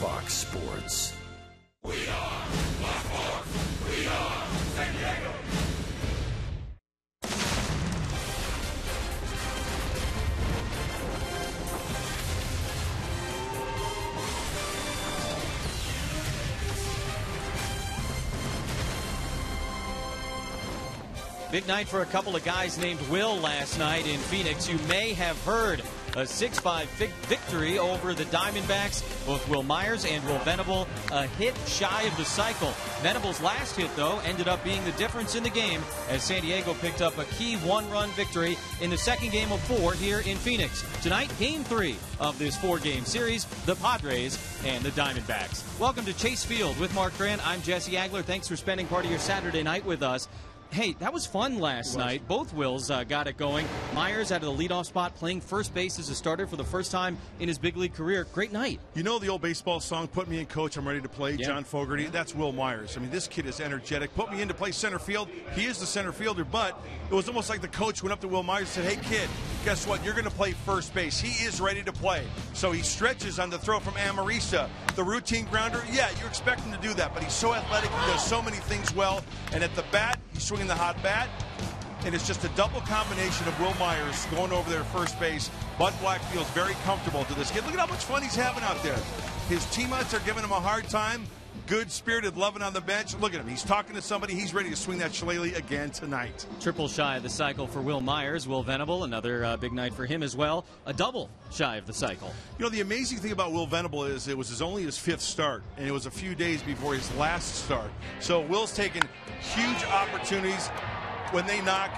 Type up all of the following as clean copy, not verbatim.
Fox Sports. We are Fox Sports. We are San Diego. Big night for a couple of guys named Will last night in Phoenix. You may have heard a 6-5 victory over the Diamondbacks. Both Will Myers and Will Venable a hit shy of the cycle. Venable's last hit, though, ended up being the difference in the game as San Diego picked up a key one-run victory in the second game of 4 here in Phoenix. Tonight, Game 3 of this 4-game series, the Padres and the Diamondbacks. Welcome to Chase Field with Mark Grant. I'm Jesse Agler. Thanks for spending part of your Saturday night with us. Hey, that was fun last night. Both Wills got it going. Myers out of the leadoff spot, playing first base as a starter for the first time in his big league career. Great night. You know the old baseball song, "Put me in, coach, I'm ready to play," John Fogerty? That's Will Myers. I mean, this kid is energetic. Put me in to play center field. He is the center fielder, but it was almost like the coach went up to Will Myers and said, "Hey, kid, guess what? You're going to play first base." He is ready to play. So he stretches on the throw from Amarista. The routine grounder, yeah, you expect him to do that, but he's so athletic. He does so many things well. And at the bat, he's swinging the hot bat. And it's just a double combination of Will Myers going over there at first base. Bud Black feels very comfortable to this kid. Look at how much fun he's having out there. His teammates are giving him a hard time. Good-spirited, loving on the bench. Look at him. He's talking to somebody. He's ready to swing that shillelagh again tonight. Triple shy of the cycle for Will Myers. Will Venable, another big night for him as well. A double shy of the cycle. You know, the amazing thing about Will Venable is it was only his 5th start, and it was a few days before his last start. So Will's taking huge opportunities. When they knock,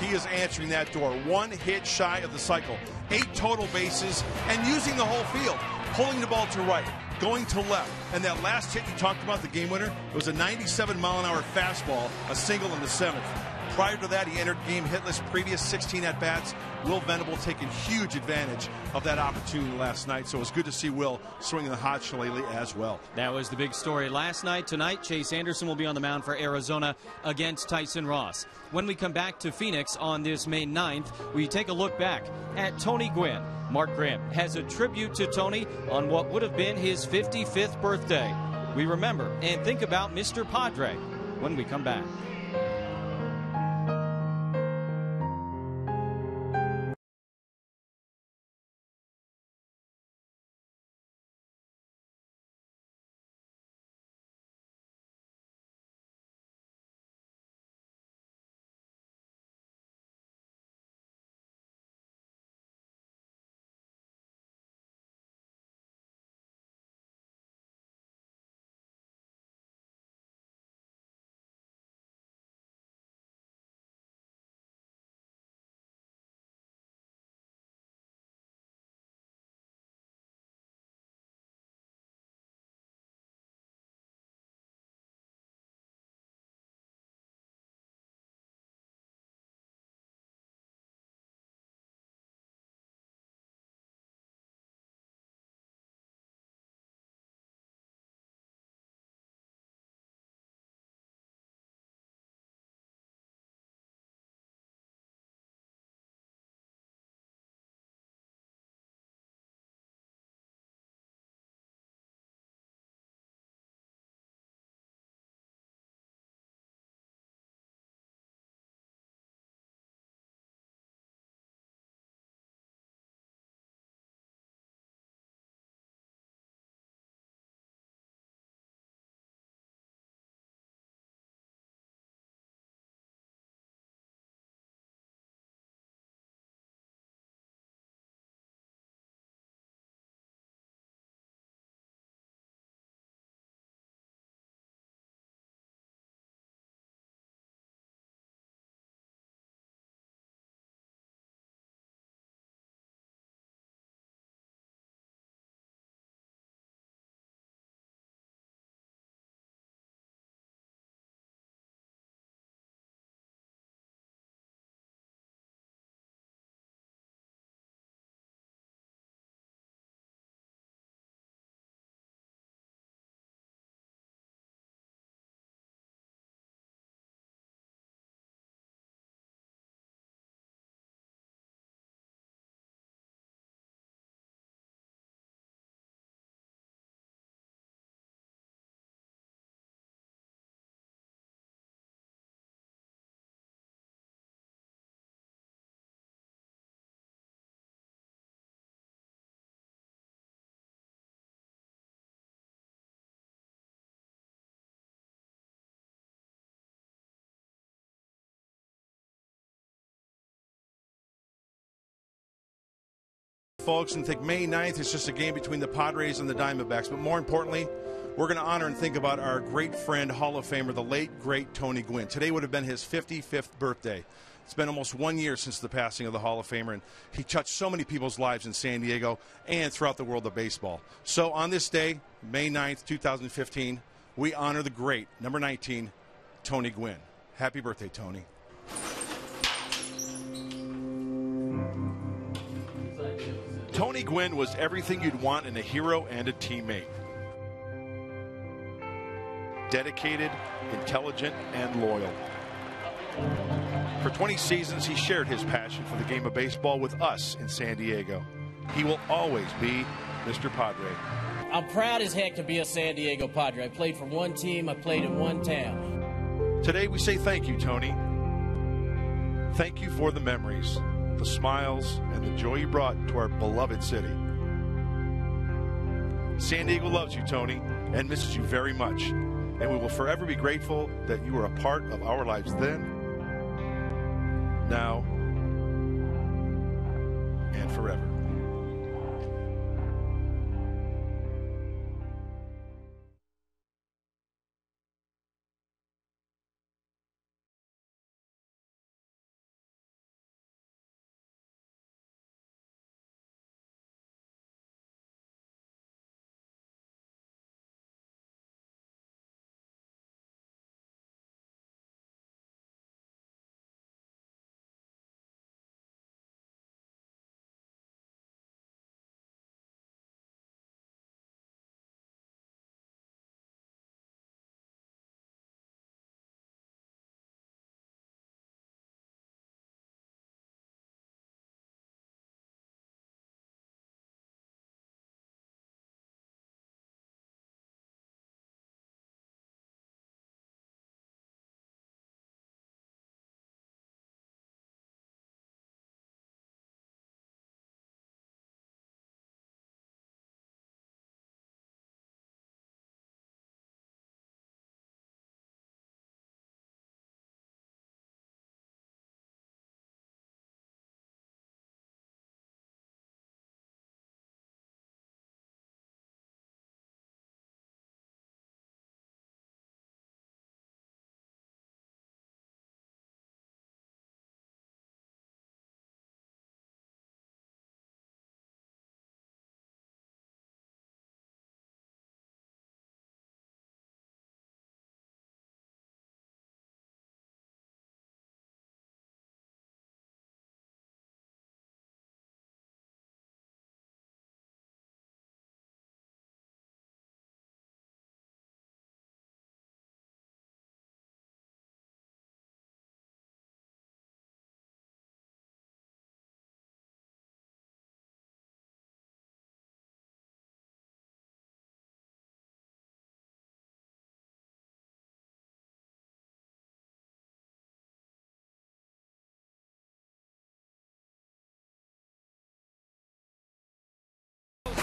he is answering that door. 1 hit shy of the cycle. 8 total bases, and using the whole field. Pulling the ball to right, going to left. And that last hit you talked about, the game winner, it was a 97-mile-an-hour fastball, a single in the 7th. Prior to that, he entered game hitless, previous 16 at-bats. Will Venable taking huge advantage of that opportunity last night. So it was good to see Will swinging the hot shillelagh as well. That was the big story last night. Tonight, Chase Anderson will be on the mound for Arizona against Tyson Ross. When we come back to Phoenix on this May 9th, we take a look back at Tony Gwynn. Mark Grant has a tribute to Tony on what would have been his 55th birthday. We remember and think about Mr. Padre when we come back. folks and think May 9th is just a game between the Padres and the Diamondbacks. But more importantly, we're going to honor and think about our great friend, Hall of Famer, the late, great Tony Gwynn. Today would have been his 55th birthday. It's been almost 1 year since the passing of the Hall of Famer, and he touched so many people's lives in San Diego and throughout the world of baseball. So on this day, May 9th, 2015, we honor the great, number 19, Tony Gwynn. Happy birthday, Tony. Tony Gwynn was everything you'd want in a hero and a teammate. Dedicated, intelligent, and loyal. For 20 seasons, he shared his passion for the game of baseball with us in San Diego. He will always be Mr. Padre. I'm proud as heck to be a San Diego Padre. I played for one team. I played in one town. Today we say thank you, Tony. Thank you for the memories, the smiles, and the joy you brought to our beloved city. San Diego loves you, Tony, and misses you very much. And we will forever be grateful that you were a part of our lives then, now, and forever.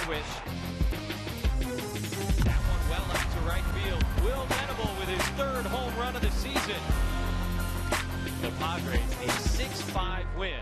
Wish. That one well up to right field. Will Venable with his third home run of the season. The Padres a 6-5 win.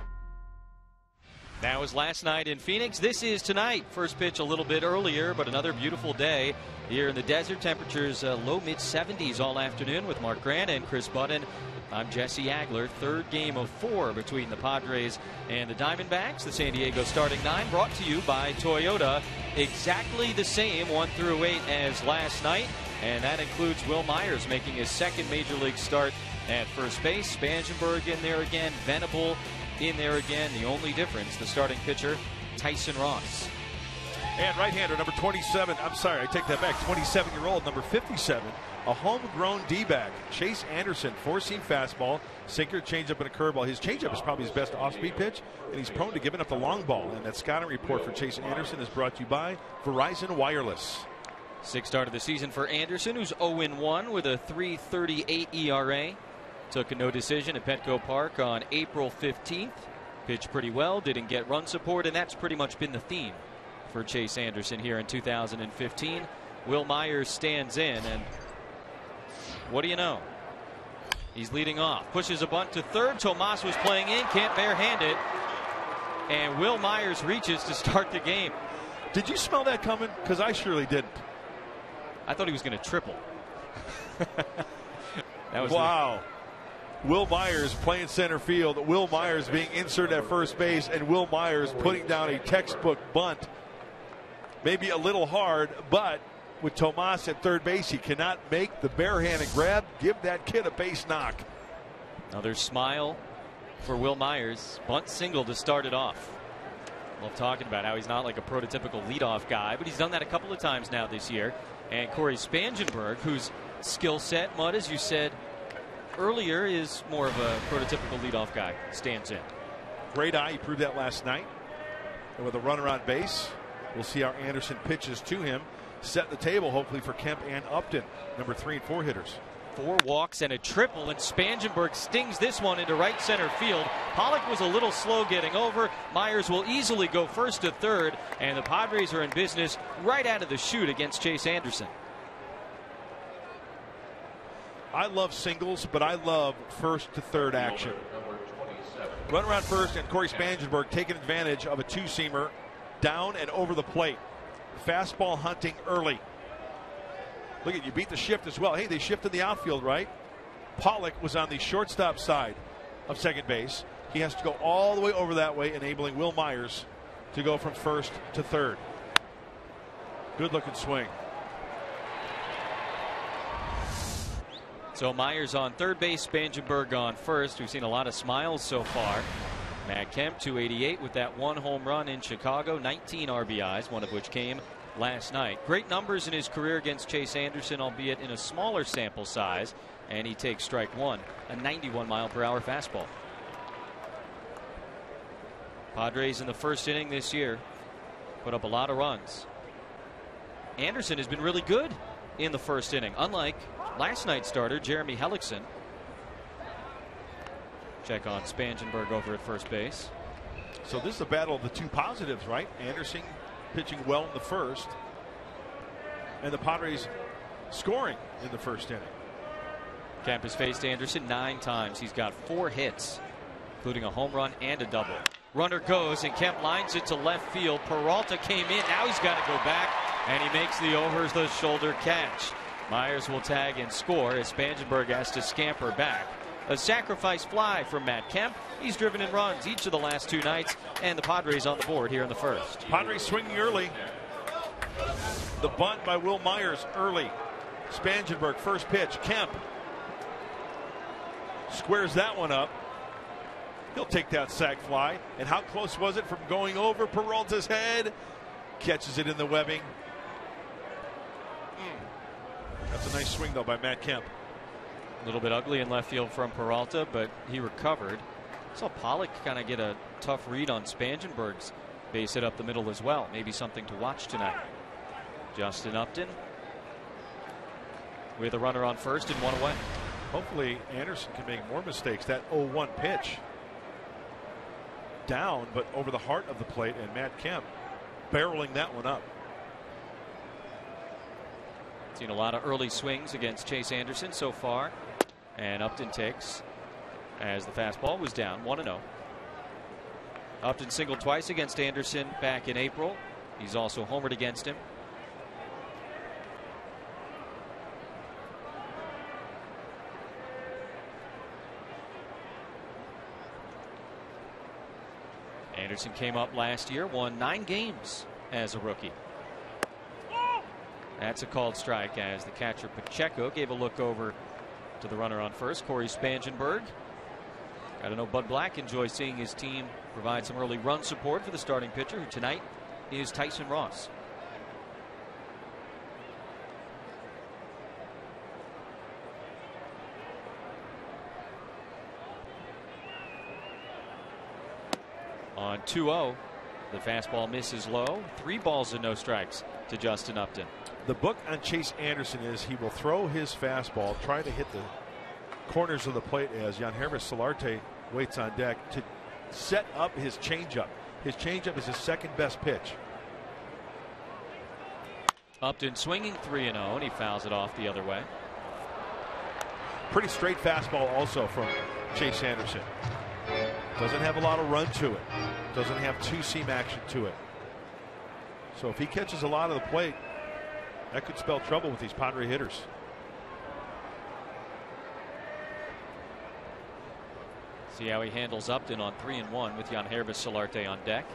That was last night in Phoenix. This is tonight. First pitch a little bit earlier, but another beautiful day here in the desert. Temperatures low mid 70s all afternoon with Mark Grant and Chris Budden. I'm Jesse Agler. Third game of 4 between the Padres and the Diamondbacks. The San Diego starting 9 brought to you by Toyota. Exactly the same 1 through 8 as last night. And that includes Will Myers making his second major league start at first base. Spangenberg in there again. Venable in there again. The only difference, the starting pitcher, Tyson Ross. And right-hander number 27, I'm sorry, I take that back, 27-year-old number 57, a homegrown D-back, Chase Anderson, four-seam fastball, sinker, changeup, and a curveball. His changeup is probably his best off-speed pitch, and he's prone to giving up the long ball. And that scouting report for Chase Anderson is brought to you by Verizon Wireless. Sixth start of the season for Anderson, who's 0-1 with a 3.38 ERA. Took a no decision at Petco Park on April 15th. Pitched pretty well, didn't get run support, and that's pretty much been the theme for Chase Anderson here in 2015. Will Myers stands in, and what do you know? He's leading off. Pushes a bunt to third. Tomas was playing in, can't barehand it. and Will Myers reaches to start the game. Did you smell that coming? Because I surely didn't. I thought he was going to triple. That was wow. Will Myers playing center field. Will Myers being inserted at first base, and Will Myers putting down a textbook bunt. Maybe a little hard, but with Tomas at third base, he cannot make the barehanded grab. Give that kid a base knock. Another smile for Will Myers. Bunt single to start it off. Love talking about how he's not like a prototypical leadoff guy, but he's done that a couple of times now this year. And Corey Spangenberg, whose skill set, Mud, as you said earlier, is more of a prototypical leadoff guy, stands in. Great eye. He proved that last night. And with a runner on base, we'll see how Anderson pitches to him. Set the table, hopefully, for Kemp and Upton, number 3 and 4 hitters. 4 walks and a triple, and Spangenberg stings this one into right center field. Pollock was a little slow getting over. Myers will easily go first to third, and the Padres are in business right out of the chute against Chase Anderson. I love singles, but I love first to third action. Run around first, and Corey Spangenberg taking advantage of a two-seamer down and over the plate. Fastball hunting early. Look at you, beat the shift as well. Hey, they shifted the outfield, right? Pollock was on the shortstop side of second base. He has to go all the way over that way, enabling Will Myers to go from first to third. Good looking swing. So Myers on third base, Spangenberg on first. We've seen a lot of smiles so far. Matt Kemp, 288 with that 1 home run in Chicago, 19 RBIs, one of which came last night. Great numbers in his career against Chase Anderson, albeit in a smaller sample size, and he takes strike 1, a 91-mile-per-hour fastball. Padres in the first inning this year put up a lot of runs. Anderson has been really good in the first inning, unlike last night's starter, Jeremy Hellickson. Check on Spangenberg over at first base. So this is a battle of the two positives, right? Anderson pitching well in the first, and the Padres scoring in the first inning. Kemp has faced Anderson 9 times. He's got 4 hits, including a home run and a double. Runner goes, and Kemp lines it to left field. Peralta came in. Now he's got to go back, and he makes the over-the-shoulder catch. Myers will tag and score as Spangenberg has to scamper back. A sacrifice fly from Matt Kemp. He's driven in runs each of the last 2 nights, and the Padres on the board here in the first. Padres swinging early. The bunt by Will Myers early. Spangenberg first pitch. Kemp squares that one up. He'll take that sac fly. And how close was it from going over Peralta's head? Catches it in the webbing. That's a nice swing though by Matt Kemp. A little bit ugly in left field from Peralta, but he recovered. Saw Pollock kind of get a tough read on Spangenberg's base hit up the middle as well. Maybe something to watch tonight. Justin Upton with a runner on first and 1 away. Hopefully Anderson can make more mistakes. That 0-1 pitch down, but over the heart of the plate, and Matt Kemp barreling that one up. Seen a lot of early swings against Chase Anderson so far, and Upton takes as the fastball was down 1-0. Upton singled twice against Anderson back in April. He's also homered against him. Anderson came up last year, won 9 games as a rookie. That's a called strike as the catcher Pacheco gave a look over to the runner on first, Corey Spangenberg. Got to know Bud Black enjoys seeing his team provide some early run support for the starting pitcher, who tonight is Tyson Ross. On 2-0, the fastball misses low. 3 balls and no strikes to Justin Upton. The book on Chase Anderson is he will throw his fastball, try to hit the corners of the plate as Yangervis Solarte waits on deck to set up his changeup. His changeup is his second best pitch. Upton swinging 3-0, and he fouls it off the other way. Pretty straight fastball also from Chase Anderson. Doesn't have a lot of run to it. Doesn't have two-seam action to it. So if he catches a lot of the plate, that could spell trouble with these Padre hitters. See how he handles Upton on 3-1 with Yangervis Solarte on deck.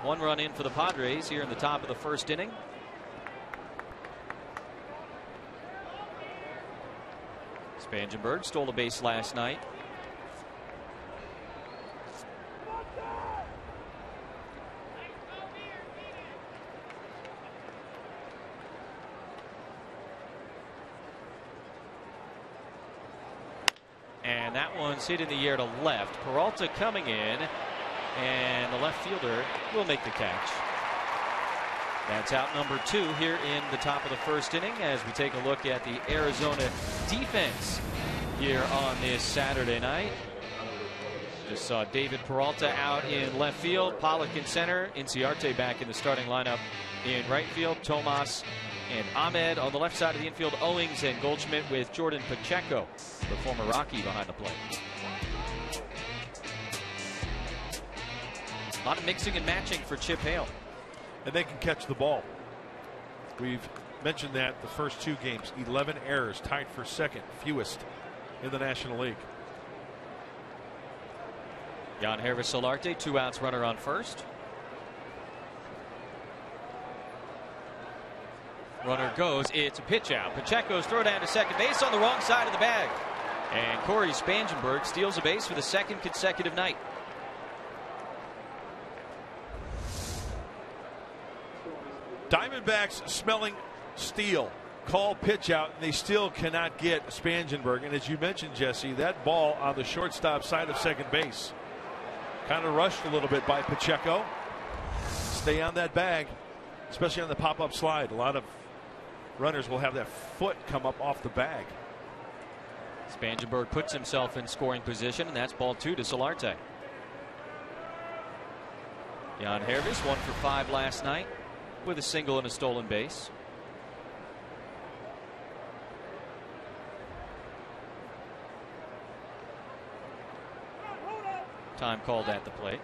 1 run in for the Padres here in the top of the first inning. Spangenberg stole a base last night. And that one's hit in the air to left. Peralta coming in, and the left fielder will make the catch. That's out number 2 here in the top of the first inning as we take a look at the Arizona defense here on this Saturday night. Just saw David Peralta out in left field, Pollock in center, Inciarte back in the starting lineup in right field, Tomas and Ahmed on the left side of the infield, Owings and Goldschmidt with Jordan Pacheco, the former Rocky, behind the plate. A lot of mixing and matching for Chip Hale. And they can catch the ball. We've mentioned that the first 2 games, 11 errors, tied for second, fewest in the National League. Yangervis Solarte, 2 outs, runner on first. Runner goes. It's a pitch out. Pacheco's throw down to second base on the wrong side of the bag. And Corey Spangenberg steals a base for the 2nd consecutive night. Diamondbacks smelling steel. Call pitch out, and they still cannot get Spangenberg. And as you mentioned, Jesse, that ball on the shortstop side of second base kind of rushed a little bit by Pacheco. Stay on that bag, especially on the pop-up slide. A lot of runners will have that foot come up off the bag. Spangenberg puts himself in scoring position, and that's ball 2 to Solarte. Yangervis 1 for 5 last night with a single and a stolen base. Time called at the plate.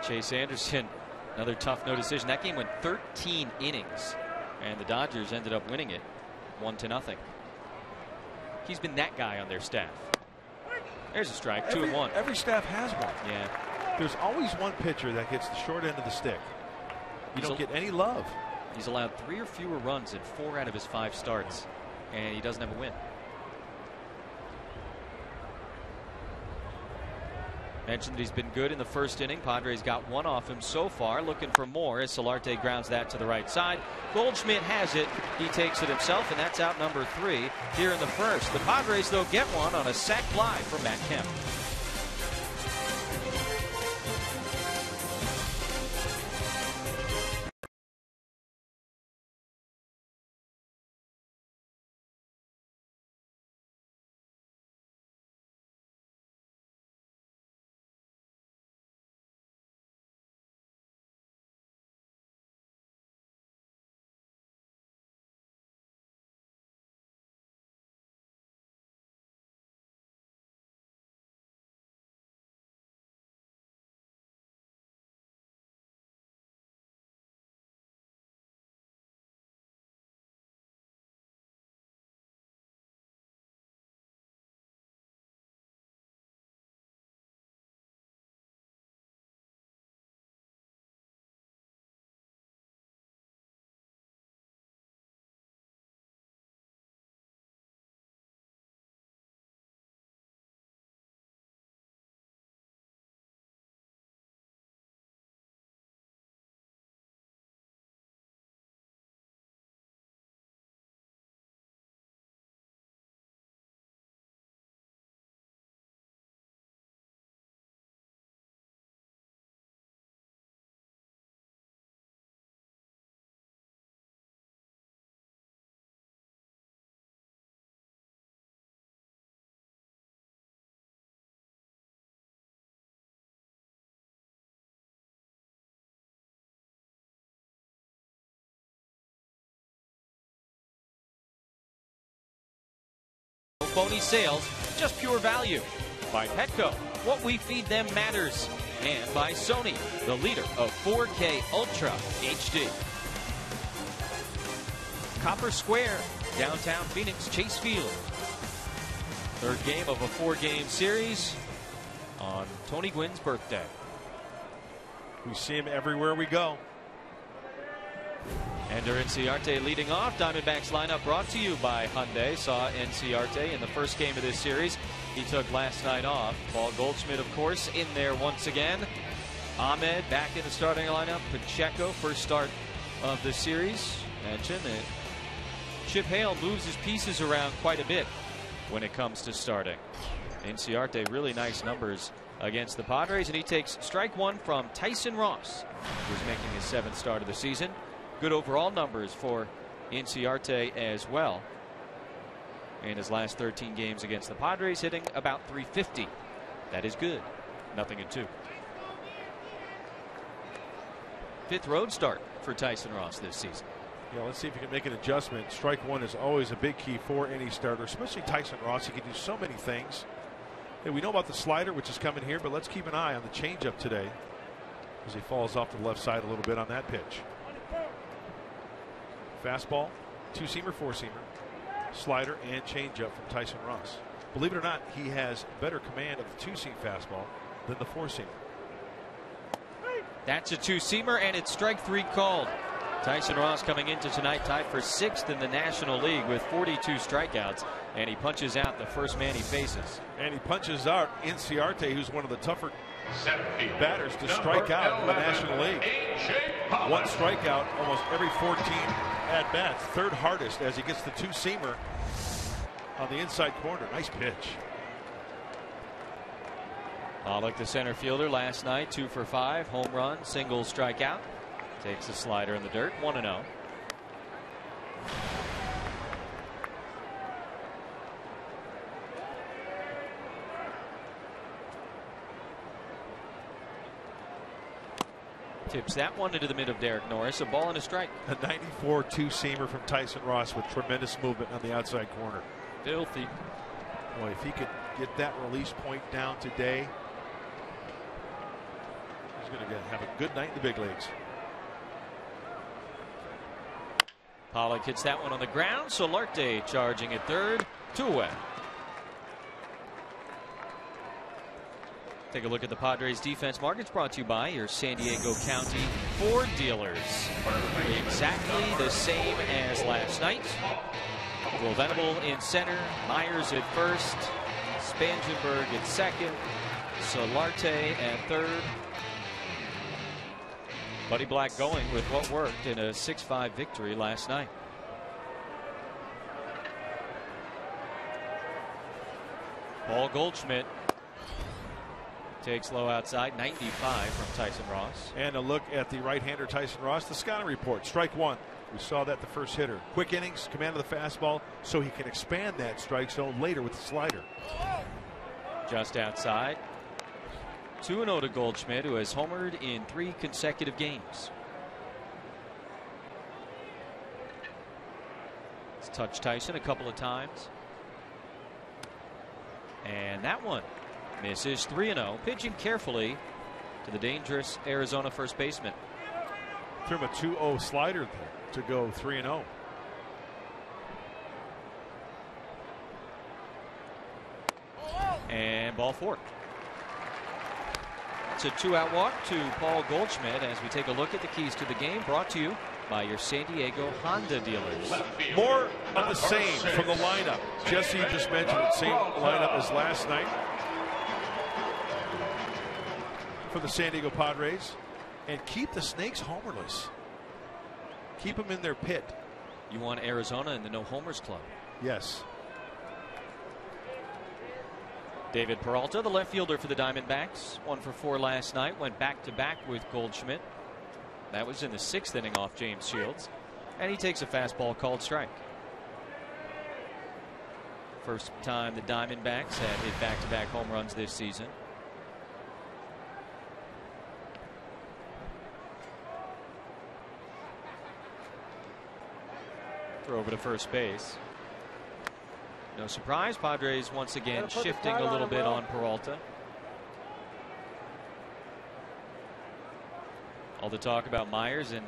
Chase Anderson, another tough no decision. That game went 13 innings, and the Dodgers ended up winning it 1-0. He's been that guy on their staff. There's a strike, 2-1. Every staff has one. Yeah. There's always one pitcher that gets the short end of the stick. You don't get any love. He's allowed 3 or fewer runs in 4 out of his 5 starts, and he doesn't have a win. Mentioned that he's been good in the first inning. Padres got 1 off him so far, looking for more as Solarte grounds that to the right side. Goldschmidt has it. He takes it himself, and that's out number 3 here in the first. The Padres, though, get one on a sac fly from Matt Kemp. phony sales, just pure value. By Petco, what we feed them matters. And by Sony, the leader of 4K Ultra HD. Copper Square, downtown Phoenix, Chase Field. Third game of a 4-game series on Tony Gwynn's birthday. We see him everywhere we go. Ender Inciarte leading off. Diamondbacks lineup brought to you by Hyundai. Saw Inciarte in the first game of this series. He took last night off. Paul Goldschmidt, of course, in there once again. Ahmed back in the starting lineup. Pacheco, first start of the series. Mentioned that Chip Hale moves his pieces around quite a bit when it comes to starting. Inciarte, really nice numbers against the Padres, and he takes strike one from Tyson Ross, who's making his 7th start of the season. Good overall numbers for Inciarte as well. In his last 13 games against the Padres, hitting about .350. That is good. 0-2. 5th road start for Tyson Ross this season. Yeah, let's see if he can make an adjustment. Strike one is always a big key for any starter, especially Tyson Ross. He can do so many things. Hey, we know about the slider, which is coming here, but let's keep an eye on the changeup today as he falls off to the left side a little bit on that pitch. Fastball, 2-seamer, 4-seamer, slider, and changeup from Tyson Ross. Believe it or not, he has better command of the 2-seam fastball than the 4-seamer. That's a 2-seamer, and it's strike 3 called. Tyson Ross coming into tonight tied for 6th in the National League with 42 strikeouts, and he punches out the first man he faces. And he punches out Inciarte, who's one of the tougher batters to strike out in the National League. One strikeout almost every 14 at-bats. 3rd hardest as he gets the 2-seamer on the inside corner. Nice pitch. Pollock, the center fielder, last night 2 for 5, home run, single, strikeout. Takes a slider in the dirt, 1-0. Tips that one into the mid of Derek Norris. A ball and a strike. A 94 2-seamer from Tyson Ross with tremendous movement on the outside corner. Filthy. Boy, if he could get that release point down today, he's going to have a good night in the big leagues. Pollock hits that one on the ground. Solarte charging at 3rd. 2 away. Take a look at the Padres defense. Markets brought to you by your San Diego County Ford dealers. Exactly the same as last night. Will Venable in center. Myers at 1st. Spangenberg at 2nd. Solarte at 3rd. Buddy Black going with what worked in a 6-5 victory last night. Paul Goldschmidt takes low outside, 95 from Tyson Ross. And a look at the right-hander Tyson Ross. The scouting report, strike 1. We saw that the first hitter. Quick innings, command of the fastball, so he can expand that strike zone later with the slider. Just outside. 2-0 to Goldschmidt, who has homered in 3 consecutive games. He's touched Tyson a couple of times. And that one misses. 3-0. Pitching carefully to the dangerous Arizona first baseman. Threw him a 2-0 slider there to go 3-0. And ball 4. It's a 2-out walk to Paul Goldschmidt as we take a look at the keys to the game, brought to you by your San Diego Honda dealers. More of the same from the lineup. Jesse just mentioned it. Same lineup as last night for the San Diego Padres. And keep the Snakes homerless. Keep them in their pit. You want Arizona in the no homers club. Yes. David Peralta, the left fielder for the Diamondbacks, 1 for 4 last night, went back-to-back with Goldschmidt. That was in the 6th inning off James Shields, and he takes a fastball called strike. First time the Diamondbacks have hit back-to-back home runs this season. Throw over to first base. No surprise, Padres once again shifting a little bit on Peralta. All the talk about Myers and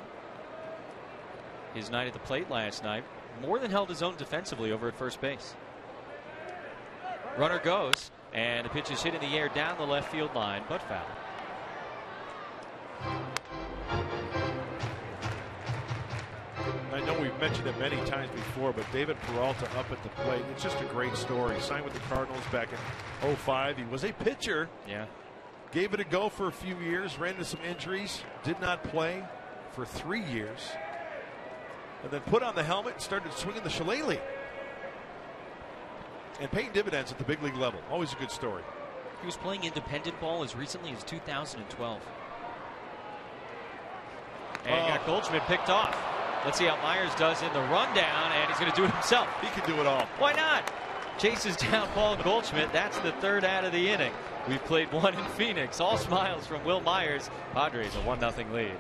his night at the plate last night. More than held his own defensively over at first base. Runner goes, and the pitch is hit in the air down the left field line, but foul. I know we've mentioned it many times before, but David Peralta up at the plate, it's just a great story. He signed with the Cardinals back in 05. He was a pitcher. Yeah. Gave it a go for a few years, ran into some injuries, did not play for 3 years, and then put on the helmet and started swinging the shillelagh. And paying dividends at the big league level. Always a good story. He was playing independent ball as recently as 2012. And got Goldschmidt picked off. Let's see how Myers does in the rundown, and he's going to do it himself. He can do it all. Why not? Chases down Paul Goldschmidt. That's the third out of the inning. We've played one in Phoenix. All smiles from Will Myers. Padres a 1-0 lead.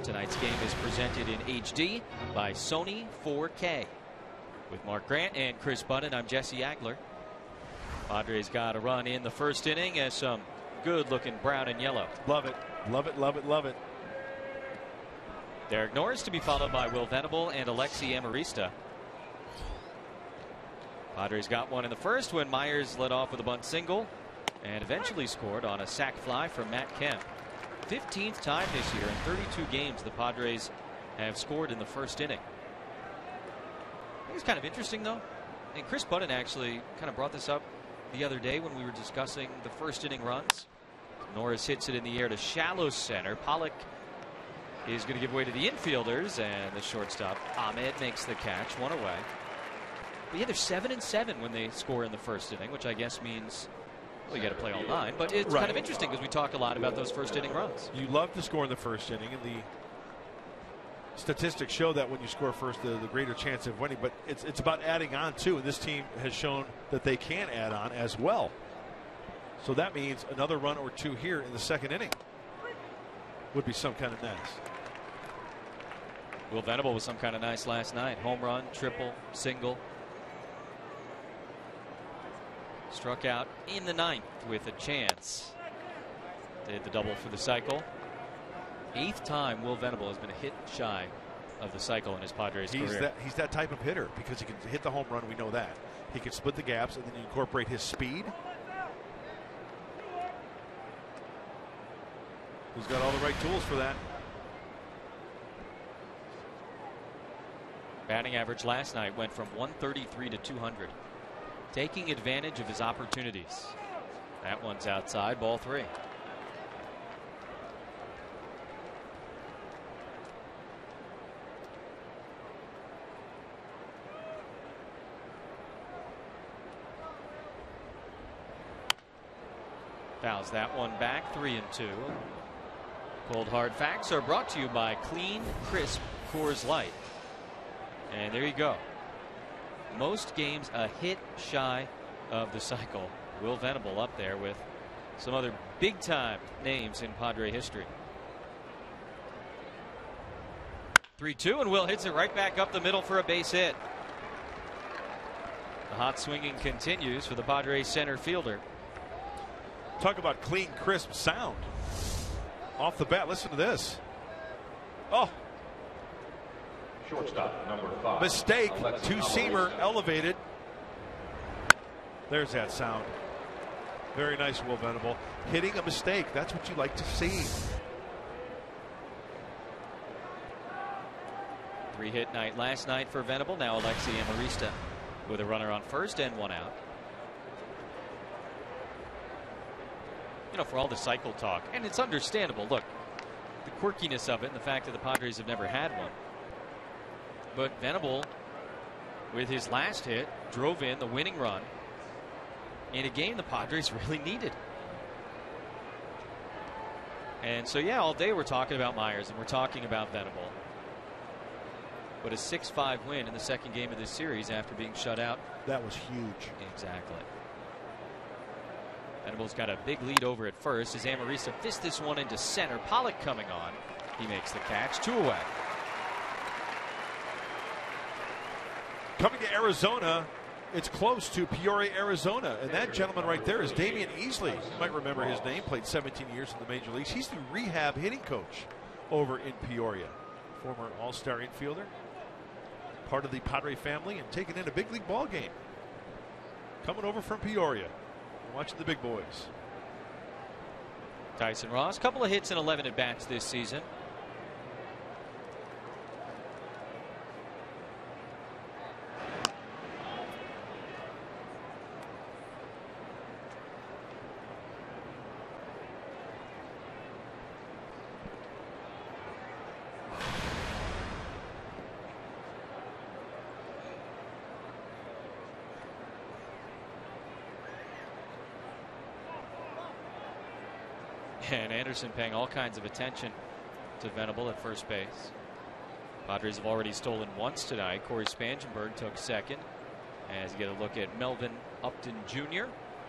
Tonight's game is presented in HD by Sony 4K. With Mark Grant and Chris Bunnan, I'm Jesse Agler. Padres got a run in the first inning as some good-looking brown and yellow. Love it. Love it, love it, love it. Derek Norris to be followed by Will Venable and Alexi Amarista. Padres got one in the first when Myers led off with a bunt single and eventually scored on a sac fly from Matt Kemp. 15th time this year in 32 games the Padres have scored in the first inning. I think it's kind of interesting though, and Chris Bunnan actually kind of brought this up the other day when we were discussing the first inning runs. Norris hits it in the air to shallow center. Pollock is going to give way to the infielders, and the shortstop Ahmed makes the catch, one away. But yeah, they're 7-7 when they score in the first inning, which I guess means, well, you got to play all 9, but it's kind of interesting because we talk a lot about those first inning runs. You love to score in the first inning, and the statistics show that when you score first, the greater chance of winning. But it's about adding on too, and this team has shown that they can add on as well. So that means another run or two here in the second inning would be some kind of nice. Will Venable was some kind of nice last night. Home run, triple, single. Struck out in the 9th with a chance. Did the double for the cycle. 8th time Will Venable has been a hit shy of the cycle in his Padres career. He's that type of hitter because he can hit the home run. We know that. He can split the gaps and then incorporate his speed. He's got all the right tools for that. Batting average last night went from 133 to 200. Taking advantage of his opportunities. That one's outside, ball 3. Fouls that one back. 3-2. Cold hard facts are brought to you by Clean Crisp Coors Light. And there you go. Most games a hit shy of the cycle. Will Venable up there with some other big time names in Padre history. 3-2, and Will hits it right back up the middle for a base hit. The hot swinging continues for the Padres center fielder. Talk about clean, crisp sound. Off the bat, listen to this. Oh. Shortstop, number 5. Mistake. Two-seamer elevated. There's that sound. Very nice, Will Venable. Hitting a mistake. That's what you like to see. 3-hit night last night for Venable. Now Alexi Amarista with a runner on first and 1 out. You know, for all the cycle talk, and it's understandable. Look, the quirkiness of it and the fact that the Padres have never had one. But Venable, with his last hit, drove in the winning run in a game the Padres really needed. And so, yeah, all day we're talking about Myers and we're talking about Venable. But a 6-5 win in the second game of this series after being shut out. That was huge. Exactly. Venable's got a big lead over at first as Amarista fists this one into center. Pollock coming on. He makes the catch. 2 away. Coming to Arizona, it's close to Peoria, Arizona. And that gentleman right there is Damian Easley. You might remember his name. Played 17 years in the major leagues. He's the rehab hitting coach over in Peoria. Former all-star infielder. Part of the Padre family and taking in a big league ball game. Coming over from Peoria. Watching the big boys. Tyson Ross, couple of hits and 11 at bats this season. And Anderson paying all kinds of attention to Venable at first base. Padres have already stolen once tonight. Corey Spangenberg took second. As you get a look at Melvin Upton Jr.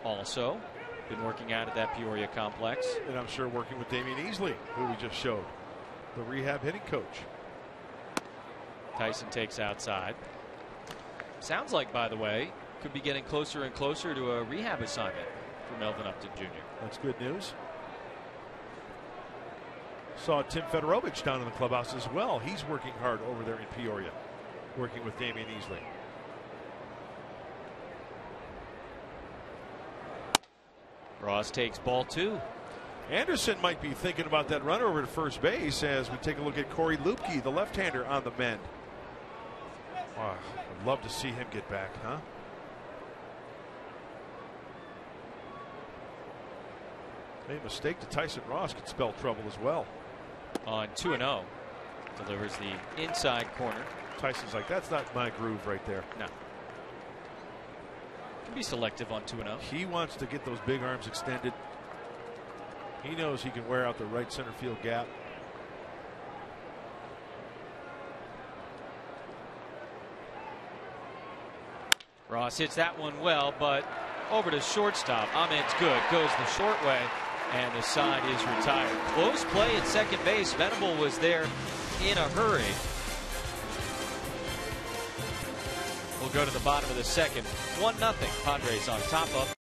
also been working out at that Peoria complex. And I'm sure working with Damian Easley, who we just showed, the rehab hitting coach. Tyson takes outside. Sounds like, by the way, could be getting closer and closer to a rehab assignment for Melvin Upton Jr. That's good news. Saw Tim Fedorovich down in the clubhouse as well. He's working hard over there in Peoria, working with Damian Easley. Ross takes ball 2. Anderson might be thinking about that run over to first base as we take a look at Corey Lupke, the left-hander on the mend. Wow, I'd love to see him get back, huh? A mistake to Tyson Ross could spell trouble as well. On 2-0. Delivers the inside corner. Tyson's like, that's not my groove right there. No. Can be selective on 2-0. He wants to get those big arms extended. He knows he can wear out the right center field gap. Ross hits that one well, but over to shortstop. Ahmed's good. Goes the short way, and the side is retired. Close play at second base. Venable was there in a hurry. We'll go to the bottom of the second. 1-0. Padres on top of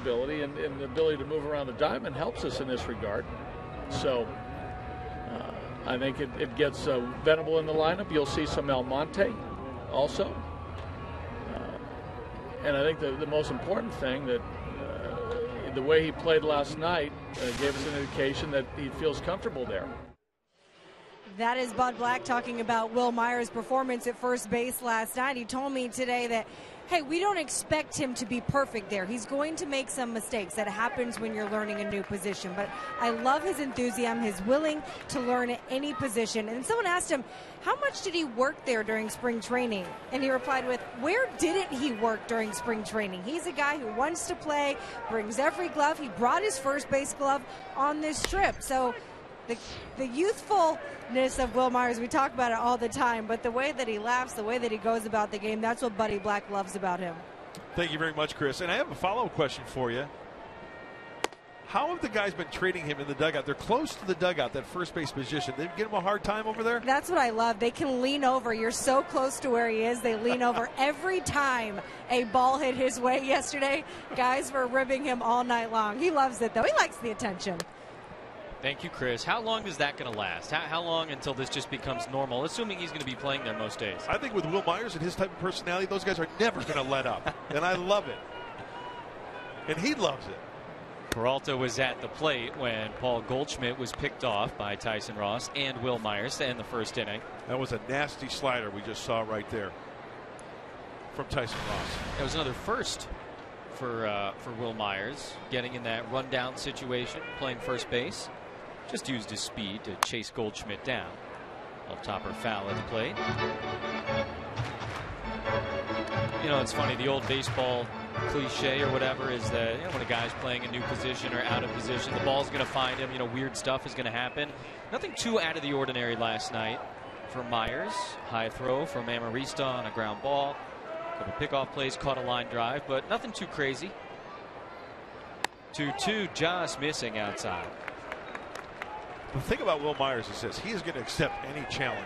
ability, and the ability to move around the diamond helps us in this regard. So I think it gets Venable in the lineup. You'll see some Almonte also. And I think the most important thing that the way he played last night gave us an indication that he feels comfortable there. That is Bud Black talking about Will Myers' performance at first base last night. He told me today that, hey, we don't expect him to be perfect there. He's going to make some mistakes. That happens when you're learning a new position. But I love his enthusiasm, his willing to learn at any position. And someone asked him, how much did he work there during spring training? And he replied with, where didn't he work during spring training? He's a guy who wants to play, brings every glove. He brought his first base glove on this trip. So the youthfulness of Will Myers, we talk about it all the time, but the way that he laughs, the way that he goes about the game, that's what Buddy Black loves about him. Thank you very much, Chris. And I have a follow-up question for you. How have the guys been treating him in the dugout? They're close to the dugout, that first base position. They give him a hard time over there? That's what I love. They can lean over. You're so close to where he is. They lean over every time a ball hit his way yesterday. Guys were ribbing him all night long. He loves it, though. He likes the attention. Thank you, Chris. How long is that going to last? How long until this just becomes normal, assuming he's going to be playing there most days? I think with Will Myers and his type of personality, those guys are never going to let up. And I love it. And he loves it. Peralta was at the plate when Paul Goldschmidt was picked off by Tyson Ross and Will Myers to end the first inning. That was a nasty slider we just saw right there from Tyson Ross. It was another first for Will Myers, getting in that rundown situation, playing first base. Just used his speed to chase Goldschmidt down. Topper foul at the plate. You know, it's funny, the old baseball cliche or whatever is that, you know, when a guy's playing a new position or out of position, the ball's going to find him. You know, weird stuff is going to happen. Nothing too out of the ordinary last night for Myers. High throw from Amarista on a ground ball. Couple pickoff plays, caught a line drive, but nothing too crazy. 2-2, just missing outside. The thing about Will Myers is this: he is going to accept any challenge.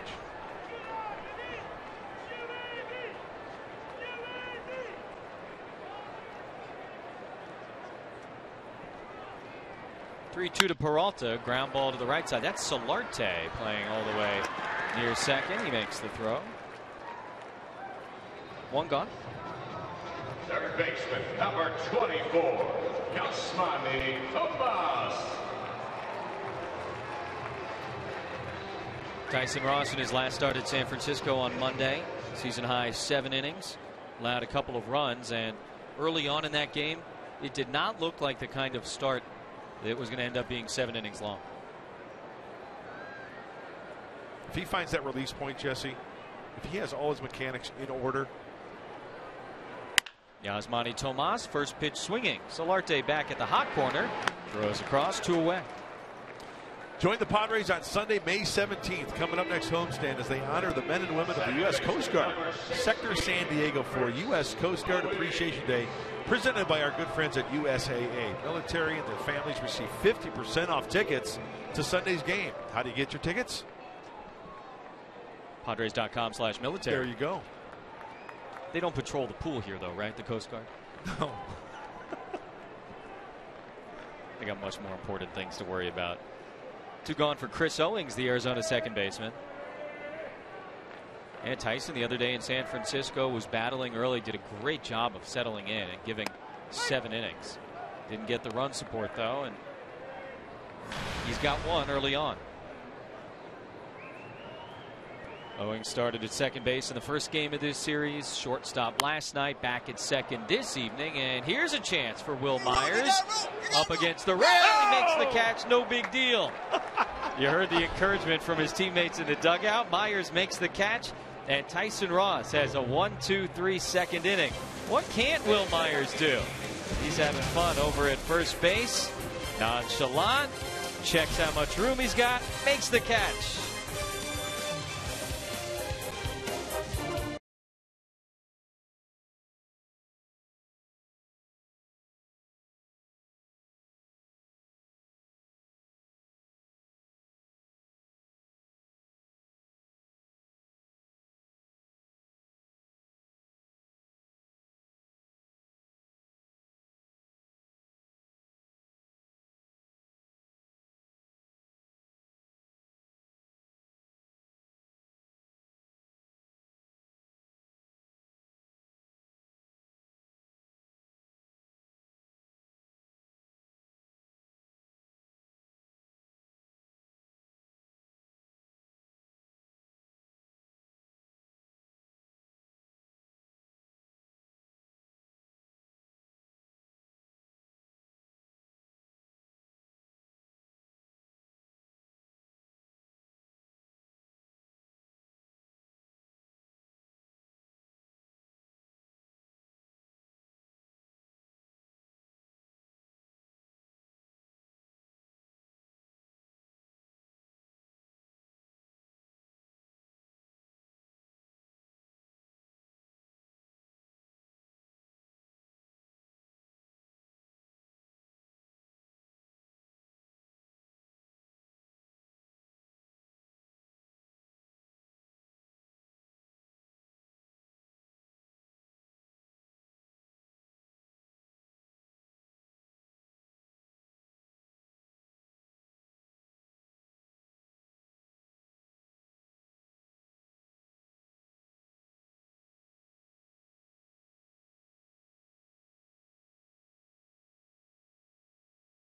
(3-2) to Peralta, ground ball to the right side. That's Solarte playing all the way near second. He makes the throw. One gone. Third baseman, number 24, Yasmani Tomas. Tyson Ross in his last start at San Francisco on Monday. Season high 7 innings. Allowed a couple of runs, and early on in that game, it did not look like the kind of start that was going to end up being 7 innings long. If he finds that release point, Jesse, if he has all his mechanics in order. Yasmani Tomas, first pitch swinging. Solarte back at the hot corner. Throws across, 2 away. Join the Padres on Sunday, May 17th. Coming up next homestand as they honor the men and women of the U.S. Coast Guard. Sector San Diego for U.S. Coast Guard Appreciation Day. Presented by our good friends at USAA. Military and their families receive 50% off tickets to Sunday's game. How do you get your tickets? Padres.com/military. There you go. They don't patrol the pool here, though, right? The Coast Guard? No. They got much more important things to worry about. 2 gone for Chris Owings, the Arizona second baseman. And Tyson the other day in San Francisco was battling early, did a great job of settling in and giving 7 innings. Didn't get the run support, though, and he's got 1 early on. Owings started at second base in the first game of this series. Shortstop last night, back at second this evening. And here's a chance for Will Myers. Up against the rail. He makes the catch. No big deal. You heard the encouragement from his teammates in the dugout. Myers makes the catch. And Tyson Ross has a 1-2-3 second inning. What can't Will Myers do? He's having fun over at first base. Nonchalant. Checks how much room he's got. Makes the catch.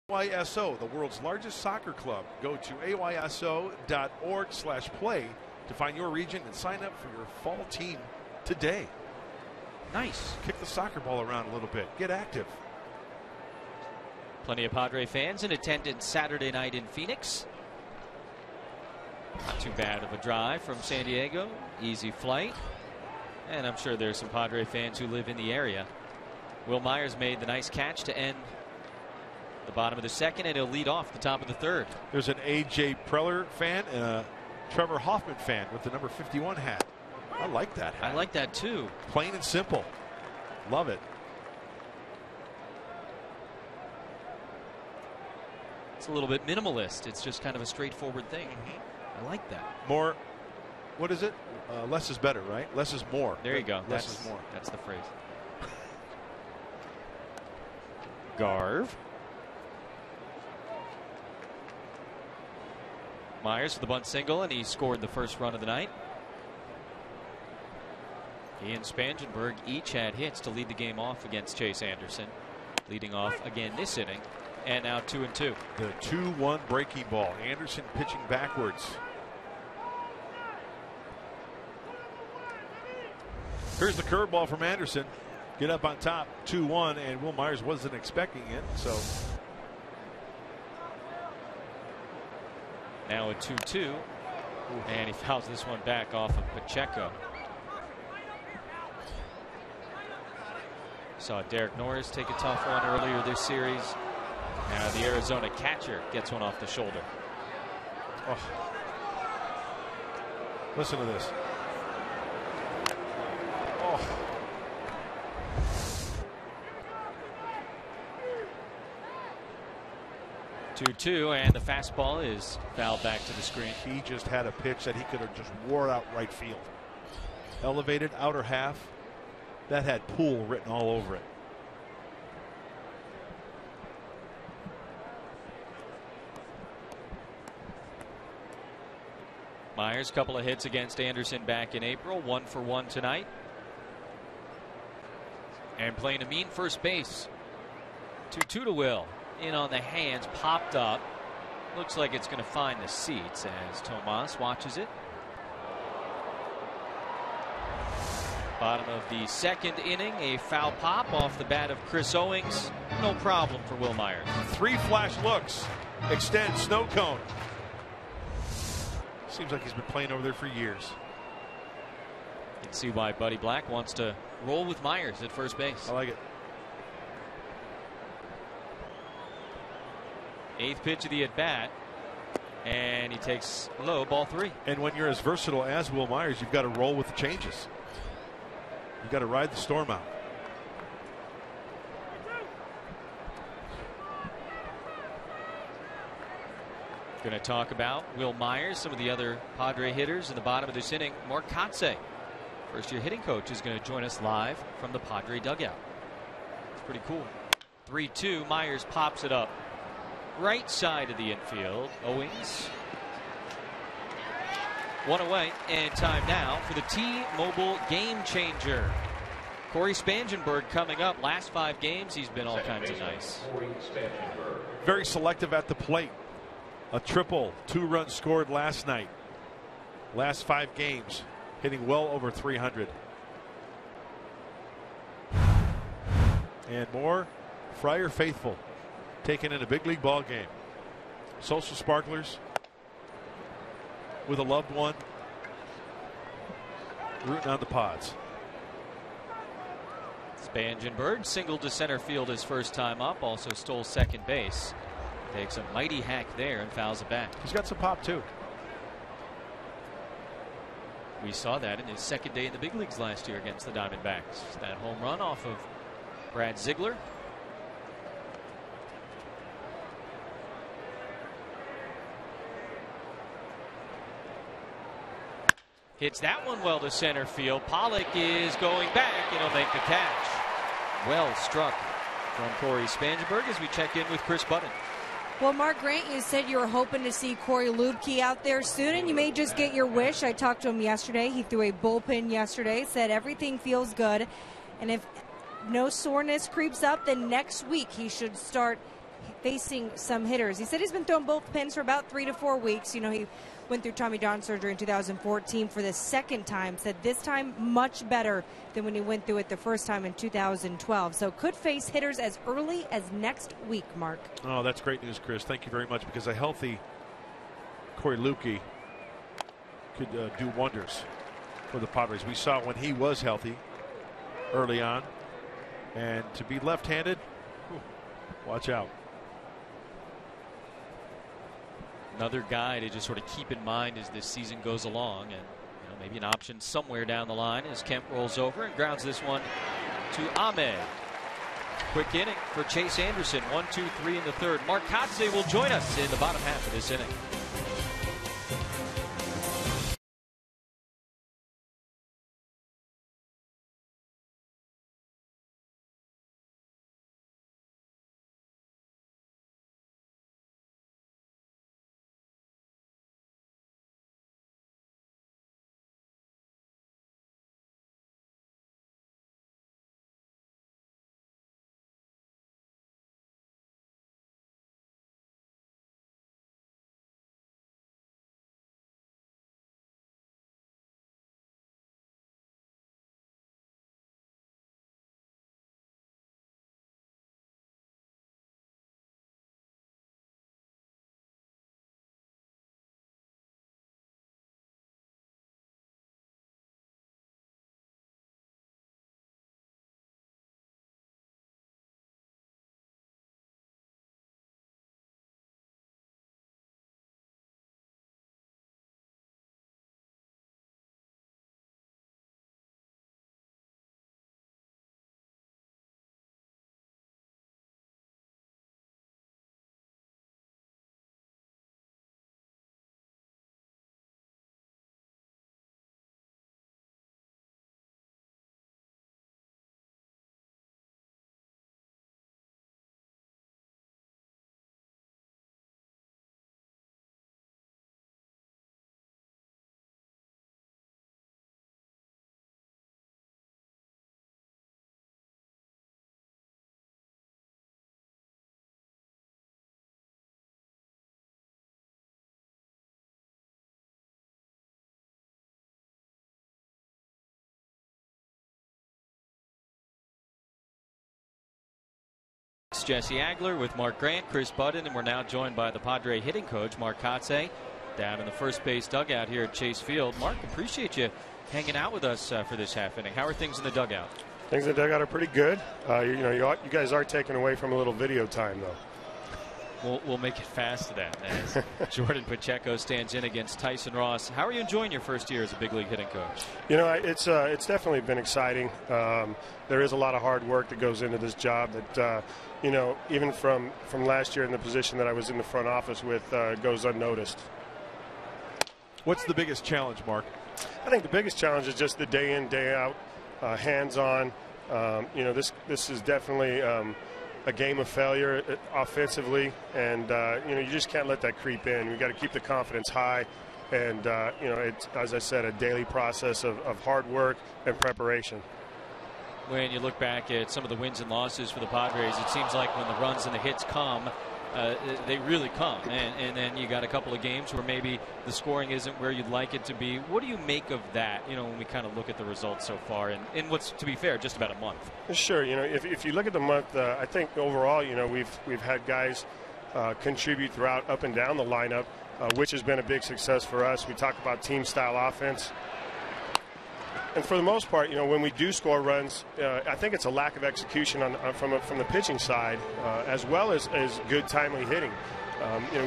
AYSO, the world's largest soccer club. Go to ayso.org/play to find your region and sign up for your fall team today. Nice. Kick the soccer ball around a little bit. Get active. Plenty of Padre fans in attendance Saturday night in Phoenix. Not too bad of a drive from San Diego. Easy flight. And I'm sure there's some Padre fans who live in the area. Will Myers made the nice catch to end the bottom of the second, and he'll lead off the top of the third. There's an A.J. Preller fan and a Trevor Hoffman fan with the number 51 hat. I like that hat. I like that too. Plain and simple. Love it. It's a little bit minimalist. It's just kind of a straightforward thing. I like that. More, what is it? Less is better, right? Less is more. There you go. Less is more. That's the phrase. Garv. Myers for the bunt single, and he scored the first run of the night. He and Spangenberg each had hits to lead the game off against Chase Anderson. Leading off again this inning, and now 2-2. The 2-1 breaking ball. Anderson pitching backwards. Here's the curveball from Anderson. Get up on top, 2-1, and Will Myers wasn't expecting it, so. Now a 2-2, and he fouls this one back off of Pacheco. Saw Derek Norris take a tough one earlier this series. Now the Arizona catcher gets one off the shoulder. Oh. Listen to this. Oh. Two, and the fastball is fouled back to the screen. He just had a pitch that he could have just wore out right field. Elevated outer half. That had pool written all over it. Myers, couple of hits against Anderson back in April. 1 for 1 tonight. And playing a mean first base. 2-2 to Will. In on the hands, popped up. Looks like it's going to find the seats as Tomas watches it. Bottom of the second inning, a foul pop off the bat of Chris Owings. No problem for Will Myers. 3 flash looks. Extend snow cone. Seems like he's been playing over there for years. You can see why Buddy Black wants to roll with Myers at first base. I like it. 8th pitch of the at bat, and he takes low, ball 3. And when you're as versatile as Will Myers, you've got to roll with the changes. You've got to ride the storm out. Going to talk about Will Myers, some of the other Padre hitters in the bottom of this inning. Mark Kotze, first-year hitting coach, is going to join us live from the Padre dugout. It's pretty cool. 3-2, Myers pops it up. Right side of the infield. Owings. 1 away, and time now for the T-Mobile Game Changer. Corey Spangenberg coming up. Last 5 games, he's been all kinds of nice. Very selective at the plate. A triple, 2 runs scored last night. Last 5 games, hitting well over 300. And more Friar faithful taken in a big league ball game. Social sparklers with a loved one rooting on the Pods. Spangenberg singled to center field his first time up, also stole second base. Takes a mighty hack there and fouls it back. He's got some pop too. We saw that in his second day in the big leagues last year against the Diamondbacks. That home run off of Brad Ziegler. Hits that one well to center field. Pollock is going back, and he'll make the catch. Well struck from Corey Spangenberg as we check in with Chris Button. Well, Mark Grant, you said you were hoping to see Corey Lubke out there soon, and you may just get your wish. I talked to him yesterday. He threw a bullpen yesterday, said everything feels good. And if no soreness creeps up, then next week he should start facing some hitters. He said he's been throwing both pins for about 3 to 4 weeks. You know, he went through Tommy John surgery in 2014 for the second time. Said this time much better than when he went through it the first time in 2012. So could face hitters as early as next week, Mark. Oh, that's great news, Chris. Thank you very much, because a healthy Corey Lukey could do wonders for the Padres. We saw when he was healthy early on, and to be left-handed, watch out. Another guy to just sort of keep in mind as this season goes along, and maybe an option somewhere down the line as Kemp rolls over and grounds this one to Ahmed. Quick inning for Chase Anderson. 1, 2, 3 in the third. Mark Kotze will join us in the bottom half of this inning. It's Jesse Agler with Mark Grant, Chris Budden, and we're now joined by the Padre hitting coach, Mark Kotze, down in the first base dugout here at Chase Field. Mark, appreciate you hanging out with us for this half inning. How are things in the dugout? Things in the dugout are pretty good. You guys are taken away from a little video time, though. We'll make it fast to that as Jordan Pacheco stands in against Tyson Ross. How are you enjoying your first year as a big league hitting coach? It's definitely been exciting. There is a lot of hard work that goes into this job that, even from last year in the position that I was in the front office with, goes unnoticed. What's the biggest challenge, Mark? I think the biggest challenge is just the day in, day out, hands-on. This is definitely a game of failure offensively, and you just can't let that creep in. We've got to keep the confidence high, and it's, as I said, a daily process of hard work and preparation. When you look back at some of the wins and losses for the Padres, it seems like when the runs and the hits come, they really come, and then you got a couple of games where maybe the scoring isn't where you'd like it to be. What do you make of that, when we kind of look at the results so far, and in what's, to be fair, just about a month? Sure. If you look at the month, I think overall, we've had guys contribute throughout up and down the lineup, which has been a big success for us. We talk about team style offense. And for the most part, when we do score runs, I think it's a lack of execution from the pitching side, as well as good timely hitting.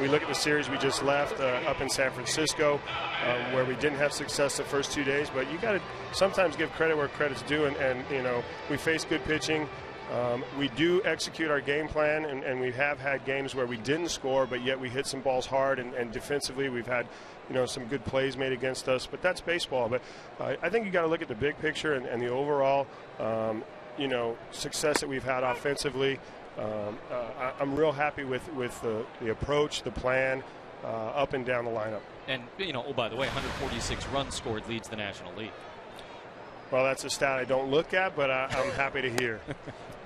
We look at the series we just left up in San Francisco, where we didn't have success the first 2 days, but you got to sometimes give credit where credit's due, and we face good pitching. We do execute our game plan, and we have had games where we didn't score, but yet we hit some balls hard, and defensively we've had some good plays made against us. But that's baseball. But I think you got to look at the big picture and the overall success that we've had offensively. I'm real happy with the approach, the plan, up and down the lineup. And oh, by the way, 146 runs scored leads the National League. Well, that's a stat I don't look at, but I'm happy to hear.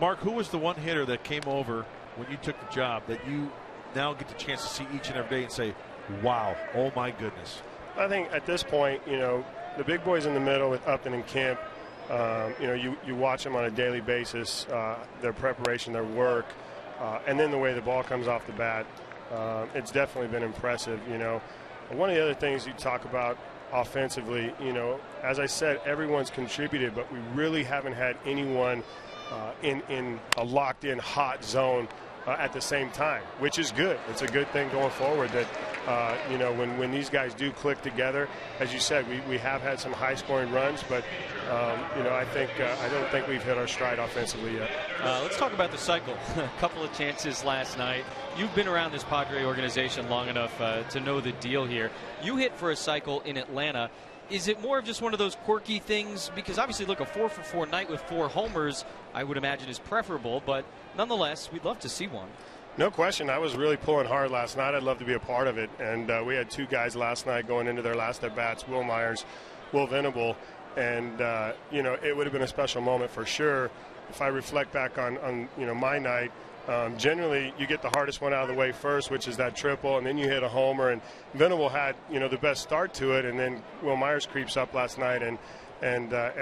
Mark, who was the one hitter that came over when you took the job that you now get the chance to see each and every day and say, wow, oh my goodness? I think at this point, you know, the big boys in the middle with Upton and Kemp, you know, you watch them on a daily basis, their preparation, their work, and then the way the ball comes off the bat. It's definitely been impressive, you know. One of the other things you talk about offensively, you know, as I said, everyone's contributed, but we really haven't had anyone in a locked-in hot zone at the same time, which is good. It's a good thing going forward that, you know, when these guys do click together, as you said, we have had some high-scoring runs, but, you know, I don't think we've hit our stride offensively yet. Let's talk about the cycle. A couple of chances last night. You've been around this Padre organization long enough to know the deal here. You hit for a cycle in Atlanta. Is it more of just one of those quirky things? Because obviously, look, a 4-for-4 night with 4 homers, I would imagine, is preferable. But nonetheless, we'd love to see one. No question. I was really pulling hard last night. I'd love to be a part of it. And we had 2 guys last night going into their last at-bats, Will Myers, Will Venable. And, you know, it would have been a special moment for sure. If I reflect back on you know, my night, generally you get the hardest one out of the way first, which is that triple, and then you hit a homer. And Venable had, you know, the best start to it, and then Will Myers creeps up last night and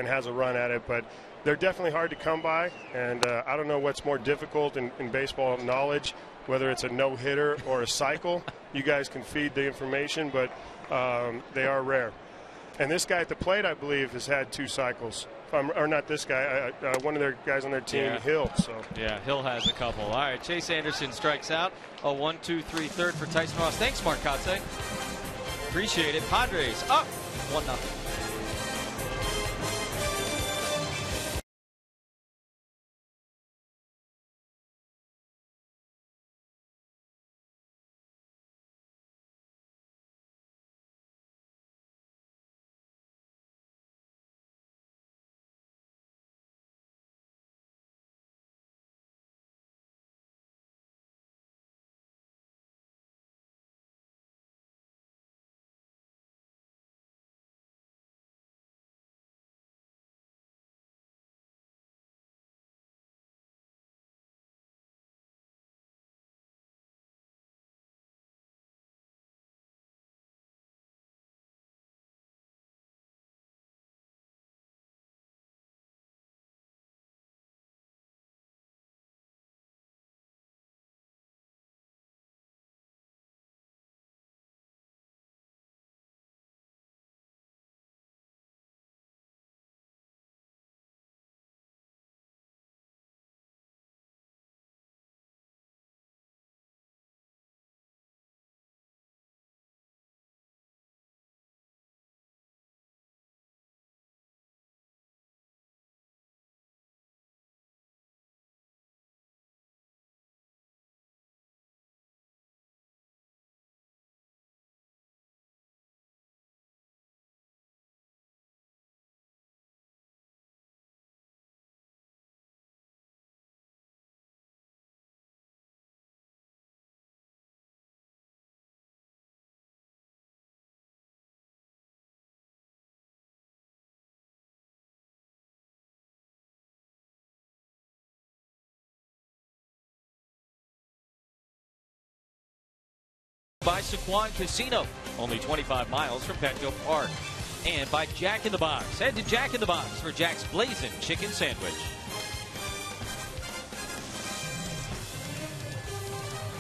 has a run at it. But they're definitely hard to come by, and I don't know what's more difficult in baseball knowledge, whether it's a no-hitter or a cycle. You guys can feed the information, but they are rare. And this guy at the plate, I believe, has had 2 cycles. Or not this guy, one of their guys on their team, yeah. Hill. So. Yeah, Hill has a couple. All right, Chase Anderson strikes out. A 1-2-3 third for Tyson Ross. Thanks, Mark Kotze. Appreciate it. Padres up 1-0. By Saquon Casino, only 25 miles from Petco Park. And by Jack in the Box. Head to Jack in the Box for Jack's Blazing Chicken Sandwich.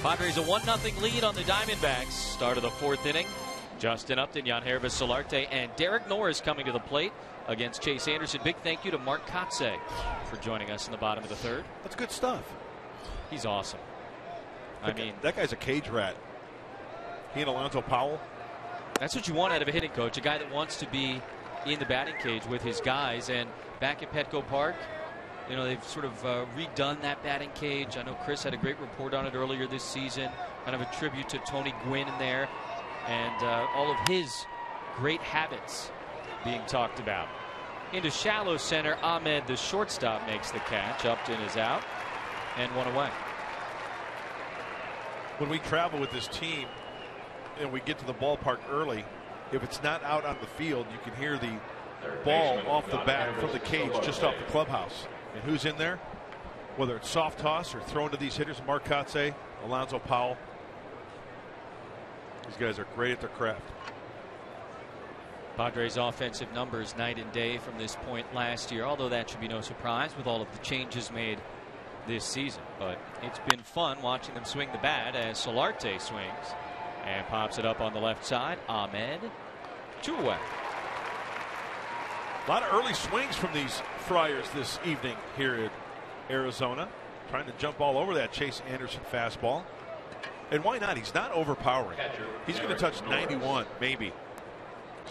Padres a 1-0 lead on the Diamondbacks. Start of the 4th inning. Justin Upton, Yangervis Solarte, and Derek Norris coming to the plate against Chase Anderson. Big thank you to Mark Kotze for joining us in the bottom of the 3rd. That's good stuff. He's awesome. I mean, that guy's a cage rat. He and Alonzo Powell. That's what you want out of a hitting coach, a guy that wants to be in the batting cage with his guys. And back at Petco Park, you know, they've sort of redone that batting cage. I know Chris had a great report on it earlier this season, kind of a tribute to Tony Gwynn in there, and all of his great habits being talked about. Into shallow center, Ahmed, the shortstop, makes the catch. Upton is out, and 1 away. When we travel with this team and we get to the ballpark early, if it's not out on the field, you can hear the ball off the bat from the cage just off the clubhouse. And who's in there? whether it's soft toss or thrown to these hitters, Mark Kotsay, Alonzo Powell. These guys are great at their craft. Padres offensive numbers night and day from this point last year, although that should be no surprise with all of the changes made this season. But it's been fun watching them swing the bat as Solarte swings and pops it up on the left side. Ahmed, 2 away. A lot of early swings from these Friars this evening here in Arizona. Trying to jump all over that Chase Anderson fastball. And why not? He's not overpowering. He's going to touch 91, maybe.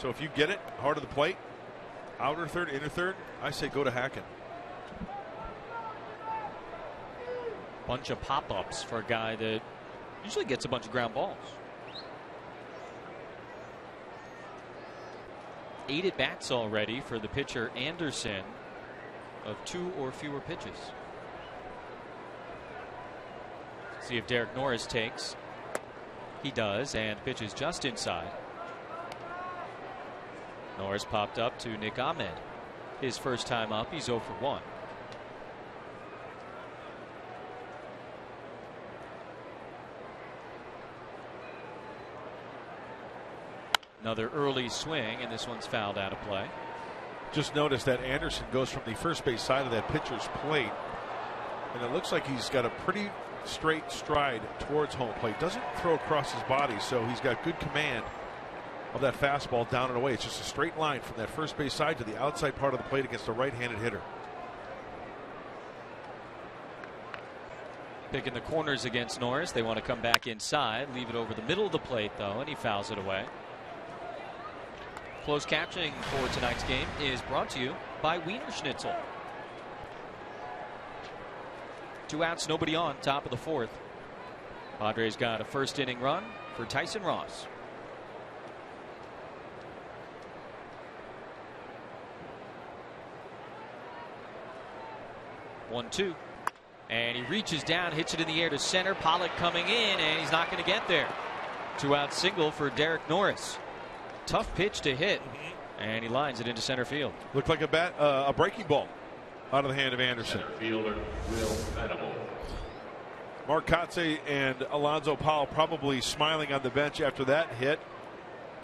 So if you get it, hard of the plate, outer third, inner third, I say go to hacking. Bunch of pop-ups for a guy that usually gets a bunch of ground balls. 8 at-bats already for the pitcher Anderson of 2 or fewer pitches. See if Derek Norris takes. He does, and pitches just inside. Norris popped up to Nick Ahmed. His first time up, he's 0 for 1. Another early swing, and this one's fouled out of play. Just notice that Anderson goes from the first base side of that pitcher's plate, and it looks like he's got a pretty straight stride towards home plate. Doesn't throw across his body, so he's got good command of that fastball down and away. It's just a straight line from that first base side to the outside part of the plate against a right-handed hitter. Picking the corners against Norris. They want to come back inside, leave it over the middle of the plate, though, and he fouls it away. Close captioning for tonight's game is brought to you by Wiener Schnitzel. 2 outs, nobody on, top of the 4th. Padres got a first inning run for Tyson Ross. One, 2, and he reaches down, hits it in the air to center. Pollock coming in, and he's not going to get there. 2-out single for Derek Norris. Tough pitch to hit, and he lines it into center field. Looked like a breaking ball out of the hand of Anderson. Center fielder Will Venable. Mark Kotsay and Alonzo Powell probably smiling on the bench after that hit.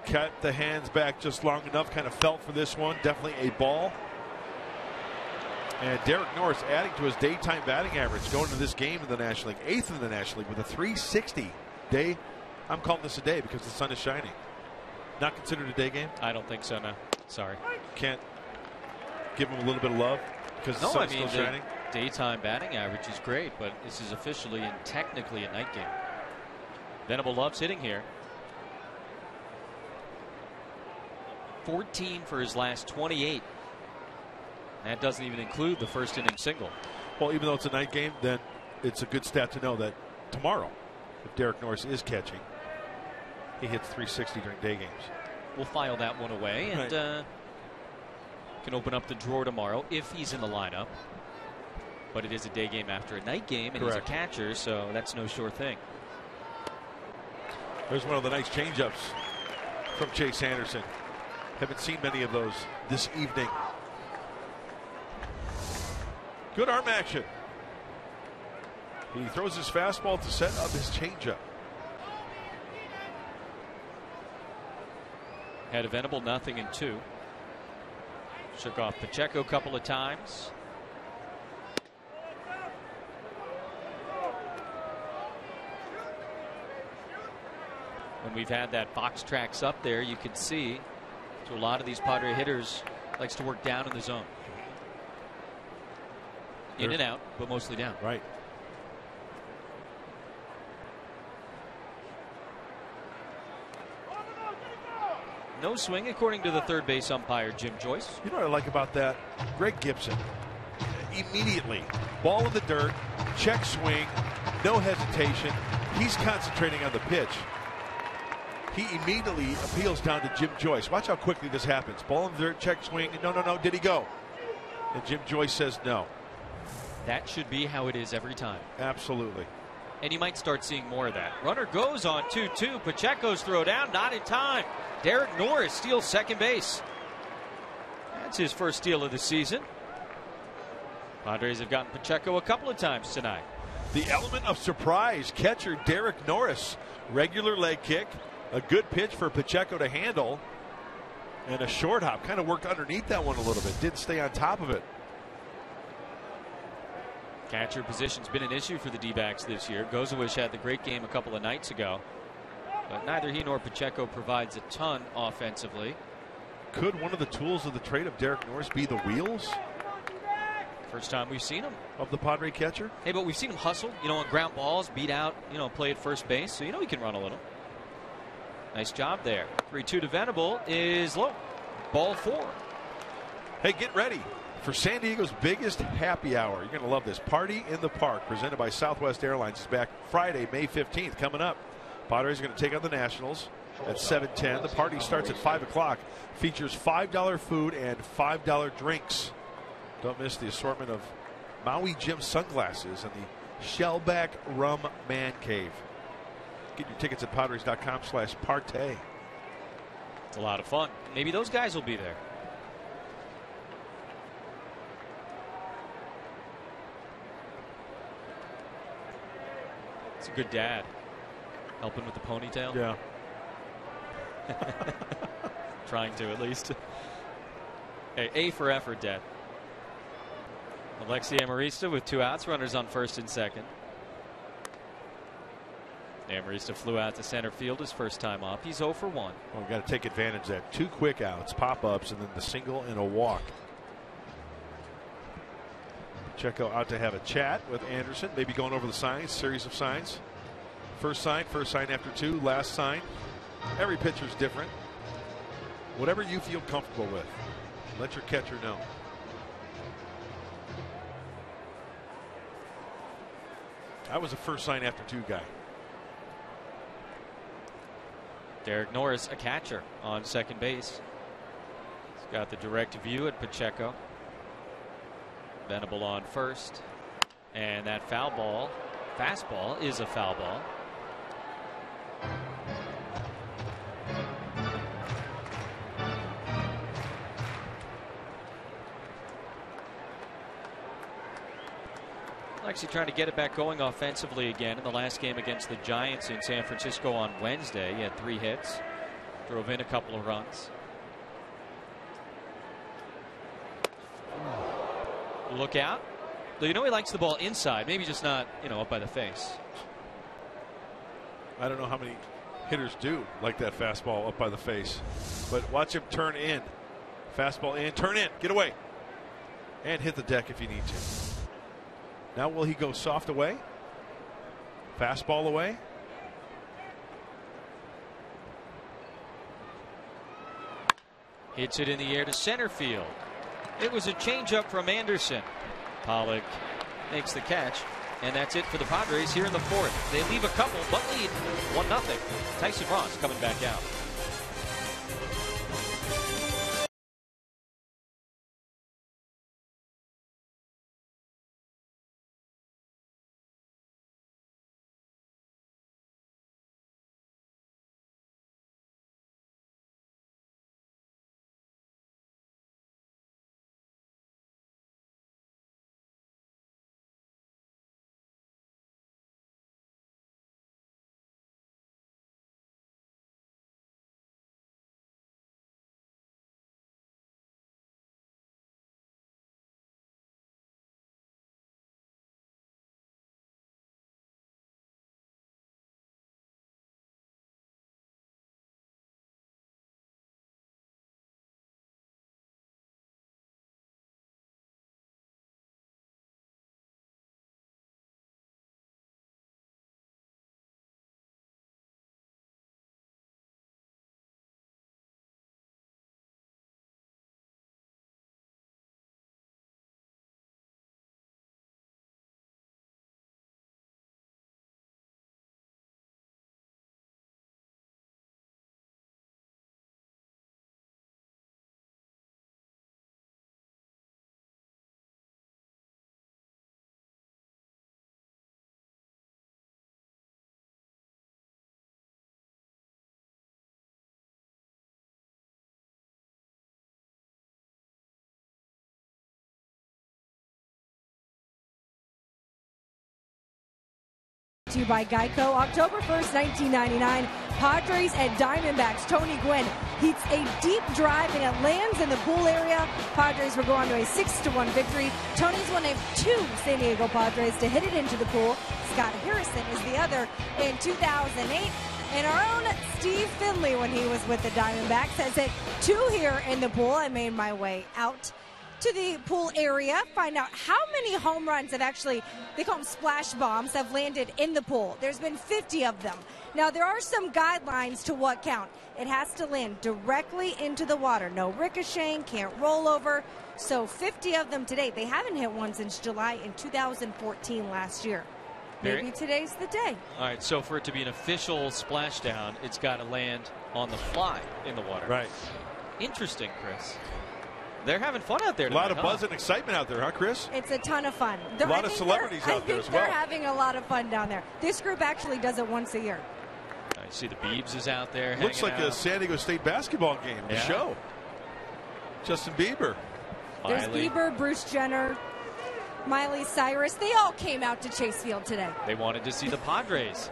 Kept the hands back just long enough, kind of felt for this one. Definitely a ball. And Derek Norris adding to his daytime batting average going into this game in the National League, 8th in the National League with a 360 day. I'm calling this a day because the sun is shining. Not considered a day game? I don't think so, no. Sorry. Can't give him a little bit of love because the sun's still shining? Daytime batting average is great, but this is officially and technically a night game. Venable loves hitting here. 14 for his last 28. That doesn't even include the first inning single. Well, even though it's a night game, then it's a good stat to know that tomorrow, if Derek Norris is catching, he hits 360 during day games. We'll file that one away and can open up the drawer tomorrow if he's in the lineup. But it is a day game after a night game, and Correct. He's a catcher, so that's no sure thing. There's one of the nice changeups from Chase Anderson. Haven't seen many of those this evening. Good arm action. He throws his fastball to set up his changeup. Had a Venable 0-2. Shook off Pacheco a couple of times. When we've had that box tracks up there, you can see to a lot of these Padre hitters likes to work down in the zone. In and out, but mostly down. Right. No swing, according to the third base umpire, Jim Joyce. You know what I like about that? Greg Gibson. Immediately, ball in the dirt, check swing, no hesitation. He's concentrating on the pitch. He immediately appeals down to Jim Joyce. Watch how quickly this happens. Ball in the dirt, check swing. No. Did he go? And Jim Joyce says no. That should be how it is every time. Absolutely. And you might start seeing more of that. Runner goes on 2-2. Pacheco's throw down, not in time. Derek Norris steals second base. That's his first steal of the season. Padres have gotten Pacheco a couple of times tonight. The element of surprise, catcher Derek Norris. Regular leg kick, a good pitch for Pacheco to handle, and a short hop. Kind of worked underneath that one a little bit, didn't stay on top of it. Catcher position's been an issue for the D-backs this year. Gozawish had the great game a couple of nights ago, but neither he nor Pacheco provides a ton offensively. Could one of the tools of the trade of Derek Norris be the wheels? First time we've seen him. Of the Padre catcher? Hey, but we've seen him hustle, on ground balls, beat out, play at first base, so he can run a little. Nice job there. 3-2 to Venable is low. Ball 4. Hey, get ready for San Diego's biggest happy hour. You're going to love this. Party in the Park, presented by Southwest Airlines, is back Friday, May 15th, coming up. Padres are going to take on the Nationals at 7:10. The party starts at 5 o'clock. Features $5 food and $5 drinks. Don't miss the assortment of Maui Jim sunglasses and the Shellback Rum Man Cave. Get your tickets at Padres.com/partay. It's a lot of fun. Maybe those guys will be there. It's a good dad. Helping with the ponytail. Yeah. Trying to, at least. Hey, A for effort, Dad. Alexi Amarista with 2 outs, runners on first and second. Amarista flew out to center field his first time up. He's 0 for 1. Well, we've got to take advantage of that. 2 quick outs, pop-ups, and then the single and a walk. Pacheco out to have a chat with Anderson, maybe going over the signs, series of signs. First sign after 2, last sign. Every pitcher's different. Whatever you feel comfortable with, let your catcher know. I was a first sign after 2 guy. Derek Norris, a catcher on second base. He's got the direct view at Pacheco. Venable on first. And that fastball is a foul ball. Actually trying to get it back going offensively again in the last game against the Giants in San Francisco on Wednesday. He had 3 hits, drove in a couple of runs. Look out. Though he likes the ball inside, maybe just not, up by the face. I don't know how many hitters do like that fastball up by the face, but watch him turn in. Fastball in, turn in, get away, and hit the deck if you need to. Now will he go soft away? Fastball away? Hits it in the air to center field. It was a changeup from Anderson. Pollock makes the catch, and that's it for the Padres here in the 4th. They leave a couple, but lead 1-0. Tyson Ross coming back out. to you by Geico. October 1st, 1999, Padres and Diamondbacks. Tony Gwynn heats a deep drive and it lands in the pool area. Padres will go on to a 6-1 victory. Tony's one of 2 San Diego Padres to hit it into the pool. Scott Harrison is the other in 2008. And our own Steve Finley, when he was with the Diamondbacks, has hit 2 here in the pool. I made my way out to the pool area, find out how many home runs have actually, they call them splash bombs, have landed in the pool. There's been 50 of them. Now, there are some guidelines to what count. It has to land directly into the water. No ricocheting, can't roll over. So 50 of them today. They haven't hit one since July in 2014 last year. Maybe today's the day. All right, so for it to be an official splashdown, it's got to land on the fly in the water. Right. Interesting, Chris. They're having fun out there tonight, a lot of buzz and excitement out there, huh, Chris? It's a ton of fun. A lot of celebrities out there as well. They're having a lot of fun down there. This group actually does it once a year. I see the Biebs is out there. Looks like out. a San Diego State basketball game. The show. Justin Bieber. There's Bieber, Bruce Jenner, Miley Cyrus. They all came out to Chase Field today. They wanted to see the Padres.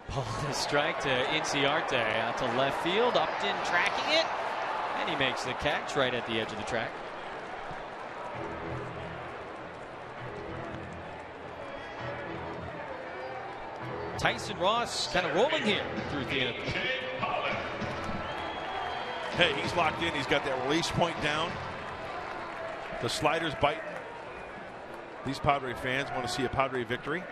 Ball to strike to Inciarte out to left field. Upton tracking it. And he makes the catch right at the edge of the track. Tyson Ross kind of rolling here through the end. Hey, he's locked in. He's got that release point down. The slider's biting. These Padre fans want to see a Padre victory.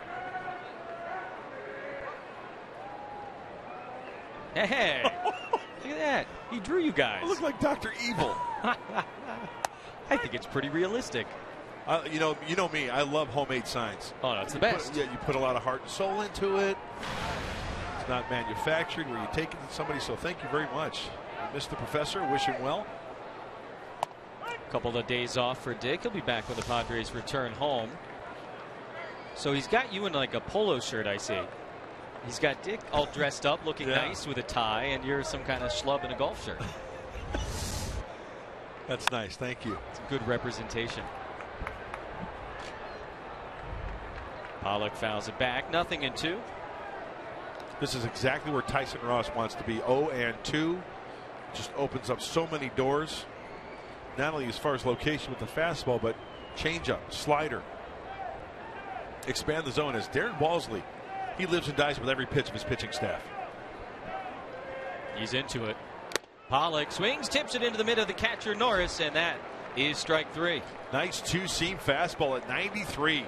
Hey, look at that. He drew you guys. I look like Dr. Evil. I think it's pretty realistic. You know me. I love homemade signs. Oh, that's the best. You put a lot of heart and soul into it. It's not manufactured where you take it to somebody. So thank you very much, Mr. Professor. Wish him well. Couple of days off for Dick. He'll be back when the Padres return home. So he's got you in like a polo shirt, I see. He's got Dick all dressed up, looking nice with a tie, and you're some kind of schlub in a golf shirt. That's nice. Thank you. It's a good representation. Pollock fouls it back. 0-2. This is exactly where Tyson Ross wants to be. 0-2. Just opens up so many doors. Not only as far as location with the fastball, but changeup, slider. Expand the zone as Darren Balsley. He lives and dies with every pitch of his pitching staff. He's into it. Pollock swings, tips it into the middle of the catcher Norris, and that is strike 3. Nice two-seam fastball at 93.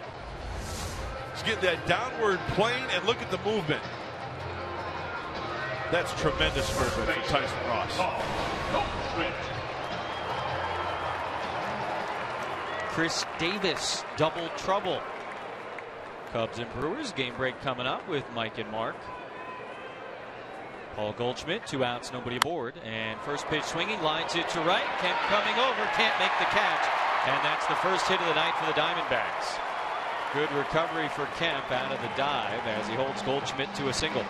He's getting that downward plane, and look at the movement. That's tremendous movement from Tyson Ross. Chris Davis, double trouble. Cubs and Brewers, game break coming up with Mike and Mark. Paul Goldschmidt, 2 outs, nobody aboard. And first pitch swinging, lines it to right. Kemp coming over, can't make the catch. And that's the first hit of the night for the Diamondbacks. Good recovery for Kemp out of the dive as he holds Goldschmidt to a single.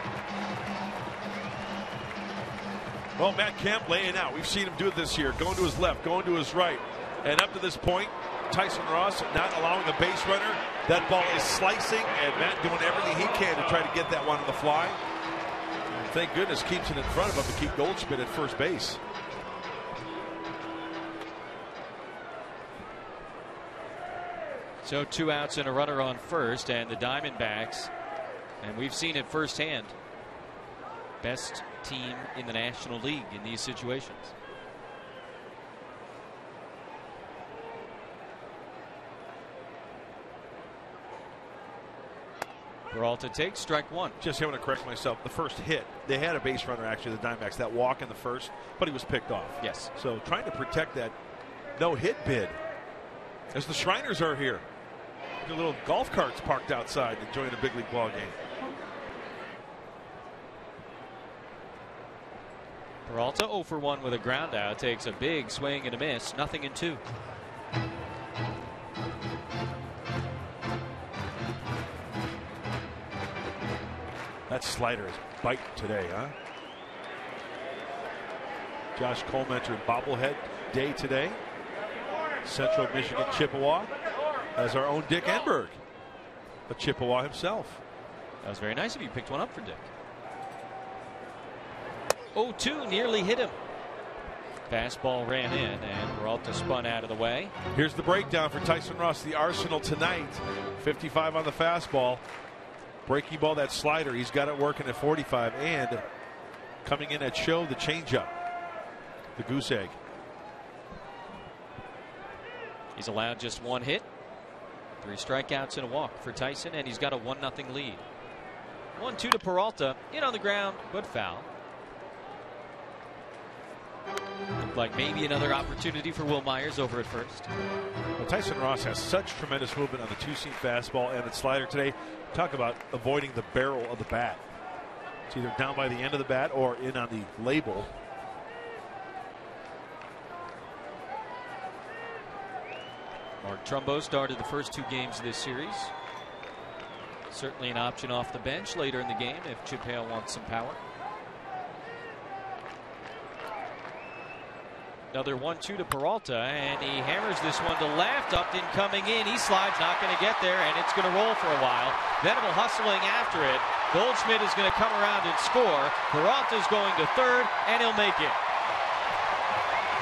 Well, Matt Kemp laying out. We've seen him do it this year. Going to his left, going to his right. And up to this point, Tyson Ross not allowing a base runner. That ball is slicing, and Matt doing everything he can to try to get that one on the fly. And thank goodness keeps it in front of him to keep Goldschmidt at first base. So 2 outs and a runner on first, and the Diamondbacks, and we've seen it firsthand, best team in the National League in these situations. Peralta takes strike 1. Just having to correct myself. The first hit, they had a base runner, actually, the Diamondbacks, that walk in the first, but he was picked off. Yes. So trying to protect that no-hit bid as the Shriners are here. The little golf carts parked outside enjoying a big league ball game. Peralta 0 for 1 with a ground out, takes a big swing and a miss. 0-2. That slider is biting today, huh? Josh Coleman bobblehead day today. Central Michigan Chippewa as our own Dick Enberg, a Chippewa himself. That was very nice of you. Picked one up for Dick. 0-2, nearly hit him. Fastball ran in, and Peralta spun out of the way. Here's the breakdown for Tyson Ross. The arsenal tonight. 55 on the fastball. Breaking ball, that slider. He's got it working at 45. And coming in at show, the changeup. The goose egg. He's allowed just one hit. 3 strikeouts and a walk for Tyson, and he's got a 1-0 lead. 1-2 to Peralta. In on the ground, but foul. Looked like maybe another opportunity for Will Myers over at first. Well, Tyson Ross has such tremendous movement on the 2-seam fastball and the slider today. Talk about avoiding the barrel of the bat. It's either down by the end of the bat or in on the label. Mark Trumbo started the first 2 games of this series. Certainly an option off the bench later in the game if Chip Hale wants some power. Another 1-2 to Peralta, and he hammers this one to left. Upton coming in. He slides, not going to get there, and it's going to roll for a while. Venable hustling after it. Goldschmidt is going to come around and score. Peralta's going to third, and he'll make it.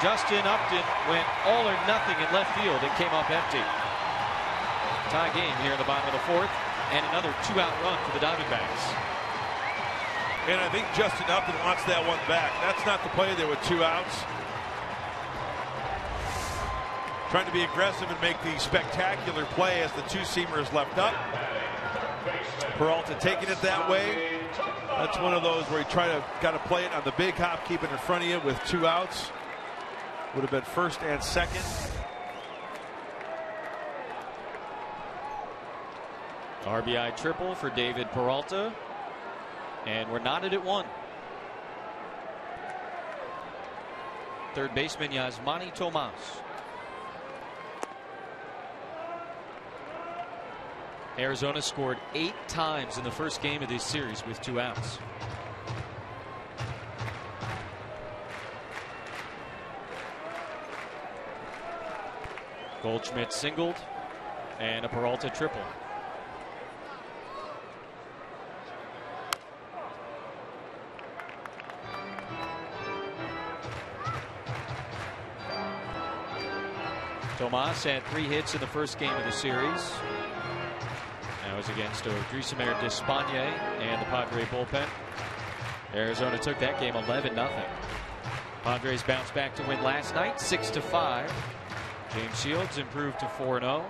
Justin Upton went all or nothing in left field and came up empty. Tie game here in the bottom of the 4th, and another 2-out run for the Diamondbacks. And I think Justin Upton wants that one back. That's not the play there with 2 outs. Trying to be aggressive and make the spectacular play as the 2-seamer is left up. Peralta taking it that way. That's one of those where you got to play it on the big hop, keep it in front of you with 2 outs. Would have been first and second. RBI triple for David Peralta, and we're knotted at 1. Third baseman Yasmani Tomas. Arizona scored 8 times in the first game of this series with 2 outs. Goldschmidt singled and a Peralta triple. Tomas had 3 hits in the first game of the series. That was against Odrisamer Despaigne and the Padre bullpen. Arizona took that game 11-0. Padres bounced back to win last night 6-5. James Shields improved to 4-0.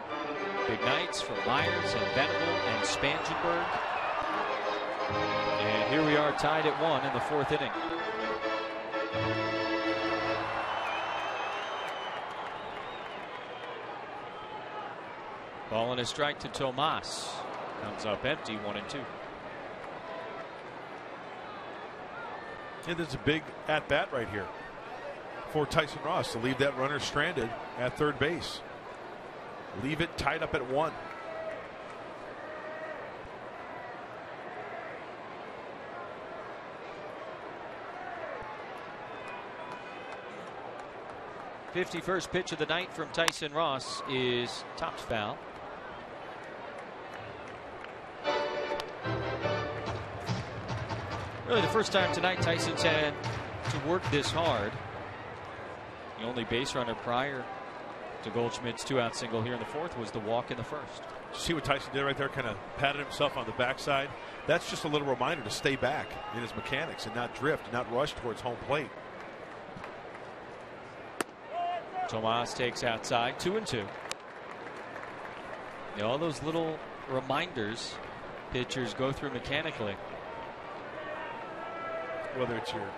Big nights for Myers and Venable and Spangenberg. And here we are tied at 1 in the 4th inning. Ball and a strike to Tomas. Comes up empty, 1-2. Yeah, there's a big at-bat right here for Tyson Ross to leave that runner stranded at third base. Leave it tied up at 1. The 51st pitch of the night from Tyson Ross is topped foul. Really the first time tonight Tyson's had to work this hard. The only base runner prior to Goldschmidt's 2-out single here in the 4th was the walk in the 1st. See what Tyson did right there, kind of patted himself on the backside. That's just a little reminder to stay back in his mechanics and not drift, not rush towards home plate. Tomas takes outside, 2-2. You know, all those little reminders pitchers go through mechanically. Whether it's your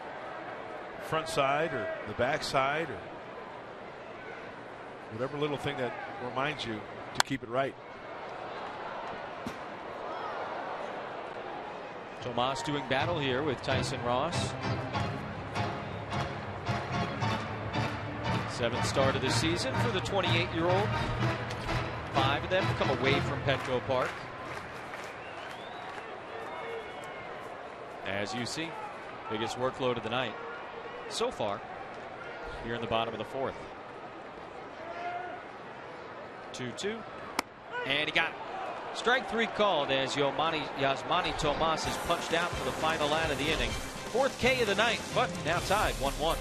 front side or the back side or whatever little thing that reminds you to keep it right. Tomas doing battle here with Tyson Ross. 7th start of the season for the 28-year-old. 5 of them come away from Petco Park. As you see, biggest workload of the night so far here in the bottom of the 4th. 2-2, and he got it. Strike 3 called as Yasmani Tomas is punched out for the final out of the inning. 4th K of the night, but now tied 1-1.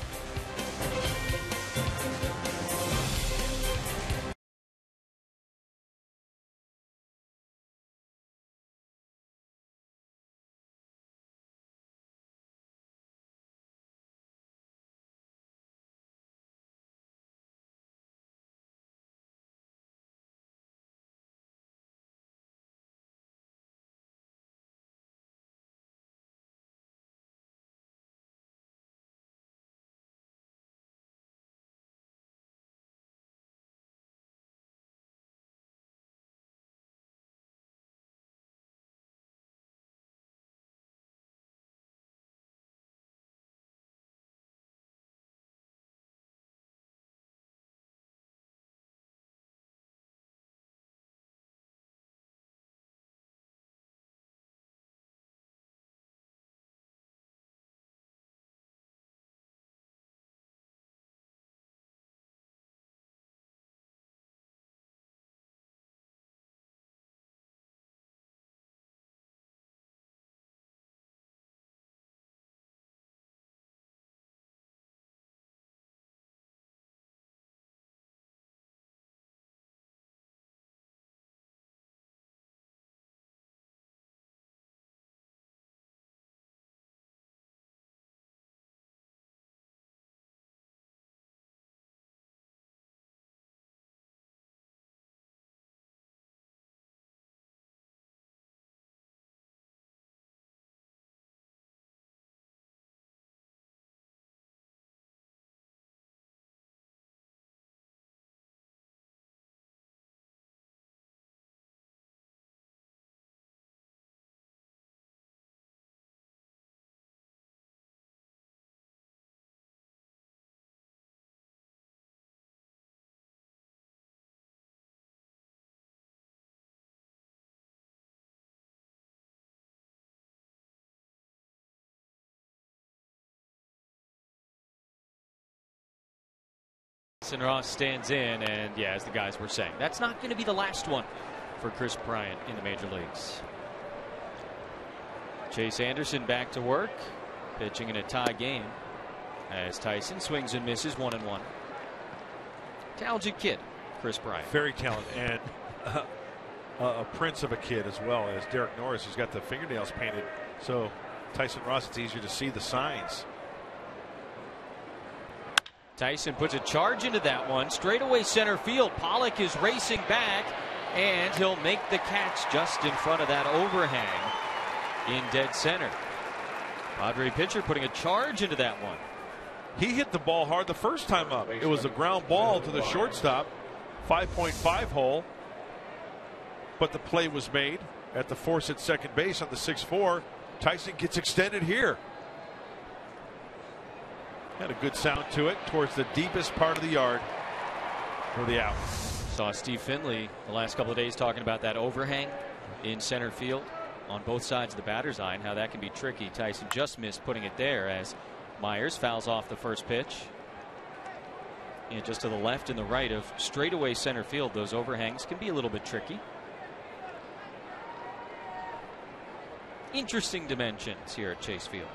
Ross stands in, and yeah, as the guys were saying, that's not going to be the last one for Chris Bryant in the major leagues. Chase Anderson back to work, pitching in a tie game as Tyson swings and misses 1-1. Talented kid, Chris Bryant. Very talented, and a prince of a kid as well as Derek Norris, who's got the fingernails painted. So Tyson Ross, it's easier to see the signs. Tyson puts a charge into that one. Straightaway center field. Pollock is racing back, and he'll make the catch just in front of that overhang in dead center. Padre pitcher putting a charge into that one. He hit the ball hard the first time up. It was a ground ball to the shortstop, 5.5 hole. But the play was made at the force at second base on the 6-4. Tyson gets extended here. Had a good sound to it towards the deepest part of the yard for the out. Saw Steve Finley the last couple of days talking about that overhang in center field on both sides of the batter's eye and how that can be tricky. Tyson just missed putting it there as Myers fouls off the first pitch. And just to the left and the right of straightaway center field, those overhangs can be a little bit tricky. Interesting dimensions here at Chase Field.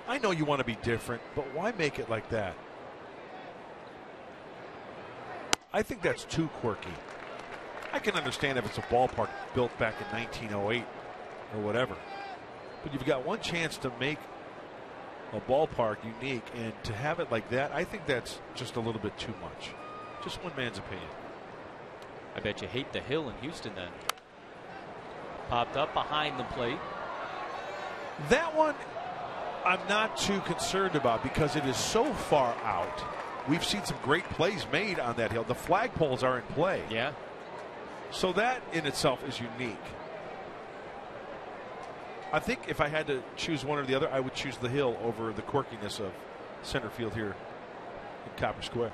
I know you want to be different, but why make it like that? I think that's too quirky. I can understand if it's a ballpark built back in 1908 or whatever. But you've got one chance to make a ballpark unique, and to have it like that, I think that's just a little bit too much. Just one man's opinion. I bet you hate the hill in Houston then. Popped up behind the plate. That one I'm not too concerned about because it is so far out. We've seen some great plays made on that hill. The flagpoles are in play. Yeah. So that in itself is unique. I think if I had to choose one or the other, I would choose the hill over the quirkiness of center field here in Copper Square.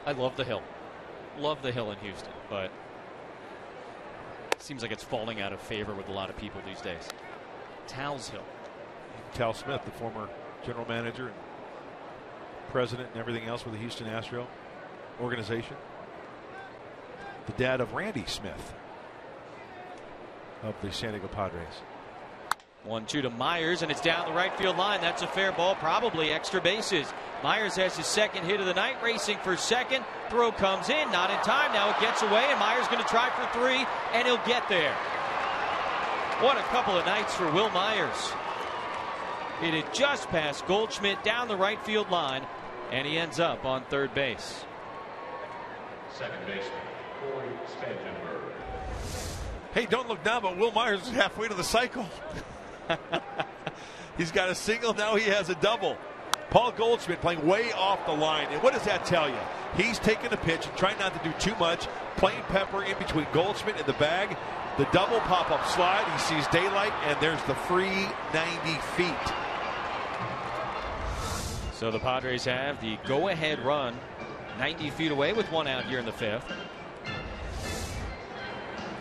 I love the hill. Love the hill in Houston, but it seems like it's falling out of favor with a lot of people these days. Tal's Hill. Tal Smith, the former general manager and president and everything else with the Houston Astros organization. the dad of Randy Smith of the San Diego Padres. 1-2 to Myers, and it's down the right field line. That's a fair ball, probably extra bases. Myers has his second hit of the night, racing for second. Throw comes in, not in time. Now it gets away, and Myers going to try for 3, and he'll get there. What a couple of nights for Wil Myers. Hit it just past Goldschmidt down the right field line, and he ends up on third base. Second baseman, Corey Spangenberg. Hey, don't look now, but Wil Myers is halfway to the cycle. He's got a single, now he has a double. Paul Goldschmidt playing way off the line. And what does that tell you? He's taking a pitch and trying not to do too much, playing pepper in between Goldschmidt and the bag. The double pop-up slide, he sees daylight, and there's the free 90 feet. So the Padres have the go-ahead run 90 feet away with 1 out here in the 5th.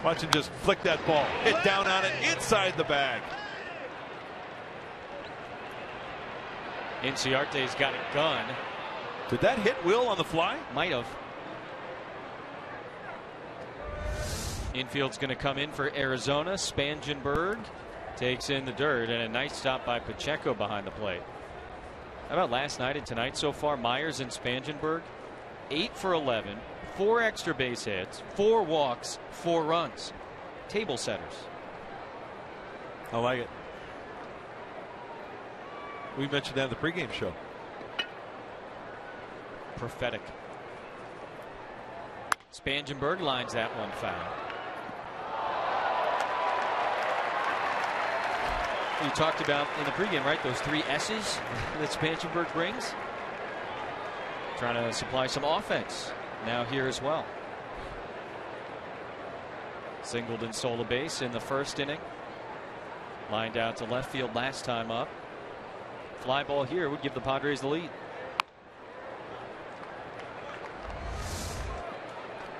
Watch him just flick that ball, hit down on it inside the bag. Inciarte's got a gun. Did that hit Will on the fly? Might have. Infield's going to come in for Arizona. Spangenberg takes in the dirt, and a nice stop by Pacheco behind the plate. How about last night and tonight so far? Myers and Spangenberg, 8 for 11, 4 extra base hits, 4 walks, 4 runs. Table setters. I like it. We mentioned that in the pregame show. Prophetic. Spangenberg lines that one foul. You talked about in the pregame, right? Those 3 S's that Spangenberg brings. Trying to supply some offense now here as well. Singled and stole a base in the first inning. Lined out to left field last time up. Fly ball here would give the Padres the lead.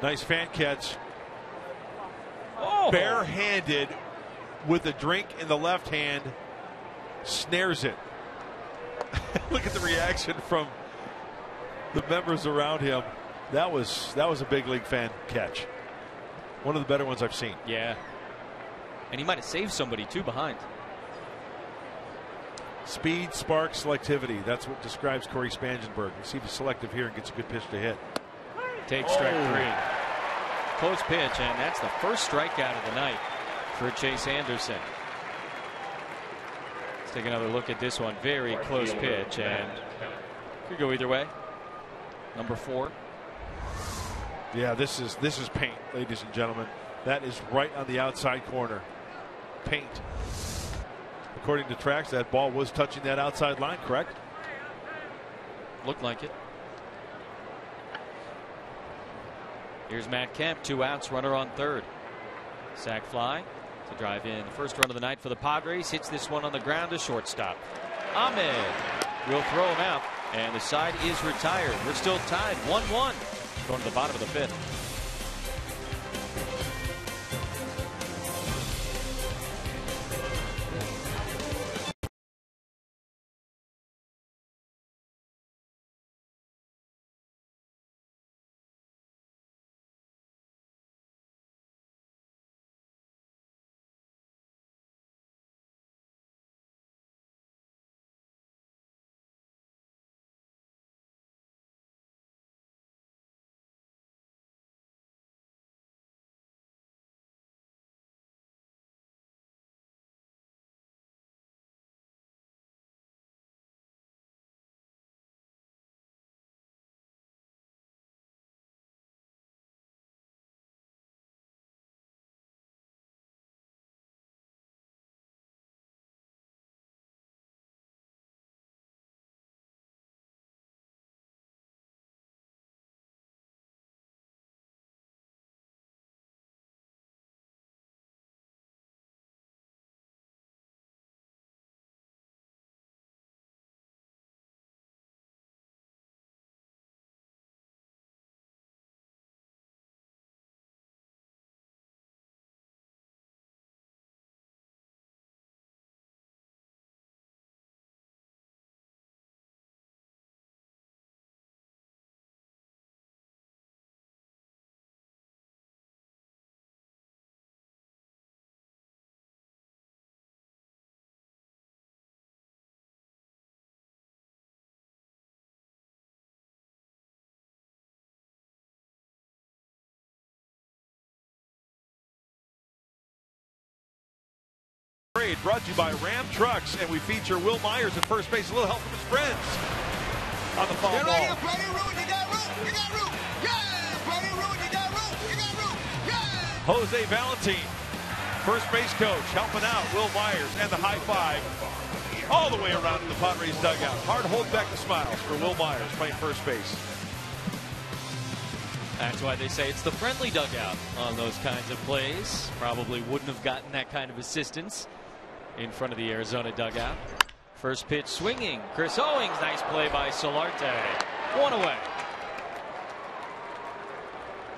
Nice fan catch. Oh! Barehanded with a drink in the left hand. Snares it. Look at the reaction from the members around him. That was a big league fan catch. One of the better ones I've seen. Yeah. And he might have saved somebody too behind. Speed, spark, selectivity. That's what describes Corey Spangenberg. You see if he's selective here and gets a good pitch to hit. Takes strike 3. Close pitch, and that's the first strikeout of the night for Chase Anderson. Let's take another look at this one. Very close pitch, and could go either way. Number 4. Yeah, this is paint, ladies and gentlemen. That is right on the outside corner. Paint. According to tracks, that ball was touching that outside line, correct? Looked like it. Here's Matt Kemp, 2 outs, runner on third. Sac fly to drive in the first run of the night for the Padres. Hits this one on the ground to shortstop. Ahmed will throw him out, and the side is retired. We're still tied 1-1 going to the bottom of the 5th. Parade brought to you by Ram Trucks, and we feature Will Myers at first base. A little help from his friends on the foul ball. Jose Valentin, first base coach, helping out Will Myers, and the high five all the way around in the Padres dugout. Hard hold back the smiles for Will Myers playing first base. That's why they say it's the friendly dugout on those kinds of plays. Probably wouldn't have gotten that kind of assistance in front of the Arizona dugout. First pitch swinging. Chris Owings, nice play by Solarte. One away.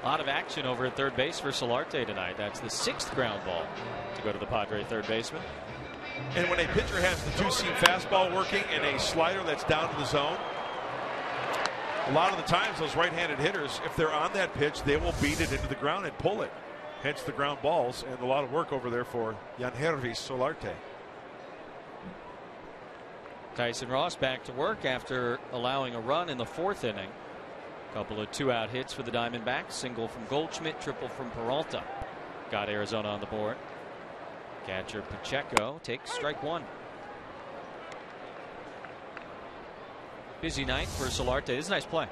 A lot of action over at third base for Solarte tonight. That's the 6th ground ball to go to the Padre third baseman. And when a pitcher has the two-seam fastball working and a slider that's down to the zone, a lot of the times those right-handed hitters, if they're on that pitch, they will beat it into the ground and pull it. Hence the ground balls, and a lot of work over there for Yangervis Solarte. Tyson Ross back to work after allowing a run in the 4th inning. Couple of 2-out hits for the Diamondbacks. Single from Goldschmidt, triple from Peralta. Got Arizona on the board. Catcher Pacheco takes strike 1. Busy night for Solarte. This is a nice play.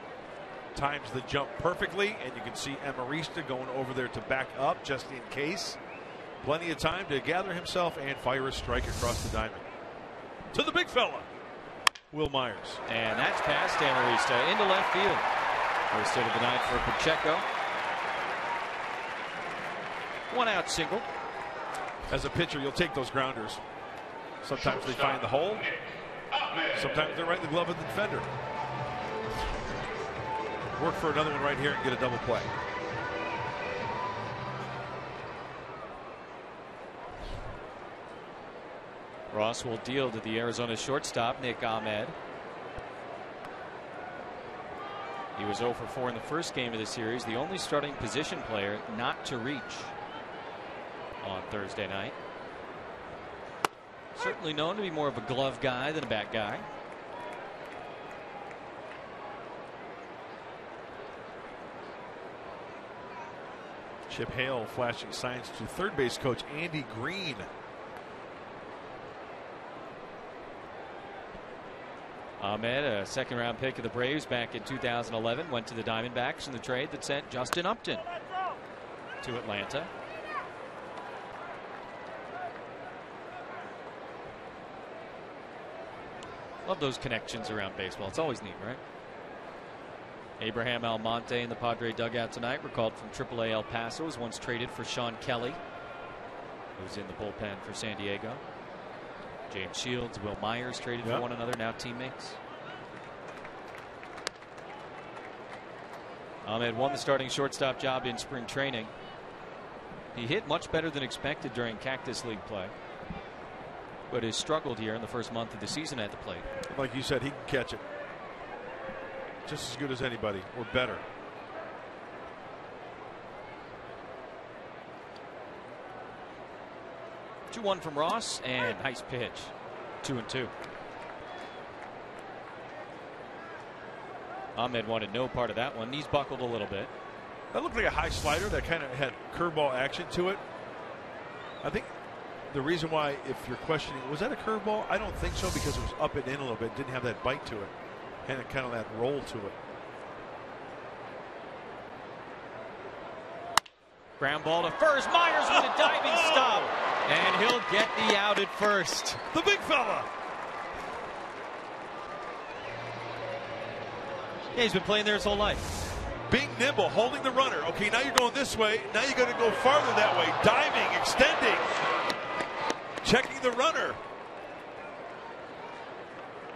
Times the jump perfectly, and you can see Amarista going over there to back up just in case. Plenty of time to gather himself and fire a strike across the diamond. To the big fella, Will Myers. And that's past Amarista into left field. First hit of the night for Pacheco. 1-out single. As a pitcher, you'll take those grounders. Sometimes they find the hole. Sometimes they're right in the glove of the defender. Work for another one right here and get a double play. Ross will deal to the Arizona shortstop, Nick Ahmed. He was 0 for 4 in the first game of the series, the only starting position player not to reach on Thursday night. Certainly known to be more of a glove guy than a bat guy. Chip Hale flashing signs to third base coach Andy Green. Ahmed, a 2nd-round pick of the Braves back in 2011, went to the Diamondbacks in the trade that sent Justin Upton to Atlanta. Love those connections around baseball. It's always neat, right? Abraham Almonte in the Padre dugout tonight, recalled from AAA El Paso, was once traded for Sean Kelly, who's in the bullpen for San Diego. James Shields, Will Myers traded for one another, now teammates. Ahmed won the starting shortstop job in spring training. He hit much better than expected during Cactus League play, but has struggled here in the first month of the season at the plate. Like you said, he can catch it just as good as anybody, or better. Two-one from Ross, and nice pitch. 2-2. Ahmed wanted no part of that one. Knees buckled a little bit. That looked like a high slider that kind of had curveball action to it. I think the reason why, if you're questioning, was that a curveball? I don't think so, because it was up and in a little bit. Didn't have that bite to it. And it kind of that roll to it. Ground ball to first. Myers with a diving stop. And he'll get the out at first. The big fella. Yeah, he's been playing there his whole life. Being nimble, holding the runner. Okay, now you're going this way. Now you're going to go farther that way. Diving, extending. Checking the runner.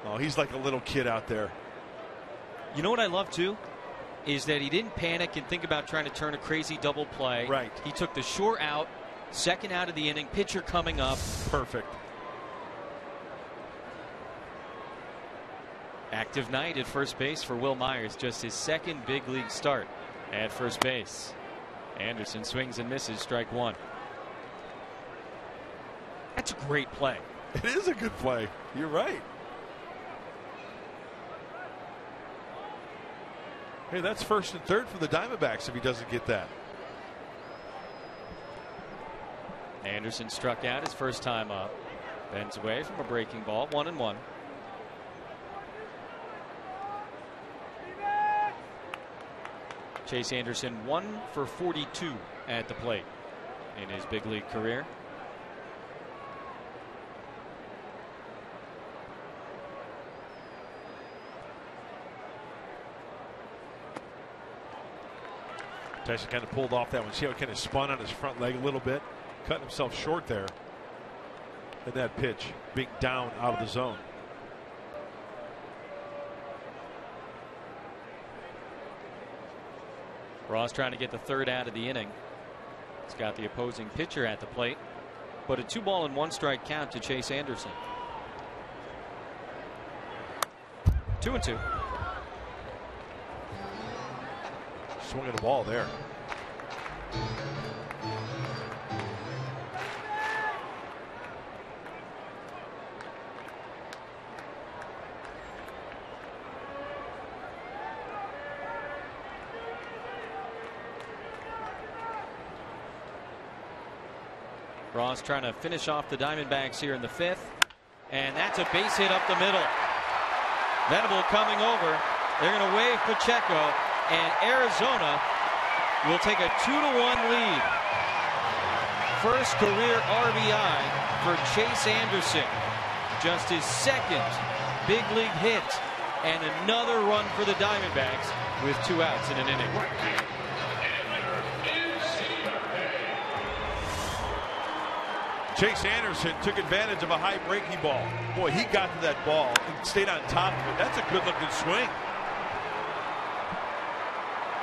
Oh, he's like a little kid out there. You know what I love too? Is that he didn't panic and think about trying to turn a crazy double play. Right. He took the short out, 2nd out of the inning, pitcher coming up. Perfect. Active night at first base for Will Myers, just his 2nd big league start at first base. Anderson swings and misses, strike 1. That's a great play. It is a good play. You're right. Hey, that's 1st and 3rd for the Diamondbacks if he doesn't get that. Anderson struck out his first time up. Bends away from a breaking ball. 1-1. Chase Anderson 1 for 42 at the plate in his big league career. Tyson kind of pulled off that one. See how he kind of spun on his front leg a little bit, cutting himself short there. And that pitch being down out of the zone. Ross trying to get the third out of the inning. He's got the opposing pitcher at the plate, but a 2-ball and 1-strike count to Chase Anderson. 2-2. Swinging the ball there. Ross trying to finish off the Diamondbacks here in the 5th, and that's a base hit up the middle. Venable coming over. They're going to wave Pacheco, and Arizona will take a 2-1 lead. First career RBI for Chase Anderson. Just his second big league hit, and another run for the Diamondbacks with 2 outs in an inning. Chase Anderson took advantage of a high breaking ball. Boy, he got to that ball and stayed on top of it. That's a good looking swing.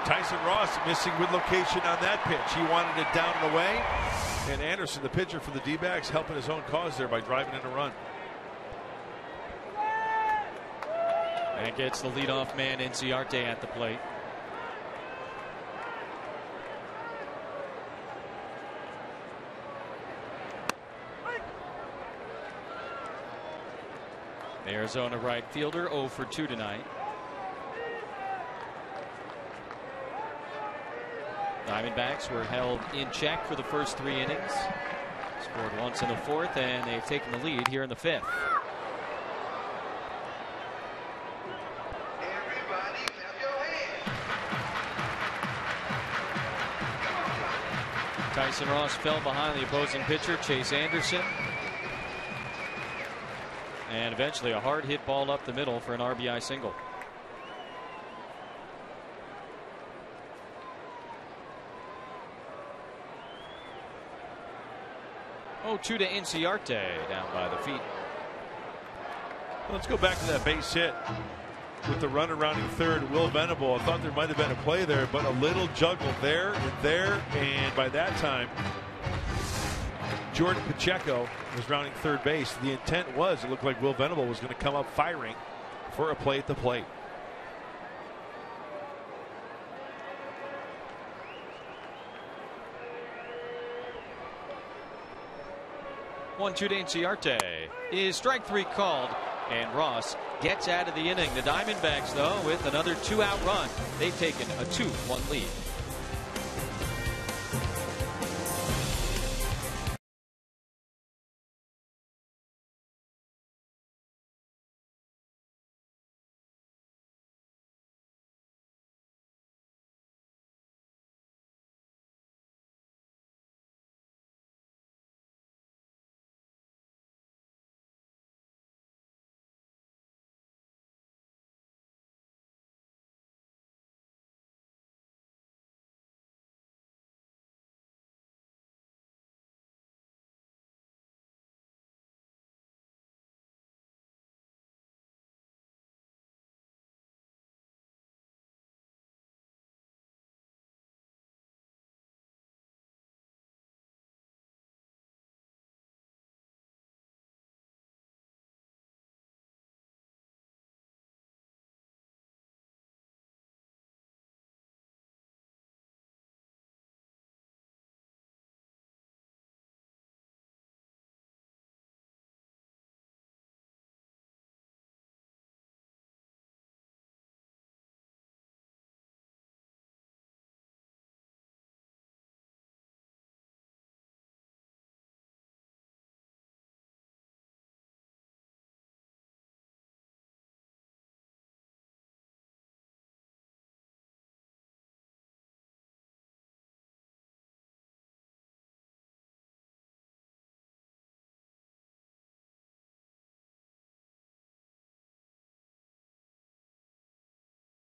Tyson Ross missing with location on that pitch. He wanted it down and away. And Anderson, the pitcher for the D-backs, helping his own cause there by driving in a run. And gets the leadoff man Inciarte at the plate. Arizona right fielder 0 for 2 tonight. Diamondbacks were held in check for the first 3 innings. Scored once in the 4th, and they've taken the lead here in the 5th. Tyson Ross fell behind the opposing pitcher, Chase Anderson. And eventually a hard hit ball up the middle for an RBI single. Oh, 2 to Inciarte down by the feet. Let's go back to that base hit with the runner rounding third, Will Venable. I thought there might have been a play there, but a little juggle there and there, and by that time Jordan Pacheco was rounding third base. The intent was, it looked like Will Venable was going to come up firing for a play at the plate. One-two to Inciarte is strike 3 called, and Ross gets out of the inning. The Diamondbacks, though, with another 2-out run, they've taken a 2-1 lead.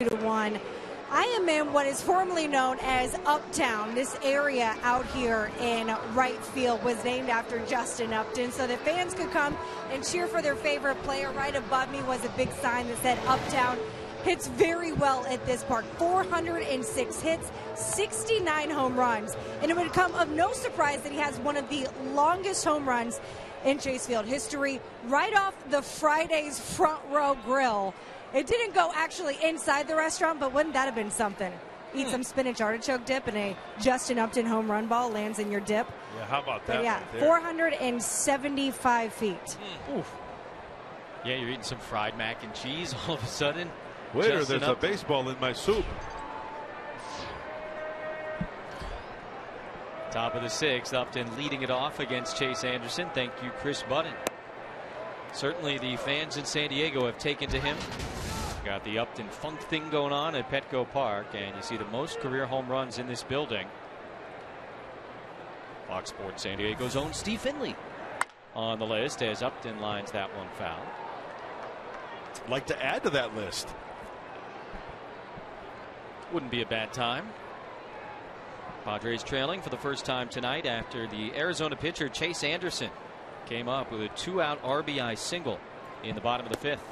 2-1. I am in what is formerly known as Uptown. This area out here in right field was named after Justin Upton, so that fans could come and cheer for their favorite player. Right above me was a big sign that said Uptown. Hits very well at this park. 406 hits, 69 home runs. And it would come of no surprise that he has one of the longest home runs in Chase Field history, right off the Friday's Front Row Grill. It didn't go actually inside the restaurant, but wouldn't that have been something? Eat some spinach artichoke dip and a Justin Upton home run ball lands in your dip. Yeah, how about that? But yeah, right there? 475 feet. Oof. Yeah, you're eating some fried mac and cheese all of a sudden. Waiter, Justin there's a Upton. baseball in my soup. Top of the sixth, Upton leading it off against Chase Anderson. Thank you, Chris Budden. Certainly the fans in San Diego have taken to him. Got the Upton funk thing going on at Petco Park, and you see the most career home runs in this building. Fox Sports San Diego's own Steve Finley on the list as Upton lines that one foul. I'd like to add to that list. Wouldn't be a bad time. Padres trailing for the first time tonight after the Arizona pitcher Chase Anderson came up with a 2-out RBI single in the bottom of the fifth.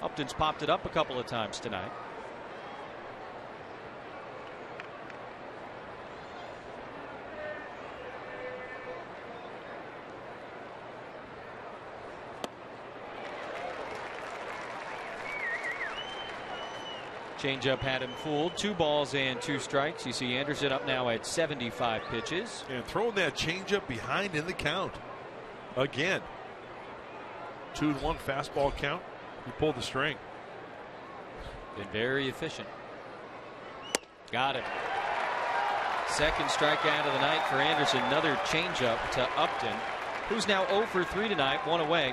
Upton's popped it up a couple of times tonight. Changeup had him fooled. 2 balls and 2 strikes. You see Anderson up now at 75 pitches. And throwing that changeup behind in the count. Again. 2-1 fastball count. He pulled the string. Been very efficient. Got it. Second strikeout of the night for Anderson. Another changeup to Upton, who's now 0 for 3 tonight, 1 away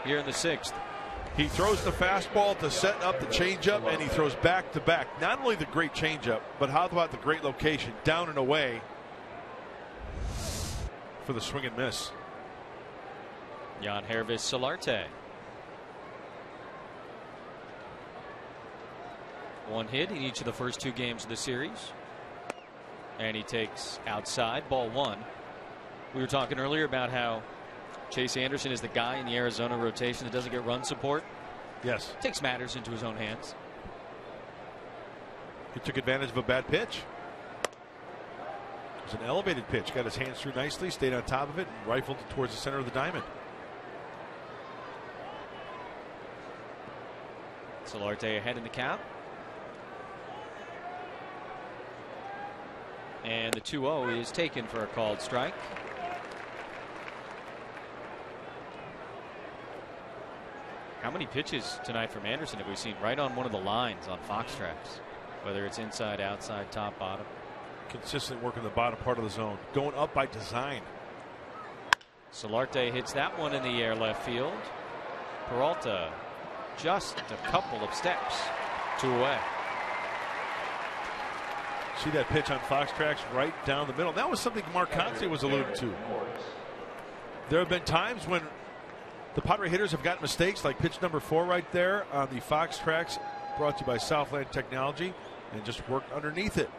here in the 6th. He throws the fastball to set up the changeup, and he throws back to back. Not only the great changeup, but how about the great location down and away for the swing and miss. Jan Hervis Solarte. 1 hit in each of the first 2 games of the series. And he takes outside, ball 1. We were talking earlier about how Chase Anderson is the guy in the Arizona rotation that doesn't get run support. Yes. Takes matters into his own hands. He took advantage of a bad pitch. It was an elevated pitch. Got his hands through nicely, stayed on top of it, and rifled it towards the center of the diamond. Solarte ahead in the count. And the 2-0 is taken for a called strike. How many pitches tonight from Anderson have we seen right on one of the lines on Fox Tracks? Whether it's inside, outside, top, bottom. Consistently working the bottom part of the zone. Going up by design. Solarte hits that one in the air left field. Peralta just a couple of steps 2 away. See that pitch on Fox Tracks right down the middle. That was something Mark Conte was alluding to. There have been times when the Padre hitters have got mistakes, like pitch number 4 right there on the Fox Tracks, brought to you by Southland Technology, and just worked underneath it.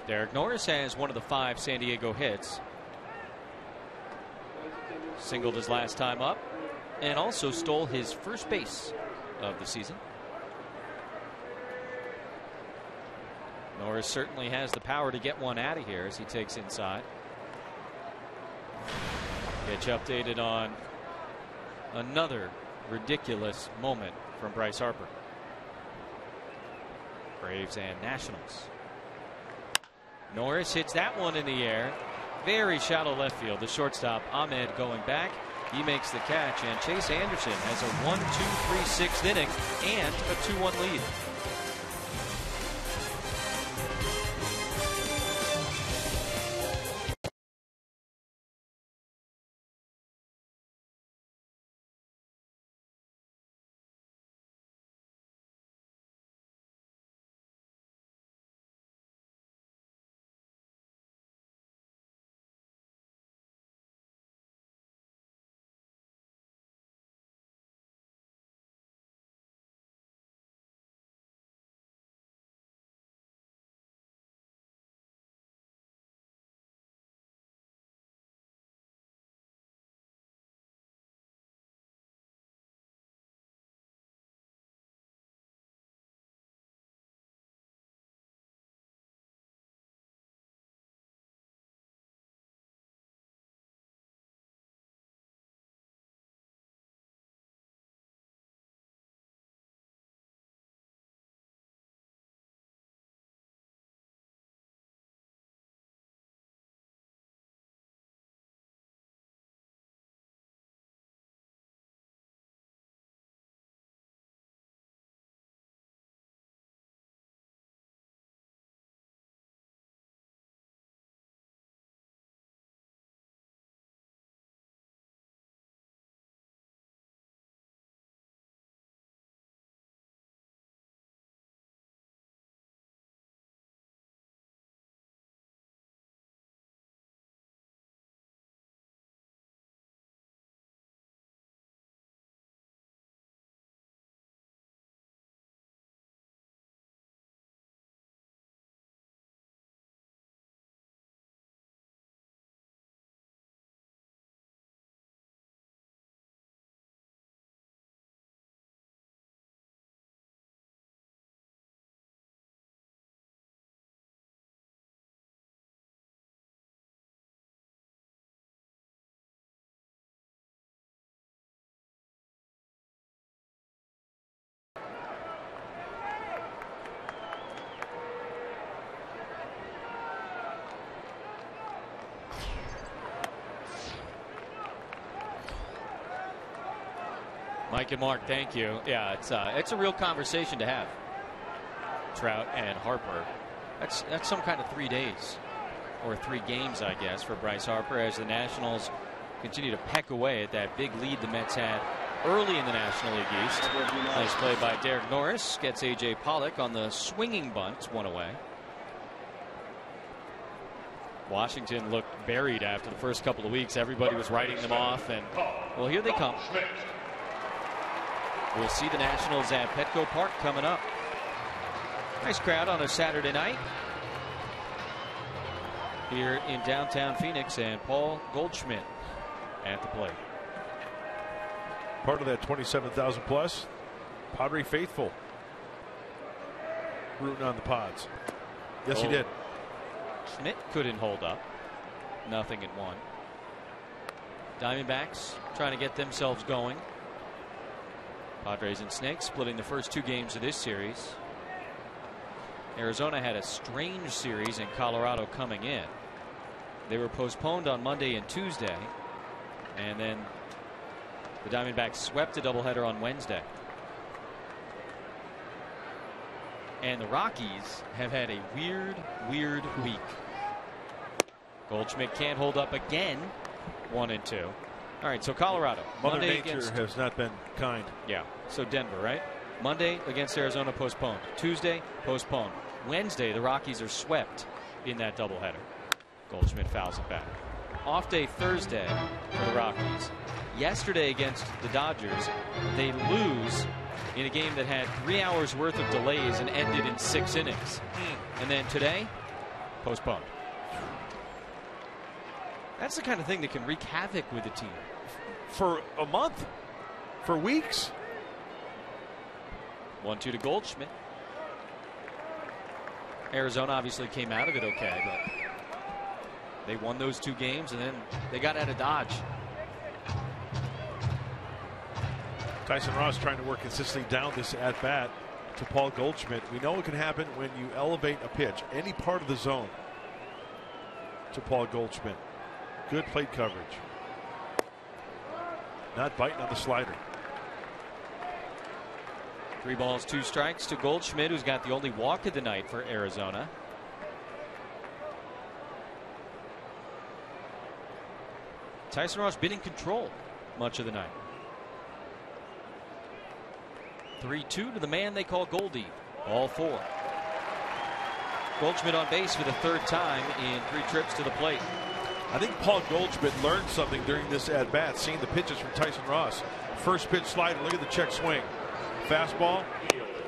Derek Norris has one of the 5 San Diego hits. Singled his last time up and also stole his first base of the season. Norris certainly has the power to get one out of here as he takes inside. Pitch updated on another ridiculous moment from Bryce Harper. Braves and Nationals. Norris hits that one in the air. Very shallow left field. The shortstop Ahmed going back. He makes the catch, and Chase Anderson has a 1-2-3 6th inning and a 2-1 lead. Mike and Mark, thank you. Yeah, it's a real conversation to have. Trout and Harper. That's some kind of 3 days or 3 games, I guess, for Bryce Harper as the Nationals continue to peck away at that big lead the Mets had early in the National League East. Nice play by Derek Norris. Gets A.J. Pollock on the swinging bunt. 1 away. Washington looked buried after the first couple of weeks. Everybody was writing them off, and well, here they come. We'll see the Nationals at Petco Park coming up. Nice crowd on a Saturday night here in downtown Phoenix, and Paul Goldschmidt at the plate. Part of that 27,000 plus Padre faithful rooting on the Pods. Yes, he did. Schmidt couldn't hold up. 0-1. Diamondbacks trying to get themselves going. Padres and Snakes splitting the first 2 games of this series. Arizona had a strange series in Colorado coming in. They were postponed on Monday and Tuesday, and then the Diamondbacks swept a doubleheader on Wednesday. And the Rockies have had a weird week. Goldschmidt can't hold up again. 1-2. All right, so Colorado. Mother Monday Nature has not been kind. Yeah, so Denver, right? Monday against Arizona, postponed. Tuesday, postponed. Wednesday, the Rockies are swept in that doubleheader. Goldschmidt fouls it back. Off day Thursday for the Rockies. Yesterday against the Dodgers, they lose in a game that had 3 hours worth of delays and ended in 6 innings. And then today, postponed. That's the kind of thing that can wreak havoc with a team. For a month? For weeks? 1-2 to Goldschmidt. Arizona obviously came out of it okay, but they won those 2 games and then they got out of Dodge. Tyson Ross trying to work consistently down this at bat to Paul Goldschmidt. We know it can happen when you elevate a pitch, any part of the zone, to Paul Goldschmidt. Good plate coverage. Not biting on the slider. 3 balls, 2 strikes to Goldschmidt, who's got the only walk of the night for Arizona. Tyson Ross been in control much of the night. 3-2 to the man they call Goldie. Ball 4. Goldschmidt on base for the 3rd time in 3 trips to the plate. I think Paul Goldschmidt learned something during this at bat, seeing the pitches from Tyson Ross. First pitch slider, look at the check swing. Fastball,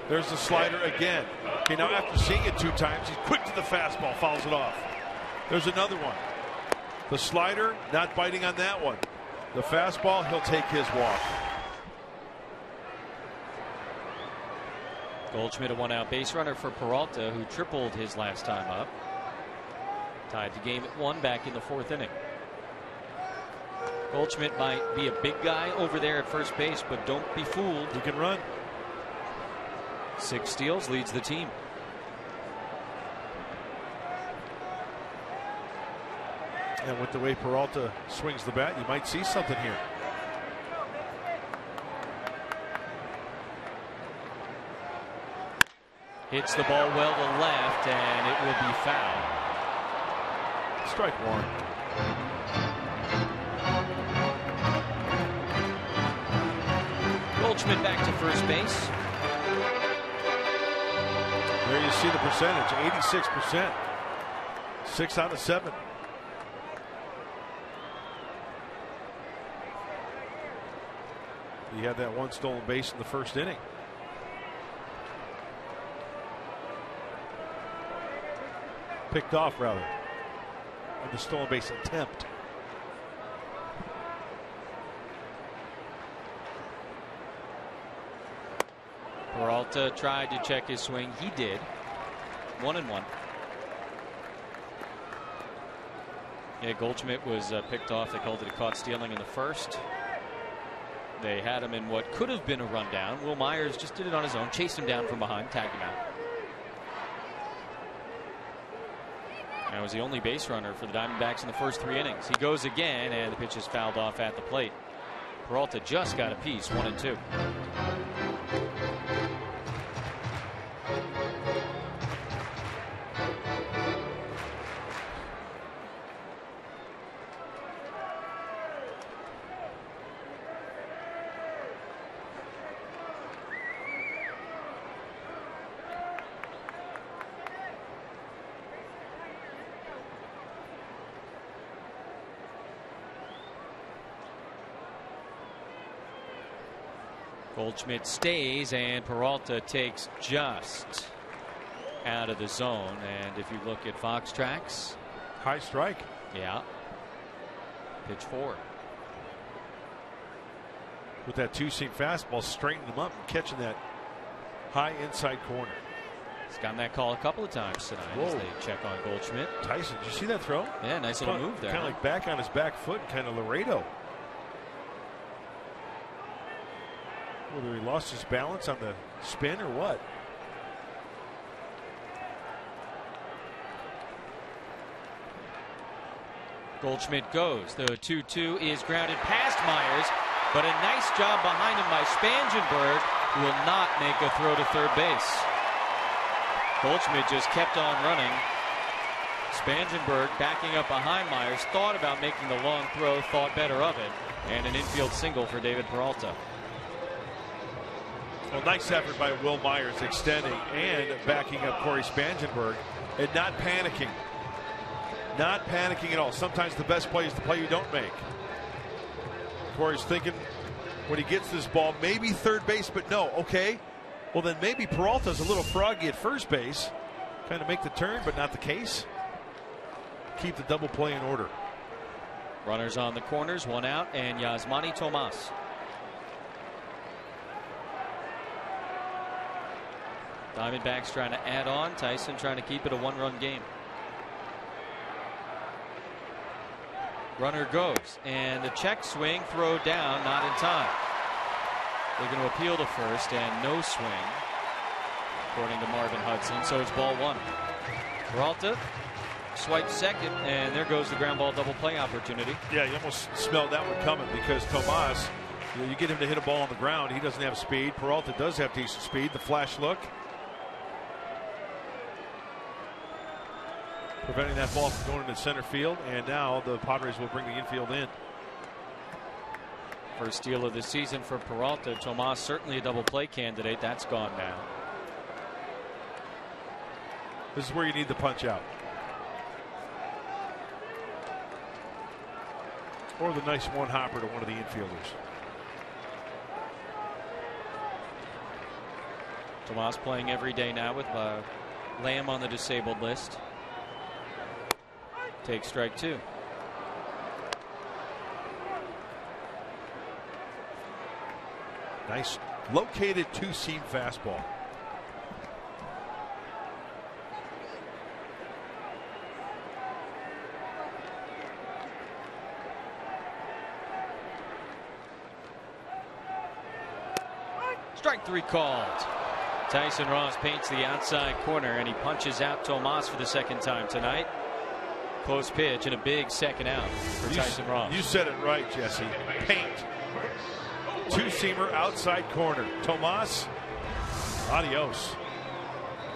there's the slider again. Okay, now after seeing it 2 times, he's quick to the fastball, fouls it off. There's another one. The slider, not biting on that one. The fastball, he'll take his walk. Goldschmidt, a 1-out base runner for Peralta, who tripled his last time up. Tied the game at 1 back in the 4th inning. Goldschmidt might be a big guy over there at first base, but don't be fooled. He can run. 6 steals, leads the team. And with the way Peralta swings the bat, you might see something here. Hits the ball well to left, and it will be foul. Strike 1. Goldschmidt back to first base. There you see the percentage, 86%. 6 out of 7. He had that 1 stolen base in the 1st inning. Picked off, rather, on the stolen base attempt. Peralta tried to check his swing. He did. 1-1. Yeah, Goldschmidt was picked off. They called it a caught stealing in the 1st. They had him in what could have been a rundown. Will Myers just did it on his own, chased him down from behind, tagged him out. That was the only base runner for the Diamondbacks in the first 3 innings. He goes again, and the pitch is fouled off at the plate. Peralta just got a piece, 1-2. Goldschmidt stays, and Peralta takes just out of the zone. And if you look at Fox Tracks, high strike. Yeah. Pitch 4. With that two-seam fastball, straightening him up and catching that high inside corner. He's gotten that call a couple of times tonight. Whoa. As they check on Goldschmidt. Tyson, did you see that throw? Yeah, nice little move there. Kind of like back on his back foot, kind of Laredo. Whether he lost his balance on the spin or what. Goldschmidt goes. The 2-2 is grounded past Myers, but a nice job behind him by Spangenberg, who will not make a throw to third base. Goldschmidt just kept on running. Spangenberg backing up behind Myers, thought about making the long throw, thought better of it, and an infield single for David Peralta. Well, nice effort by Will Myers, extending and backing up Corey Spangenberg and not panicking. Not panicking at all. Sometimes the best play is the play you don't make. Corey's thinking when he gets this ball, maybe third base, but no. Okay, well then maybe Peralta's a little froggy at first base. Kind of make the turn, but not the case. Keep the double play in order. Runners on the corners, 1 out, and Yasmani Tomas. Diamondbacks trying to add on. Tyson trying to keep it a 1-run game. Runner goes, and the check swing, throw down, not in time. They're going to appeal to first, and no swing, according to Marvin Hudson. So it's ball 1. Peralta swipes second, and there goes the ground ball double play opportunity. Yeah, you almost smelled that one coming because Tomas, you get him to hit a ball on the ground. He doesn't have speed. Peralta does have decent speed. The flash look, preventing that ball from going into center field, and now the Padres will bring the infield in. First steal of the season for Peralta. Tomas certainly a double play candidate. That's gone now. This is where you need the punch out. Or the nice one hopper to one of the infielders. Tomas playing every day now with Lamb on the disabled list. Take strike 2. Nice located two-seam fastball. Strike 3 called. Tyson Ross paints the outside corner, and he punches out Tomas for the second time tonight. Close pitch and a big second out for Tyson Ross. You said it right, Jesse. Paint. Two-seamer outside corner. Tomas, adios.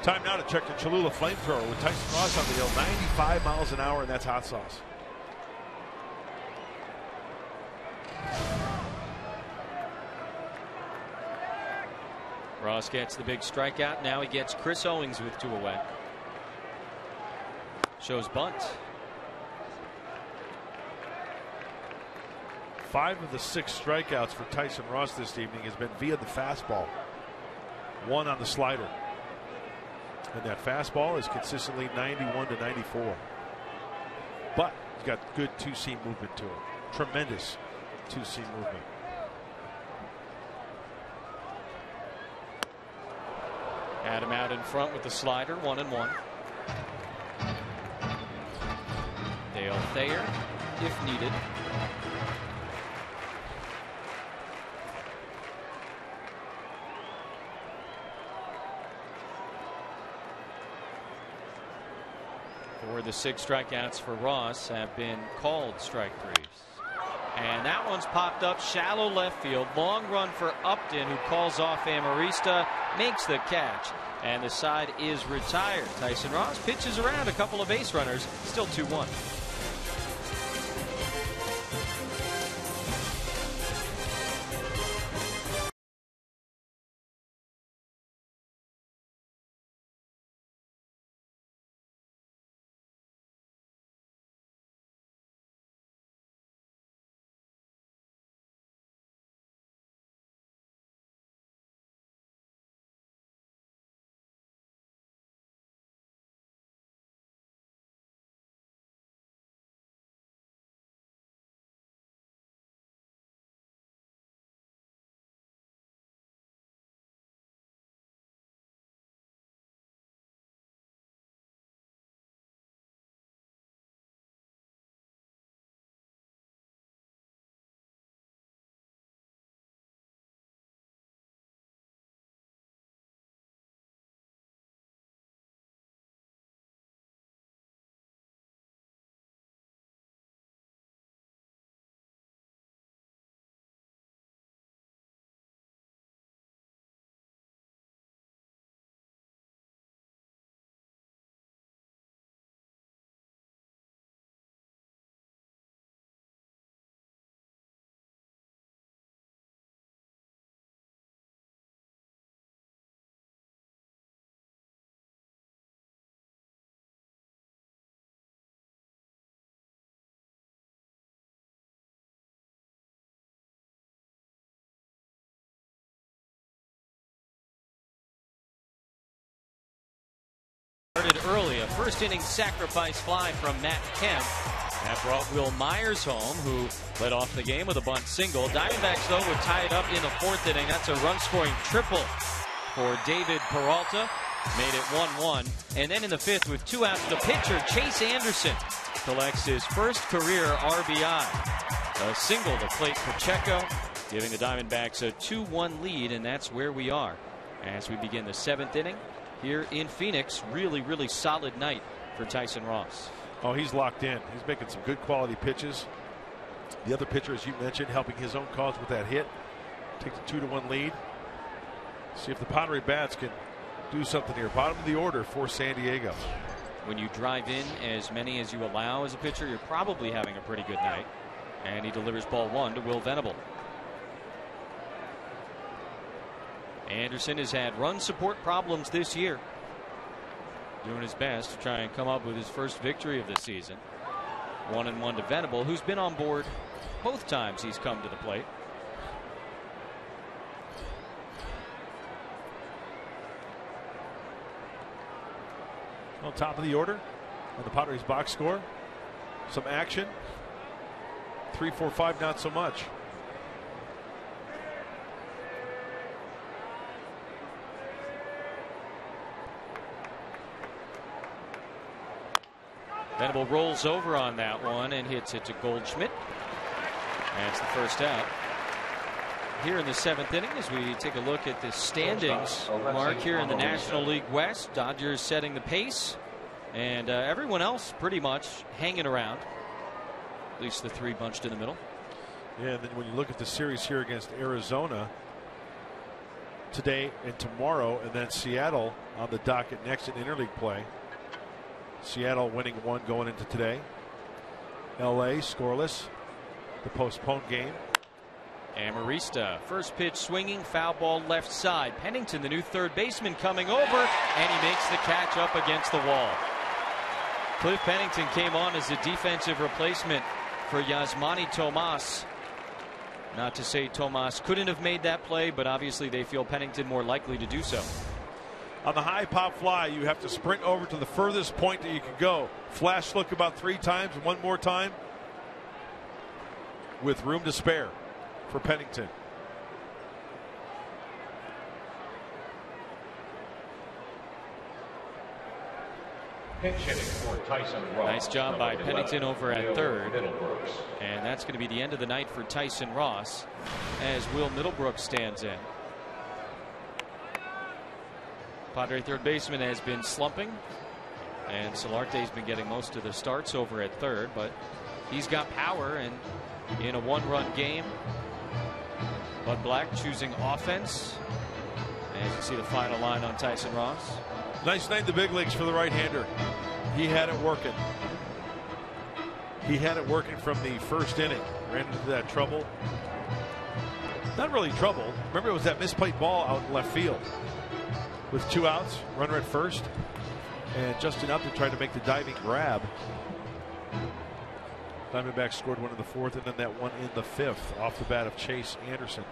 Time now to check the Cholula flamethrower with Tyson Ross on the hill. 95 miles an hour, and that's hot sauce. Ross gets the big strikeout. Now he gets Chris Owings with 2 away. Shows bunt. 5 of the 6 strikeouts for Tyson Ross this evening has been via the fastball. 1 on the slider. And that fastball is consistently 91 to 94. But he's got good two-seam movement to it. Tremendous two-seam movement. Had him out in front with the slider, 1-1. Dale Thayer, if needed. The 6 strikeouts for Ross have been called strike 3s. And that one's popped up shallow left field. Long run for Upton, who calls off Amarista, makes the catch, and the side is retired. Tyson Ross pitches around a couple of base runners, still 2-1. Started early, a first inning sacrifice fly from Matt Kemp. That brought Will Myers home, who led off the game with a bunt single. Diamondbacks, though, would tie it up in the fourth inning. That's a run-scoring triple for David Peralta. Made it 1-1. And then in the fifth, with 2 outs, the pitcher, Chase Anderson, collects his first career RBI. A single to Clayton Pacheco, giving the Diamondbacks a 2-1 lead, and that's where we are as we begin the 7th inning. Here in Phoenix, really solid night for Tyson Ross. Oh, he's locked in. He's making some good quality pitches. The other pitcher, as you mentioned, helping his own cause with that hit. Take the 2-1 lead. See if the Padres bats can do something here. Bottom of the order for San Diego. When you drive in as many as you allow as a pitcher, you're probably having a pretty good night. And he delivers ball 1 to Will Venable. Anderson has had run support problems this year. Doing his best to try and come up with his first victory of the season. 1-1 to Venable, who's been on board both times he's come to the plate. On top of the order on the Padres box score. Some action. 3, 4, 5, not so much. Venable rolls over on that one and hits it to Goldschmidt. That's the first out. Here in the 7th inning, as we take a look at the standings, Mark, here in the National League West, Dodgers setting the pace, and everyone else pretty much hanging around. At least the 3 bunched in the middle. Yeah, and then when you look at the series here against Arizona today and tomorrow, and then Seattle on the docket next in interleague play. Seattle winning 1 going into today. LA scoreless. The postponed game. Amarista, first pitch swinging, foul ball left side. Pennington, the new third baseman, coming over, and he makes the catch up against the wall. Cliff Pennington came on as a defensive replacement for Yasmani Tomas. Not to say Tomas couldn't have made that play, but obviously they feel Pennington more likely to do so. On the high pop fly, you have to sprint over to the furthest point that you can go. Flash look about 3 times, 1 more time, with room to spare for Pennington. Nice job by Pennington over at third. And that's going to be the end of the night for Tyson Ross as Will Middlebrook stands in. Padre third baseman has been slumping, and Solarte's been getting most of the starts over at third, but He's got power, and in a one-run game, Bud Black choosing offense. And you can see the final line on Tyson Ross. Nice night in the big leagues for the right-hander. He had it working. He had it working from the first inning. Ran into that trouble. Not really trouble. Remember, it was that misplayed ball out in left field. With 2 outs, runner at first. And Justin Upton tried to make the diving grab. Diamondbacks scored one in the 4th, and then that one in the 5th off the bat of Chase Anderson.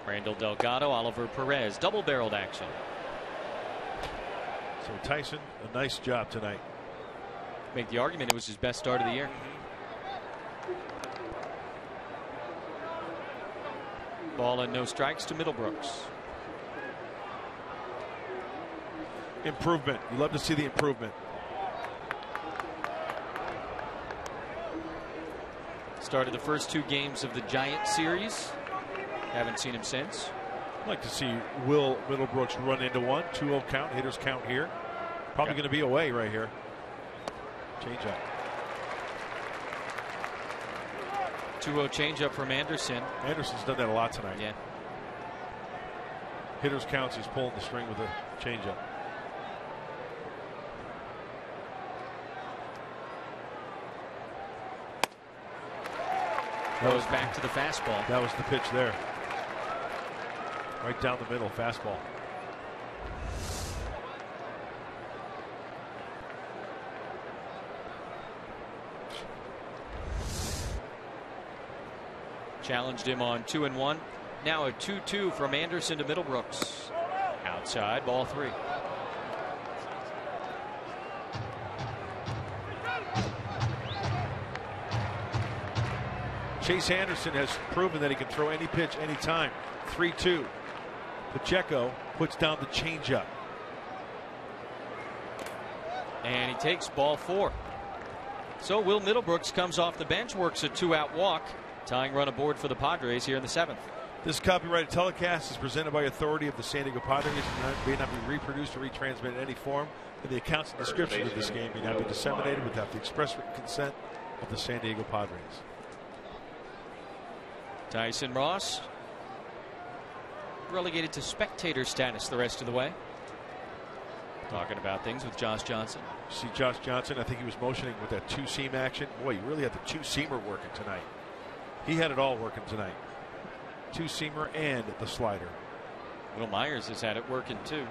Randall Delgado, Oliver Perez, double-barreled action. So Tyson, a nice job tonight. Make the argument it was his best start of the year. Ball and no strikes to Middlebrooks. Improvement. You love to see the improvement. Started the first 2 games of the Giant series. Haven't seen him since. I'd like to see Will Middlebrooks run into one. 2-0 count. Hitters count here. Probably going to be away right here. Changeup. 2-0 changeup from Anderson. Anderson's done that a lot tonight. Yeah. Hitters counts. He's pulling the string with a changeup. Goes back to the fastball. That was the pitch there. Right down the middle, fastball. Challenged him on 2-1. Now a 2-2 from Anderson to Middlebrooks. Outside, ball 3. Chase Anderson has proven that he can throw any pitch anytime. 3-2. Pacheco puts down the changeup. And he takes ball 4. So Will Middlebrooks comes off the bench, works a 2-out walk. Tying run aboard for the Padres here in the 7th. This copyrighted telecast is presented by authority of the San Diego Padres and may not be reproduced or retransmitted in any form. And the accounts and description of this game may not be disseminated without the express written consent of the San Diego Padres. Tyson Ross relegated to spectator status the rest of the way. Talking about things with Josh Johnson. See Josh Johnson, I think he was motioning with that 2-seam action. Boy, you really had the 2-seamer working tonight. He had it all working tonight. 2-seamer and the slider. Will Myers has had it working too.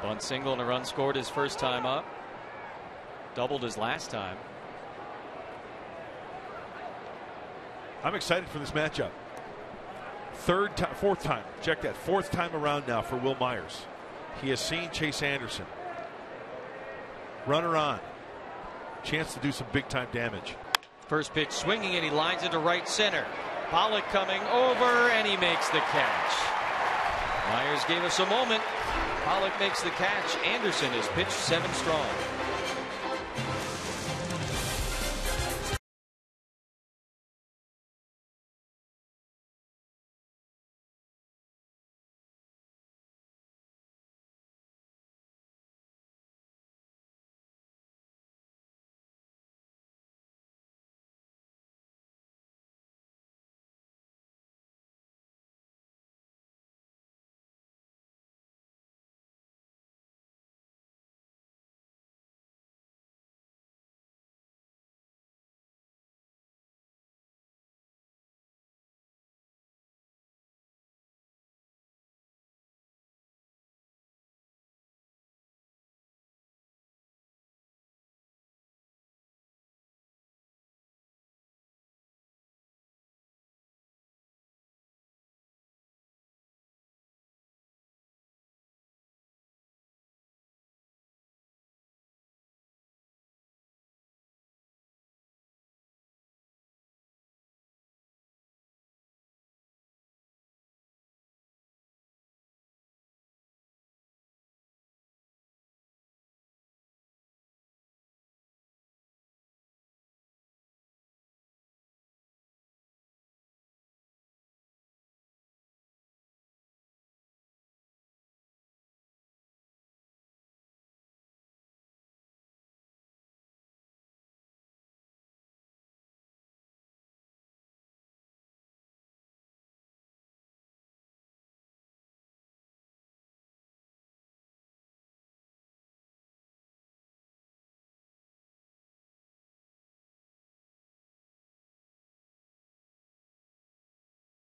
Bunt single and a run scored his first time up. Doubled his last time. I'm excited for this matchup. Fourth time. Check that. 4th time around now for Will Myers. He has seen Chase Anderson. Runner on. Chance to do some big time damage. First pitch swinging, and he lines it to right center. Pollock coming over, and he makes the catch. Myers gave us a moment. Pollock makes the catch. Anderson has pitched 7 strong.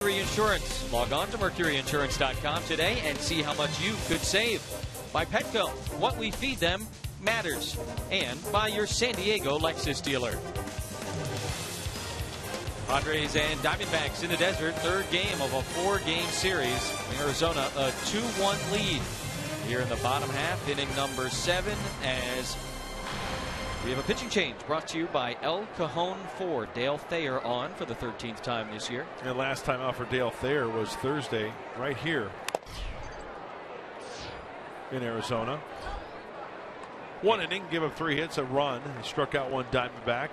Mercury Insurance. Log on to mercuryinsurance.com today and see how much you could save. By Petco, what we feed them matters. And by your San Diego Lexus dealer. Padres and Diamondbacks in the desert, third game of a 4-game series. Arizona a 2-1 lead here in the bottom half, inning number 7, as we have a pitching change brought to you by El Cajon Ford. Dale Thayer on for the 13th time this year. And last time out for Dale Thayer was Thursday right here in Arizona. 1 inning, give up 3 hits, a run. He struck out 1 Diamondback.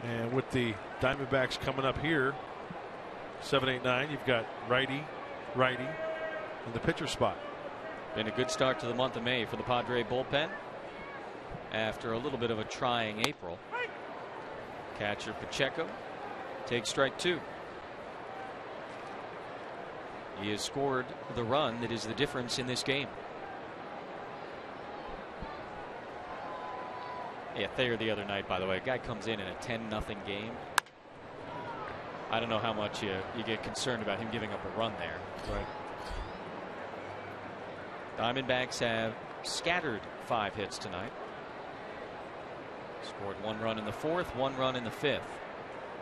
And with the Diamondbacks coming up here, 7, 8, 9, you've got righty, in the pitcher spot. Been a good start to the month of May for the Padre bullpen after a little bit of a trying April. Catcher Pacheco takes strike 2. He has scored the run that is the difference in this game. Yeah, Thayer the other night, by the way, a guy comes in a 10-0 game. I don't know how much you get concerned about him giving up a run there. Right. Diamondbacks have scattered 5 hits tonight. Scored 1 run in the 4th, 1 run in the 5th.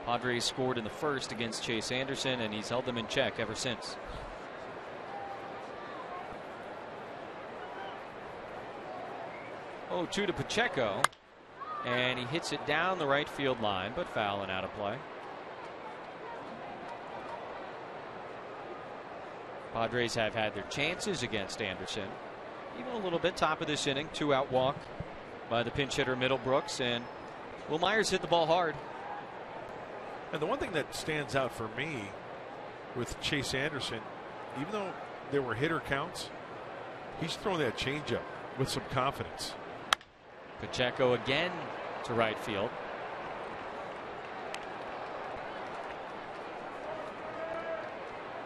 Padres scored in the 1st against Chase Anderson, and he's held them in check ever since. Oh, 2 to Pacheco. And he hits it down the right field line, but foul and out of play. Padres have had their chances against Anderson. Even a little bit. Top of this inning, 2-out walk by the pinch hitter Middlebrooks, and Will Myers hit the ball hard. And the one thing that stands out for me with Chase Anderson, even though there were hitter counts, he's throwing that changeup with some confidence. Pacheco again to right field.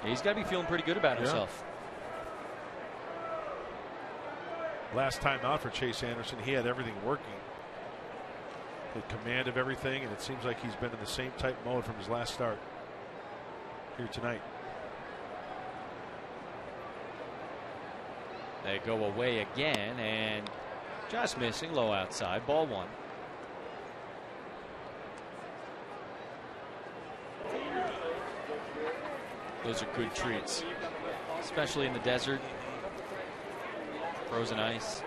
He's got to be feeling pretty good about himself. Last time out for Chase Anderson, he had everything working. The command of everything, and it seems like he's been in the same type mode from his last start here tonight. They go away again, and just missing, low outside, ball 1. Those are good treats, especially in the desert. Frozen ice,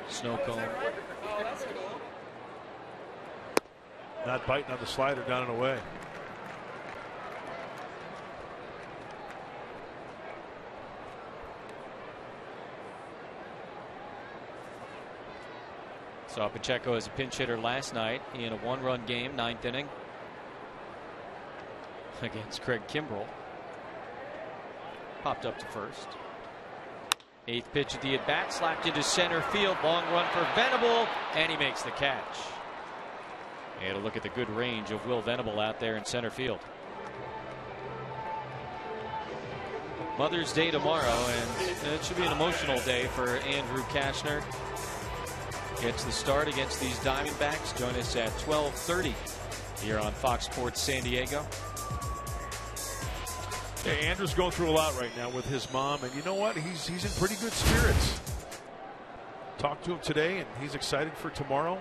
snow cone. Not biting on the slider, down and away. Saw Pacheco as a pinch hitter last night in a 1-run game, 9th inning against Craig Kimbrell. Popped up to first. 8th pitch at the at-bat, slapped into center field. Long run for Venable, and he makes the catch. And a look at the good range of Will Venable out there in center field. Mother's Day tomorrow, and it should be an emotional day for Andrew Kashner. Gets the start against these Diamondbacks. Join us at 12:30 here on Fox Sports San Diego. Yeah, Andrew's going through a lot right now with his mom, and you know what? He's in pretty good spirits. Talked to him today, and he's excited for tomorrow.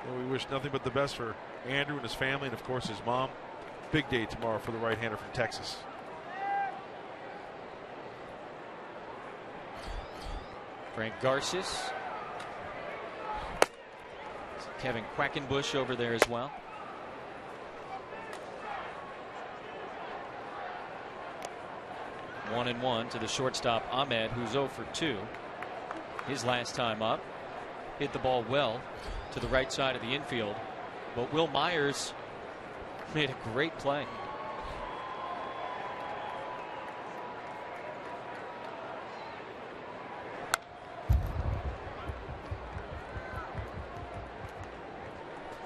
Well, we wish nothing but the best for Andrew and his family, and of course his mom. Big day tomorrow for the right-hander from Texas. Frank Garces. Kevin Quackenbush over there as well. One and one to the shortstop Ahmed, who's 0 for 2. His last time up, hit the ball well to the right side of the infield, but Will Myers made a great play.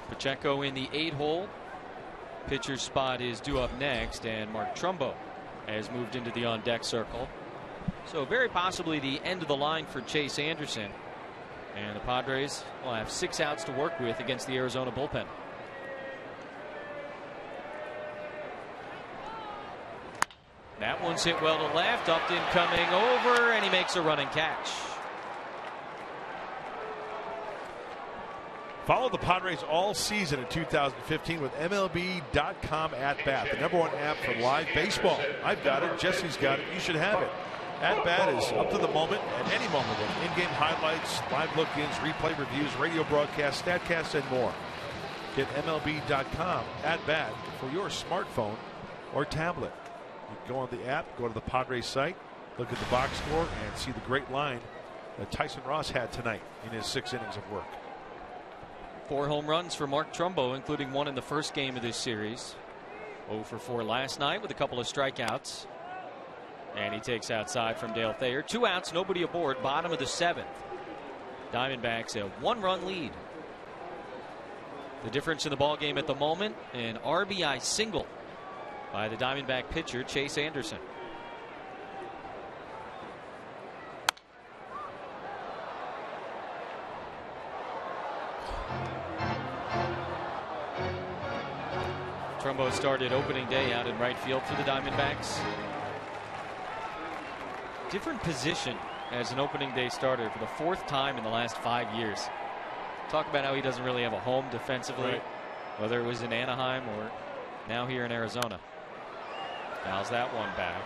Pacheco in the 8-hole. Pitcher's spot is due up next, and Mark Trumbo has moved into the on-deck circle. So very possibly the end of the line for Chase Anderson. And the Padres will have 6 outs to work with against the Arizona bullpen. That one's hit well to left. Upton coming over, and he makes a running catch. Follow the Padres all season in 2015 with MLB.com At Bat, the #1 app for live baseball. I've got it. Jesse's got it. You should have it. At Bat is up to the moment at any moment with in-game highlights, live look-ins, replay reviews, radio broadcasts, statcasts, and more. Get MLB.com At Bat for your smartphone or tablet. You can go on the app, go to the Padres site, look at the box score, and see the great line that Tyson Ross had tonight in his 6 innings of work. 4 home runs for Mark Trumbo, including 1 in the first game of this series. 0 for 4 last night with a couple of strikeouts. And he takes outside from Dale Thayer. 2 outs, nobody aboard, bottom of the 7th. Diamondbacks a 1-run lead. The difference in the ball game at the moment, an RBI single by the Diamondback pitcher Chase Anderson. Trumbo started opening day out in right field for the Diamondbacks. Different position as an opening day starter for the 4th time in the last 5 years. Talk about how he doesn't really have a home defensively, right, whether it was in Anaheim or now here in Arizona. Fouls that one back.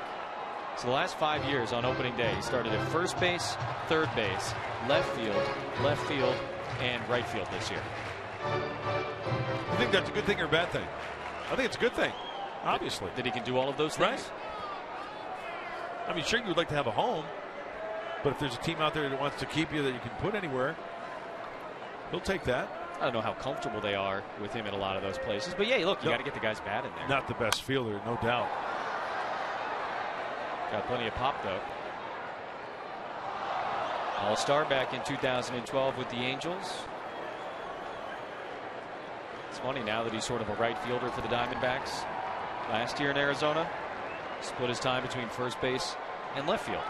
So the last 5 years on opening day, he started at first base, third base, left field, and right field this year. You think that's a good thing or a bad thing? I think it's a good thing, obviously. That he can do all of those things? Right. I mean, sure, you would like to have a home, but if there's a team out there that wants to keep you that you can put anywhere, he'll take that. I don't know how comfortable they are with him in a lot of those places, but yeah, look, you got to get the guys bat in there. Not the best fielder, no doubt. Got plenty of pop, though. All-star back in 2012 with the Angels. It's funny now that he's sort of a right fielder for the Diamondbacks. Last year in Arizona, split his time between first base and left field.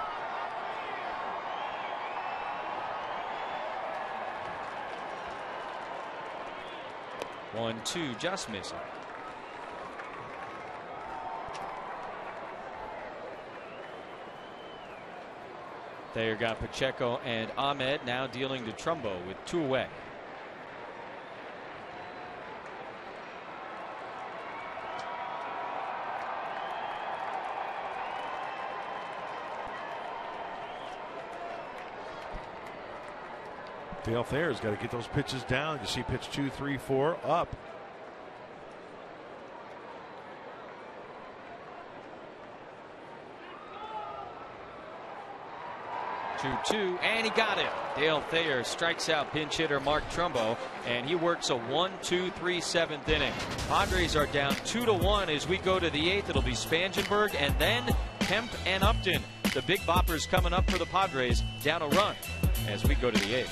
One, two, just missing. Thayer got Pacheco and Ahmed, now dealing to Trumbo with 2 away. Dale Thayer's got to get those pitches down. You see pitch 2, 3, 4 up. 2-2, and he got it. Dale Thayer strikes out pinch hitter Mark Trumbo, and he works a 1-2-3 7th inning. Padres are down 2-1 as we go to the 8th. It'll be Spangenberg and then Kemp and Upton. The big boppers coming up for the Padres, down a run as we go to the 8th.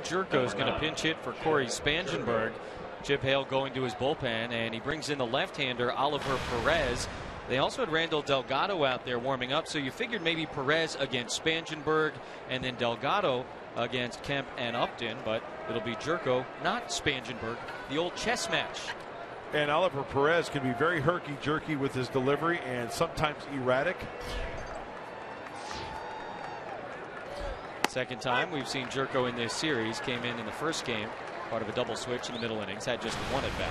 Jerko is going to pinch hit for Corey Spangenberg. Chip Hale going to his bullpen, and he brings in the left-hander Oliver Perez. They also had Randall Delgado out there warming up, so you figured maybe Perez against Spangenberg and then Delgado against Kemp and Upton, but it'll be Jerko, not Spangenberg, the old chess match. And Oliver Perez can be very herky-jerky with his delivery and sometimes erratic. Second time we've seen Jerko in this series. Came in the first game, part of a double switch in the middle innings, had just one at bat.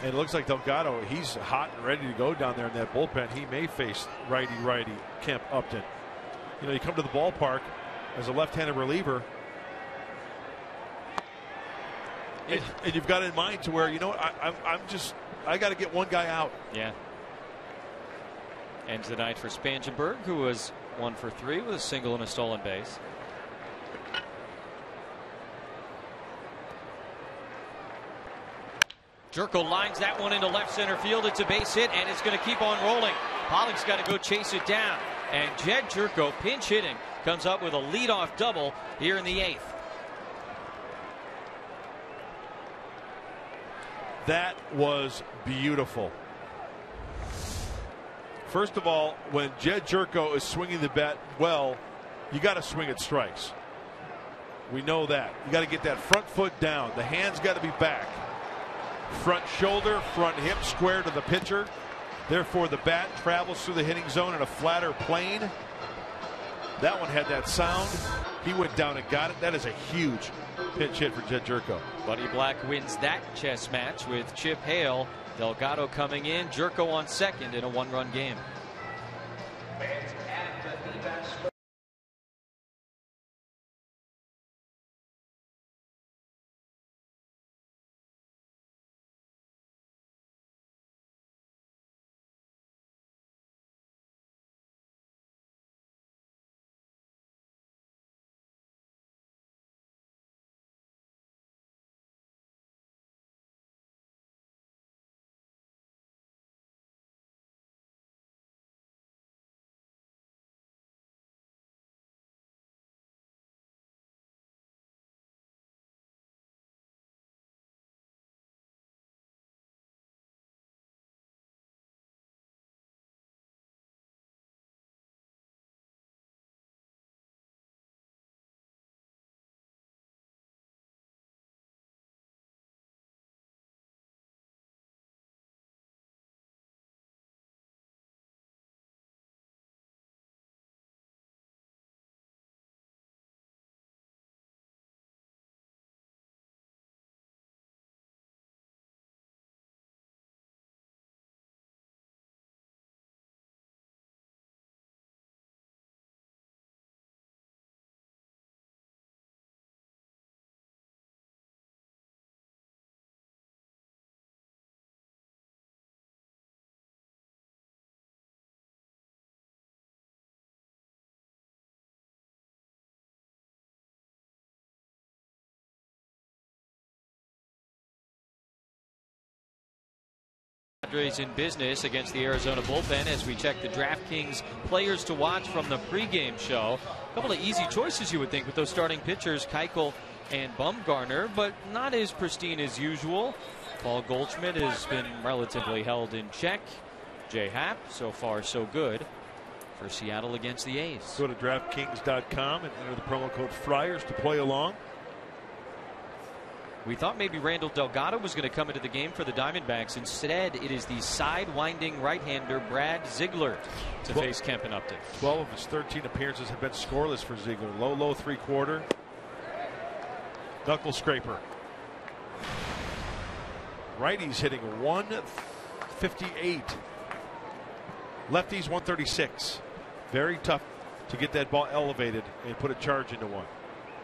And it looks like Delgado, he's hot and ready to go down there in that bullpen. He may face righty Kemp Upton. You know, you come to the ballpark as a left-handed reliever, and you've got it in mind to where, you know, I got to get one guy out. Yeah. Ends the night for Spangenberg, who was 1 for 3 with a single and a stolen base. Jerko lines that one into left center field. It's a base hit, and it's going to keep on rolling. Pollock's got to go chase it down. And Jed Jerko, pinch hitting, comes up with a leadoff double here in the 8th. That was beautiful. First of all, when Jed Jerko is swinging the bat well, you got to swing at strikes. We know that. You got to get that front foot down. The hands got to be back. Front shoulder, front hip square to the pitcher. Therefore, the bat travels through the hitting zone in a flatter plane. That one had that sound. He went down and got it. That is a huge pinch hit for Jed Jerko. Buddy Black wins that chess match with Chip Hale. Delgado coming in, Jerko on second in a 1-run game. Padres in business against the Arizona bullpen as we check the DraftKings players to watch from the pregame show. A couple of easy choices, you would think, with those starting pitchers, Keuchel and Bumgarner, but not as pristine as usual. Paul Goldschmidt has been relatively held in check. Jay Happ, so far so good for Seattle against the A's. Go to DraftKings.com and enter the promo code Friars to play along. We thought maybe Randall Delgado was going to come into the game for the Diamondbacks. Instead, it is the side-winding right-hander Brad Ziegler to face Kemp and Upton. 12 of his 13 appearances have been scoreless for Ziegler. Low 3/4. Knuckle scraper. Righties hitting 158. Lefties 136. Very tough to get that ball elevated and put a charge into one.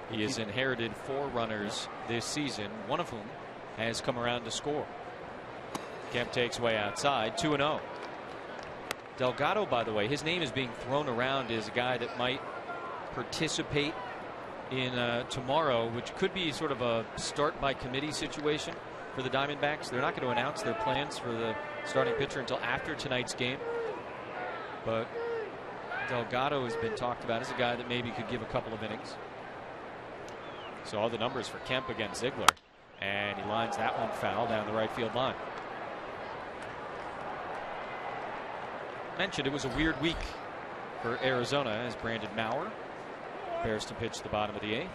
He has inherited 4 runners this season, one of whom has come around to score. Kemp takes way outside, 2-0. Delgado, by the way, his name is being thrown around as a guy that might participate in tomorrow, which could be sort of a start by committee situation for the Diamondbacks. They're not going to announce their plans for the starting pitcher until after tonight's game. But Delgado has been talked about as a guy that maybe could give a couple of innings. Saw the numbers for Kemp against Ziegler, and he lines that one foul down the right field line. Mentioned it was a weird week for Arizona as Brandon Maurer prepares to pitch the bottom of the 8th.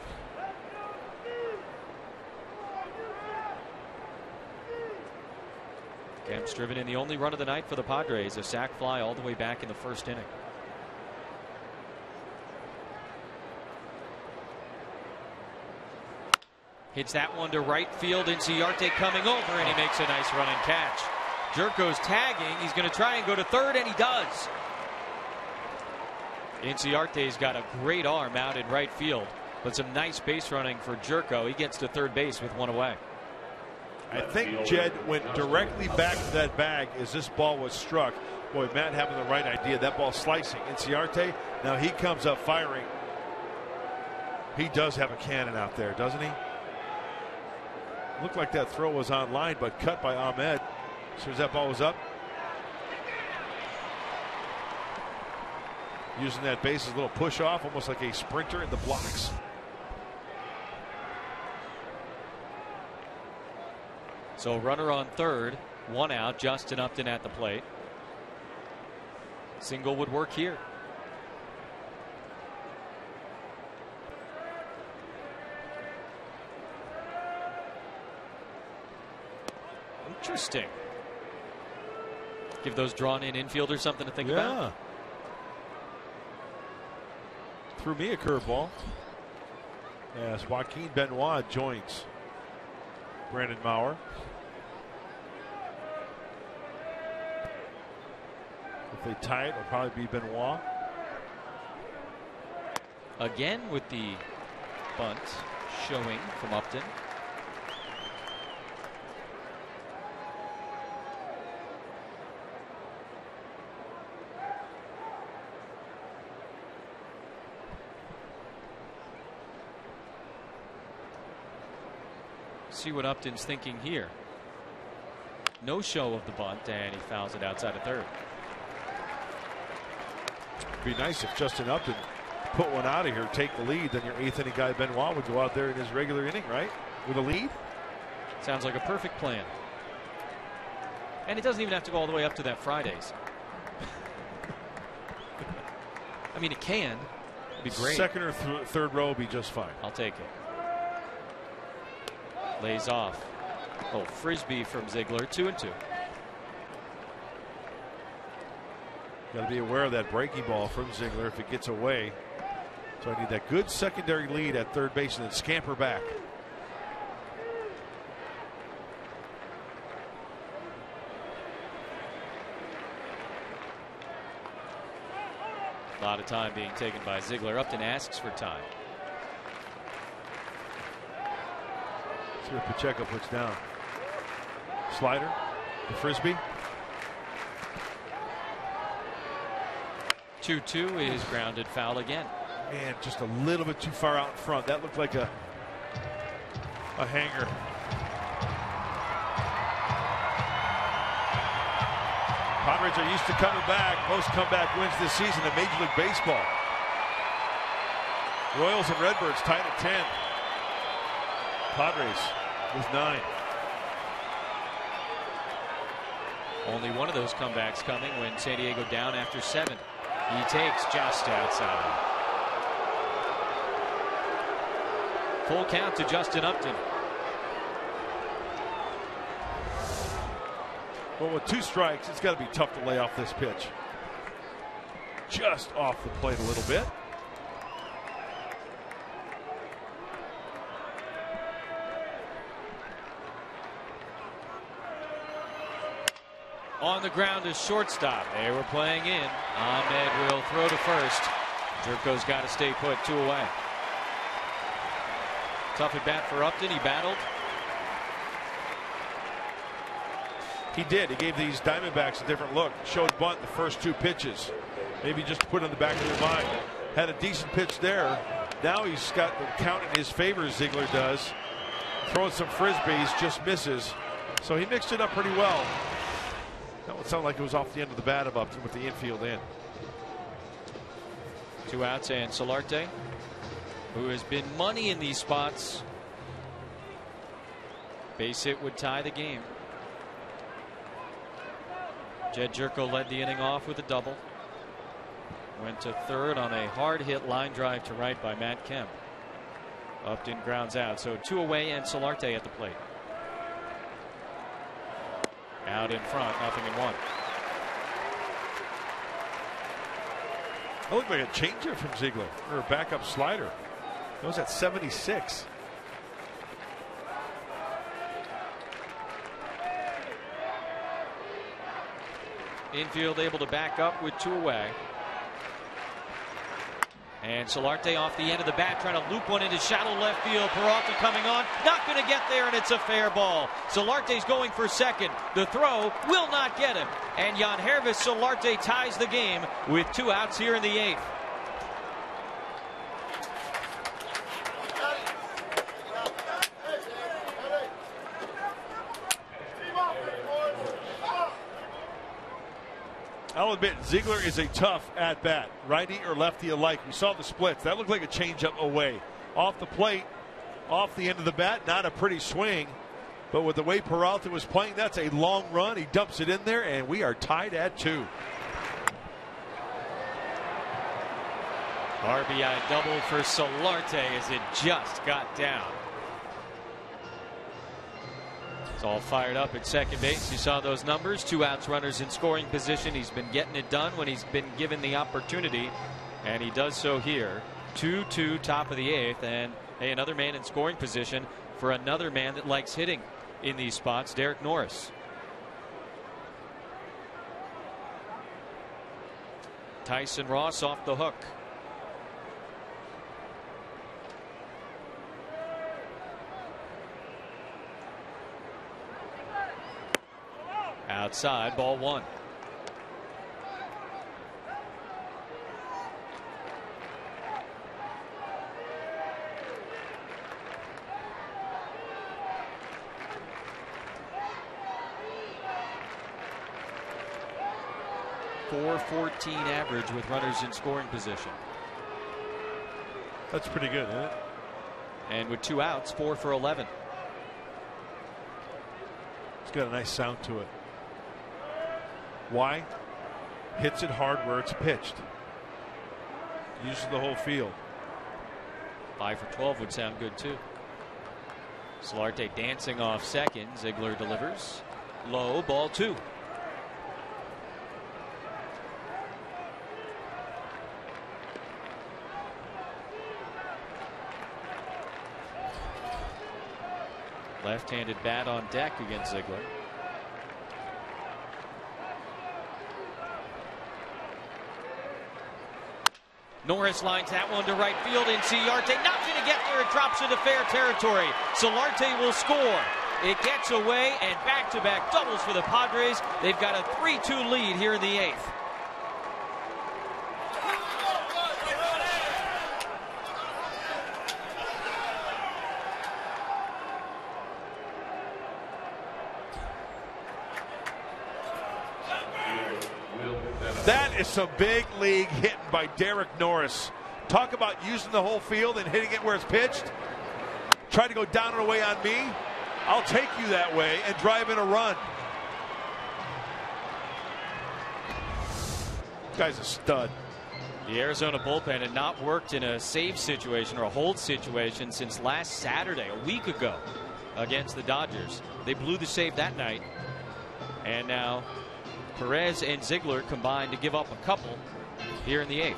Kemp's driven in the only run of the night for the Padres, a sac fly all the way back in the 1st inning. Hits that one to right field. Inciarte coming over, and he makes a nice running catch. Jerko's tagging. He's going to try and go to third, and he does. Inciarte's got a great arm out in right field, but some nice base running for Jerko. He gets to third base with one away. I think Jed went directly back to that bag as this ball was struck. Boy, Matt having the right idea. That ball slicing. Inciarte, now he comes up firing. He does have a cannon out there, doesn't he? Looked like that throw was on line, but cut by Ahmed as soon as that ball was up. Using that base as a little push off, almost like a sprinter in the blocks. So runner on third, one out. Justin Upton at the plate. Single would work here. Interesting. Give those drawn in infielders something to think about. Threw me a curveball. As Joaquin Benoit joins Brandon Maurer. If they tie it, it'll probably be Benoit. Again with the bunt showing from Upton. See what Upton's thinking here. No show of the bunt, and he fouls it outside of third. It'd be nice if Justin Upton put one out of here, take the lead, then your 8th inning guy Benoit would go out there in his regular inning, right? With a lead. Sounds like a perfect plan. And it doesn't even have to go all the way up to that Fridays. I mean, it can. It'd be great. Second or third row would be just fine. I'll take it. Lays off. Oh, frisbee from Ziegler, 2-2. Got to be aware of that breaking ball from Ziegler if it gets away. So I need that good secondary lead at third base and then scamper back. A lot of time being taken by Ziegler. Upton asks for time. See what Pacheco puts down. Slider, the frisbee. 2-2 is grounded foul again. Man, just a little bit too far out in front. That looked like a hanger. Padres are used to coming back. Most comeback wins this season in Major League Baseball. Royals and Redbirds tied at 10. Padres with 9. Only one of those comebacks coming when San Diego down after 7. He takes just outside. Full count to Justin Upton. Well, with 2 strikes, it's got to be tough to lay off this pitch. Just off the plate a little bit. On the ground is shortstop. They were playing in. Ahmed will throw to first. Jerko's got to stay put, 2 away. Tough at bat for Upton. He battled. He did. He gave these Diamondbacks a different look. Showed bunt the first 2 pitches. Maybe just to put it in the back of their mind. Had a decent pitch there. Now he's got the count in his favor, Ziegler does. Throwing some frisbees, just misses. So he mixed it up pretty well. That would sound like it was off the end of the bat of Upton with the infield in. 2 outs and Solarte. who has been money in these spots. Base hit would tie the game. Jed Jerko led the inning off with a double. Went to third on a hard hit line drive to right by Matt Kemp. Upton grounds out. So 2 away and Solarte at the plate. Out in front, 0-1. That looked like a changer from Ziegler, or a backup slider. That was at 76. Infield able to back up with 2 away. And Solarte off the end of the bat, trying to loop one into shallow left field. Peralta coming on, not going to get there, and it's a fair ball. Solarte's going for second. The throw will not get him. And Yangervis Solarte ties the game with 2 outs here in the 8th. I'll admit, Ziegler is a tough at-bat, righty or lefty alike. We saw the splits. That looked like a changeup away. Off the plate, off the end of the bat, not a pretty swing. But with the way Peralta was playing, that's a long run. He dumps it in there, and we are tied at 2. RBI double for Solarte as it just got down. It's all fired up at second base. You saw those numbers. 2 outs, runners in scoring position. He's been getting it done when he's been given the opportunity, and he does so here. 2-2, top of the 8th, and hey, another man in scoring position for another man that likes hitting in these spots, Derek Norris. Tyson Ross off the hook. Outside, ball 1. .414 average with runners in scoring position. That's pretty good, isn't it? And with 2 outs, 4 for 11. It's got a nice sound to it. Why? Hits it hard where it's pitched. Uses the whole field. 5 for 12 would sound good too. Solarte dancing off second. Ziegler delivers. Low, ball 2. Left-handed bat on deck against Ziegler. Norris lines that one to right field, and Solarte not going to get there. It drops into fair territory. Solarte will score. It gets away, and back-to-back doubles for the Padres. They've got a 3-2 lead here in the 8th. That is some big league hitting by Derek Norris. Talk about using the whole field and hitting it where it's pitched. Try to go down and away on me. I'll take you that way and drive in a run. This guy's a stud. The Arizona bullpen had not worked in a save situation or a hold situation since last Saturday, a week ago, against the Dodgers. They blew the save that night. And now Perez and Ziegler combined to give up a couple here in the 8th.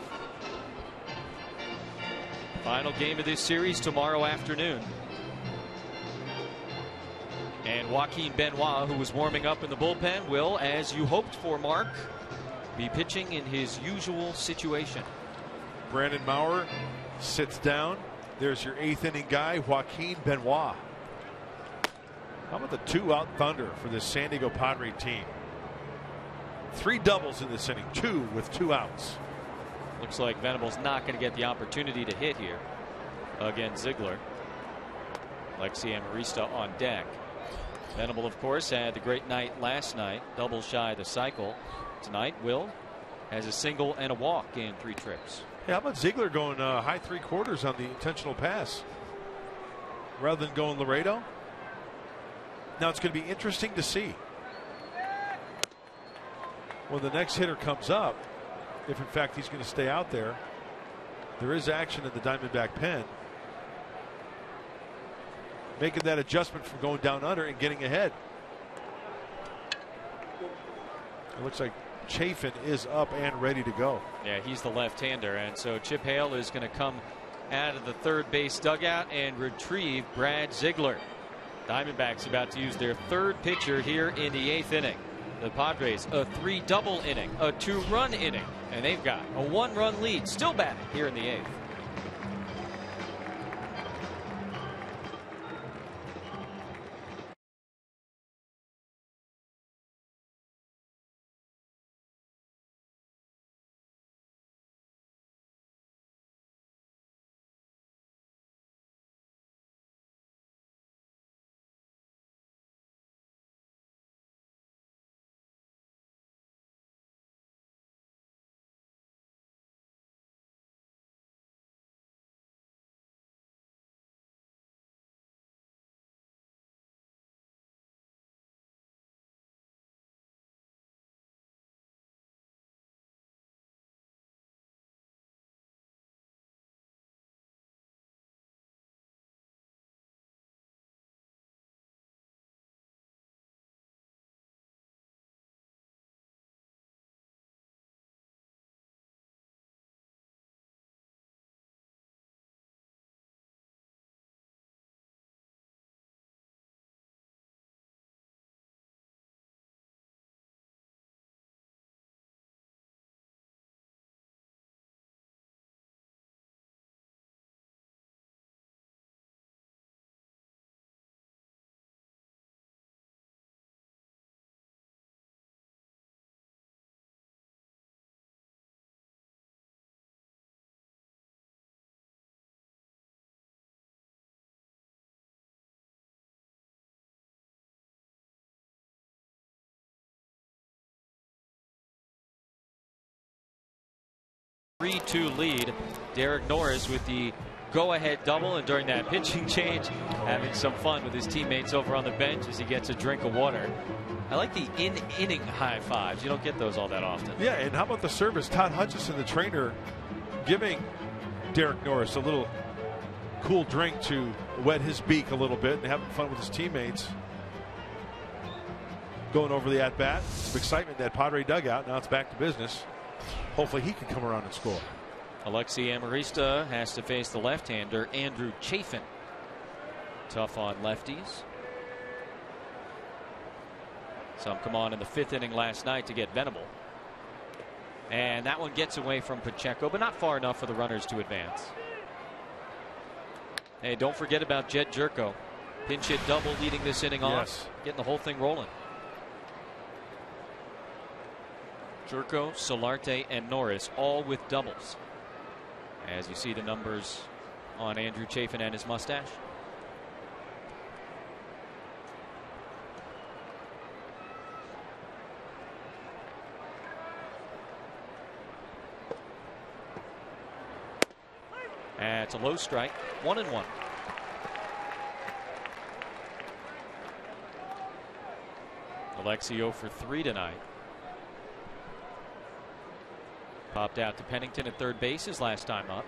Final game of this series tomorrow afternoon. And Joaquin Benoit, who was warming up in the bullpen, will, as you hoped for, Mark, be pitching in his usual situation. Brandon Maurer sits down. There's your 8th inning guy, Joaquin Benoit. How about the 2-out thunder for this San Diego Padre team? 3 doubles in this inning, 2 with 2 outs. Looks like Venable's not going to get the opportunity to hit here against Ziegler. Lexi Amarista on deck. Venable, of course, had the great night last night, double shy of the cycle. Tonight, Will has a single and a walk in 3 trips. Hey, how about Ziegler going high 3/4 on the intentional pass rather than going Laredo? Now it's going to be interesting to see when the next hitter comes up, if in fact he's going to stay out there. There is action in the Diamondback pen. Making that adjustment from going down under and getting ahead. It looks like Chafin is up and ready to go. Yeah, he's the left-hander, and so Chip Hale is going to come out of the third base dugout and retrieve Brad Ziegler. Diamondbacks about to use their third pitcher here in the 8th inning. The Padres a 3-double inning, a 2-run inning, and they've got a 1-run lead still batting here in the 8th. A 3-2 lead. Derek Norris with the go-ahead double, and during that pitching change having some fun with his teammates over on the bench as he gets a drink of water. I like the in-inning high fives. You don't get those all that often. Yeah, and how about the service? Todd Hutchison, the trainer, giving Derek Norris a little cool drink to wet his beak a little bit and having fun with his teammates. Going over the at-bat. Some excitement in that Padre dugout. Now it's back to business. Hopefully he can come around and score. Alexi Amarista has to face the left-hander Andrew Chafin. Tough on lefties. Some come on in the 5th inning last night to get Venable. And that one gets away from Pacheco, but not far enough for the runners to advance. Hey, don't forget about Jed Jerko. Pinch hit double leading this inning off. Getting the whole thing rolling. Jerko, Solarte, and Norris all with doubles. As you see the numbers on Andrew Chafin and his mustache. And it's a low strike. 1-1. Alexio for 3 tonight. Popped out to Pennington at third base his last time up.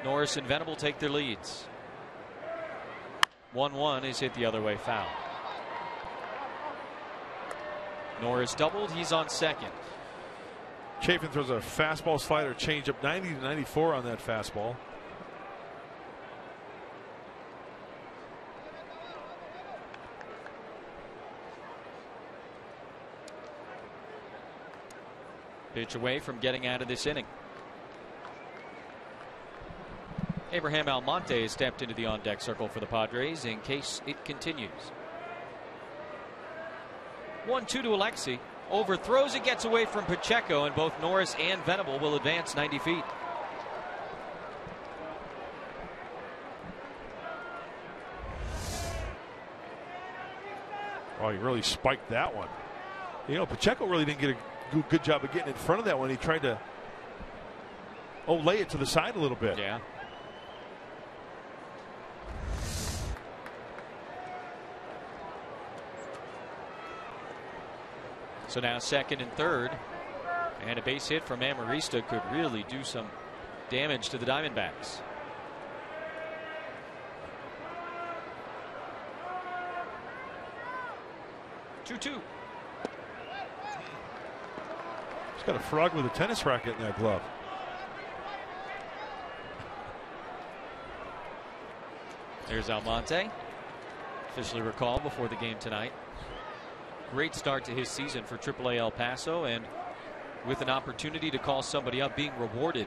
Norris and Venable take their leads. 1-1 is hit the other way, foul. Norris doubled. He's on second. Chafin throws a fastball slider changeup 90 to 94 on that fastball. Pitch away from getting out of this inning. Abraham Almonte has stepped into the on-deck circle for the Padres in case it continues. 1-2 to Alexi. Overthrows it, gets away from Pacheco, and both Norris and Venable will advance 90 feet. Oh, he really spiked that one. You know, Pacheco really didn't get a good job of getting in front of that one. He tried to lay it to the side a little bit. Yeah. So now second and third, and a base hit from Amarista could really do some damage to the Diamondbacks. Two. He's got a frog with a tennis racket in that glove. There's Almonte, officially recalled before the game tonight. Great start to his season for AAA El Paso, and with an opportunity to call somebody up, being rewarded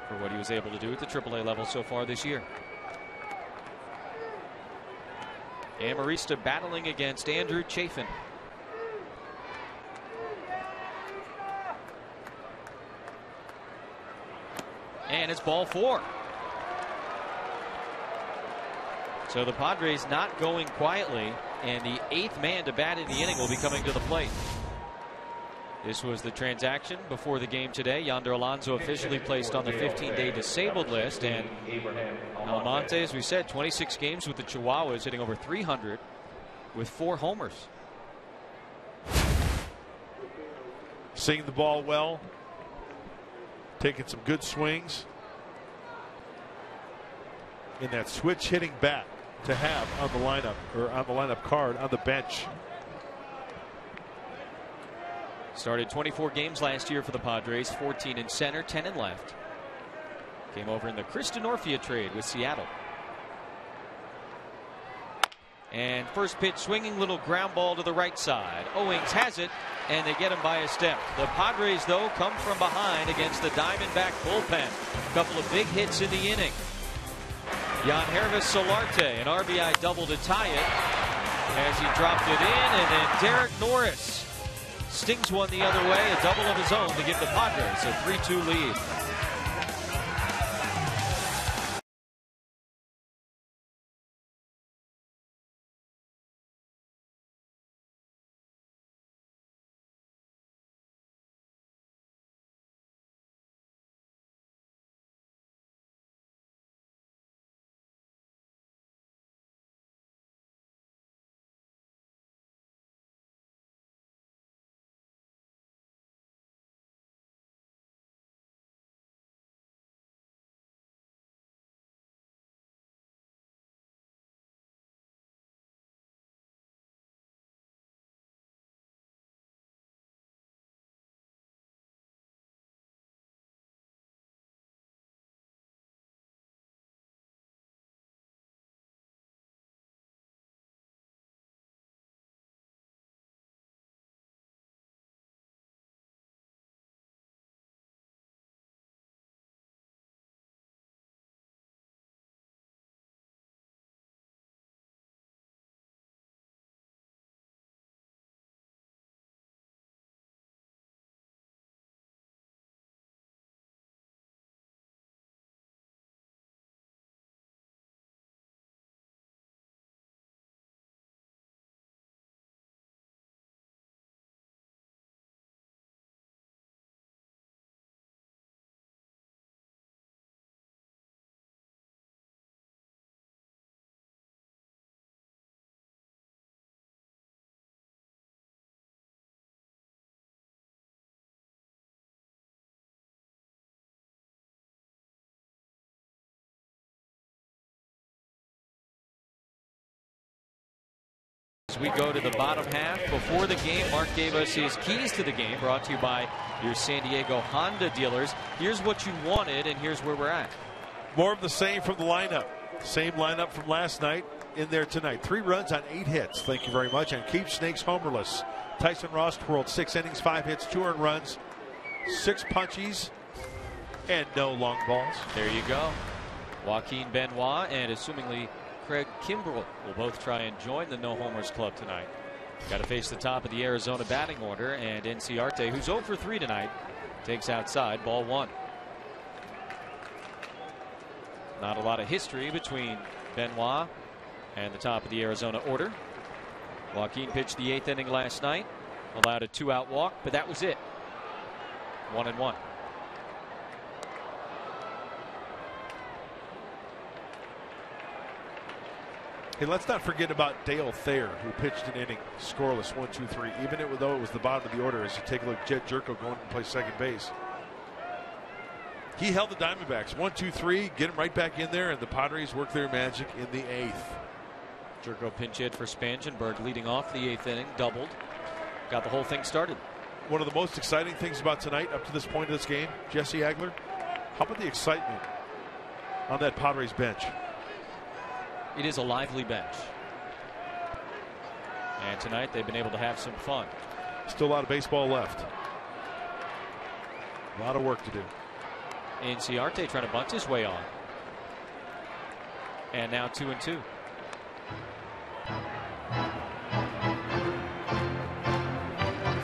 for what he was able to do at the AAA level so far this year. Amarista battling against Andrew Chafin. And it's ball 4. So the Padres not going quietly, and the 8th man to bat in the inning will be coming to the plate. This was the transaction before the game today. Yonder Alonso officially placed on the 15-day disabled list, and Almonte, as we said, 26 games with the Chihuahuas, hitting over 300 with 4 homers. Seeing the ball well, taking some good swings, in that switch hitting bat to have on the lineup, or on the lineup card on the bench. Started 24 games last year for the Padres, 14 in center, 10 in left. Came over in the Chris Denorfia trade with Seattle. And first pitch swinging, little ground ball to the right side. Owings has it, and they get him by a step. The Padres, though, come from behind against the Diamondback bullpen. A couple of big hits in the inning. Yangervis Solarte, an RBI double to tie it as he dropped it in, and then Derek Norris stings one the other way, a double of his own to give the Padres a 3-2 lead. As we go to the bottom half, before the game, Mark gave us his keys to the game, brought to you by your San Diego Honda dealers. Here's what you wanted, and here's where we're at. More of the same from the lineup. Same lineup from last night in there tonight. 3 runs on 8 hits. Thank you very much. And keep Snakes homerless. Tyson Ross twirled 6 innings, 5 hits, 2 earned runs, 6 punchies, and no long balls. There you go. Joaquin Benoit and assumingly Craig Kimbrell will both try and join the no homers club tonight. Got to face the top of the Arizona batting order, and Enciarte, who's 0 for 3 tonight, takes outside, ball 1. Not a lot of history between Benoit and the top of the Arizona order. Joaquin pitched the 8th inning last night, allowed a 2-out walk, but that was it. 1-1. Hey, let's not forget about Dale Thayer, who pitched an inning scoreless, 1-2-3. Even though it was the bottom of the order, as you take a look, Jed Jerko going to play second base. He held the Diamondbacks 1-2-3, get him right back in there, and the Padres work their magic in the 8th. Jerko pinch hit for Spangenberg, leading off the 8th inning, doubled, got the whole thing started. One of the most exciting things about tonight, up to this point of this game, Jesse Agler, how about the excitement on that Padres bench? It is a lively bench. And tonight they've been able to have some fun. Still a lot of baseball left. A lot of work to do. Inciarte trying to bunt his way on. And now 2-2.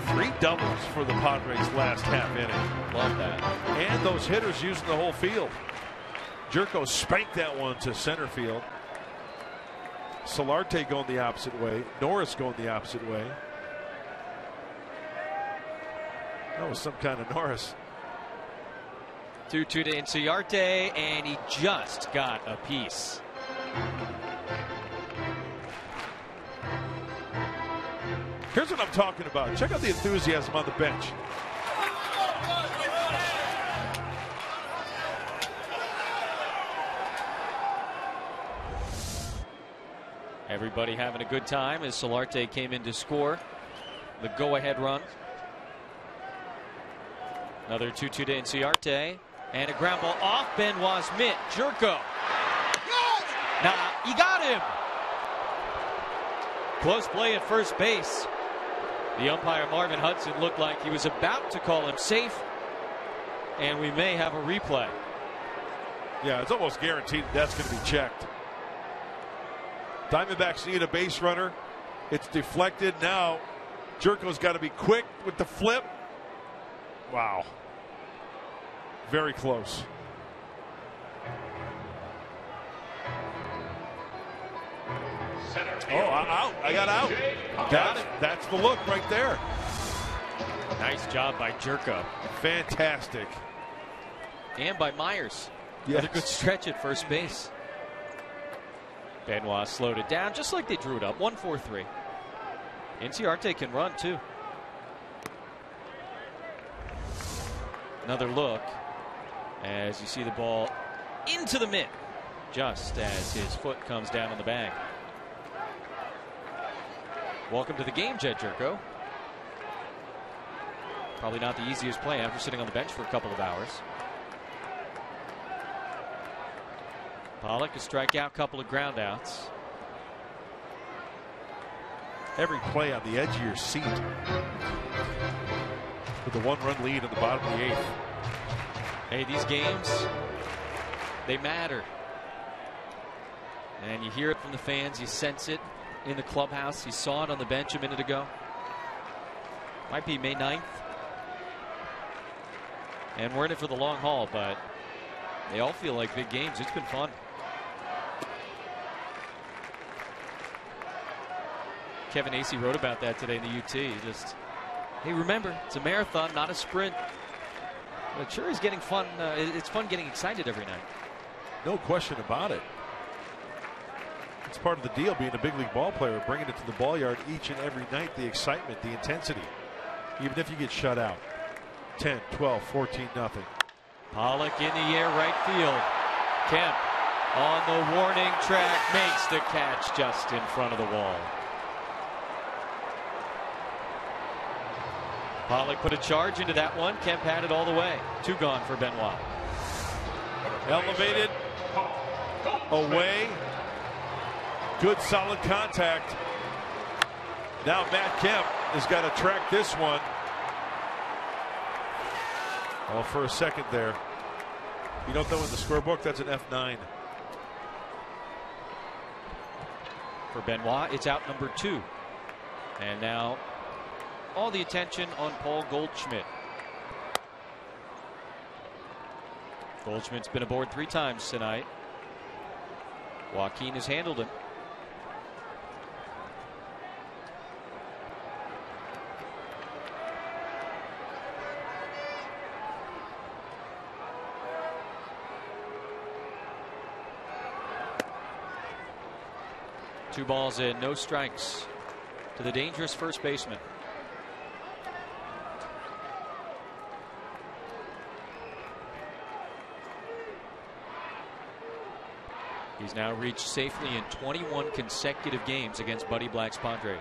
Three doubles for the Padres last half inning. Love that. And those hitters using the whole field. Jerko spanked that one to center field. Solarte going the opposite way. Norris going the opposite way. That was some kind of Norris. 2-2 to Inciarte, and he just got a piece. Here's what I'm talking about. Check out the enthusiasm on the bench. Everybody having a good time as Solarte came in to score the go-ahead run. Another 2-2 to Inciarte, and a ground ball off Benoit's mitt. Jerko. Nah, he got him. Close play at first base. The umpire Marvin Hudson looked like he was about to call him safe, and we may have a replay. Yeah, it's almost guaranteed that's going to be checked. Diamondbacks need a base runner. It's deflected. Now Jerko's got to be quick with the flip. Wow. Very close. Oh, out. I got out. Got it. That's the look right there. Nice job by Jerko. Fantastic. And by Myers. Yes. Another good stretch at first base. Benoit slowed it down just like they drew it up. 1-4-3. Inciarte can run too. Another look as you see the ball into the mitt just as his foot comes down on the bag. Welcome to the game, Jed Jerko. Probably not the easiest play after sitting on the bench for a couple of hours. Pollock, a strikeout, couple of groundouts. Every play on the edge of your seat. With the 1-run lead in the bottom of the 8th. Hey, these games, they matter. And you hear it from the fans, you sense it in the clubhouse. You saw it on the bench a minute ago. Might be May 9th. And we're in it for the long haul, but they all feel like big games. It's been fun. Kevin Acee wrote about that today in the UT. Just, hey, remember, it's a marathon, not a sprint. But sure is getting fun. It's fun getting excited every night. No question about it. It's part of the deal being a big league ball player, bringing it to the ball yard each and every night. The excitement, the intensity, even if you get shut out. 10, 12, 14, nothing. Pollock in the air, right field. Kemp on the warning track makes the catch just in front of the wall. Pollock put a charge into that one. Kemp had it all the way. 2 gone for Benoit. Elevated, away, good solid contact. Now Matt Kemp has got to track this one. All for a second there. You don't know in the scorebook, that's an F9. For Benoit, it's out number 2. And now all the attention on Paul Goldschmidt. Goldschmidt's been aboard 3 times tonight. Joaquin has handled him. 2 balls and no strikes to the dangerous first baseman. He's now reached safely in 21 consecutive games against Buddy Black's Padres.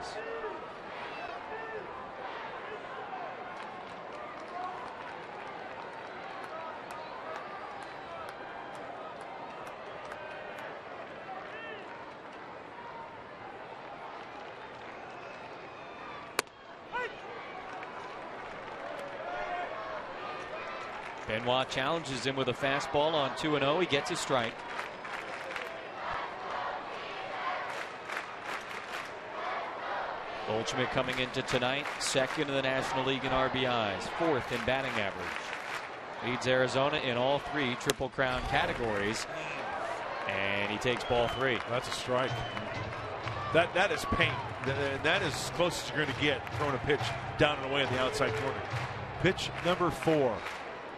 Benoit challenges him with a fastball on 2-0. He gets a strike. Goldschmidt coming into tonight, 2nd in the National League in RBIs, 4th in batting average. Leads Arizona in all 3 Triple Crown categories. And he takes ball 3. That's a strike. That is pain. That is as close as you're going to get throwing a pitch down and away in the outside corner. Pitch number 4.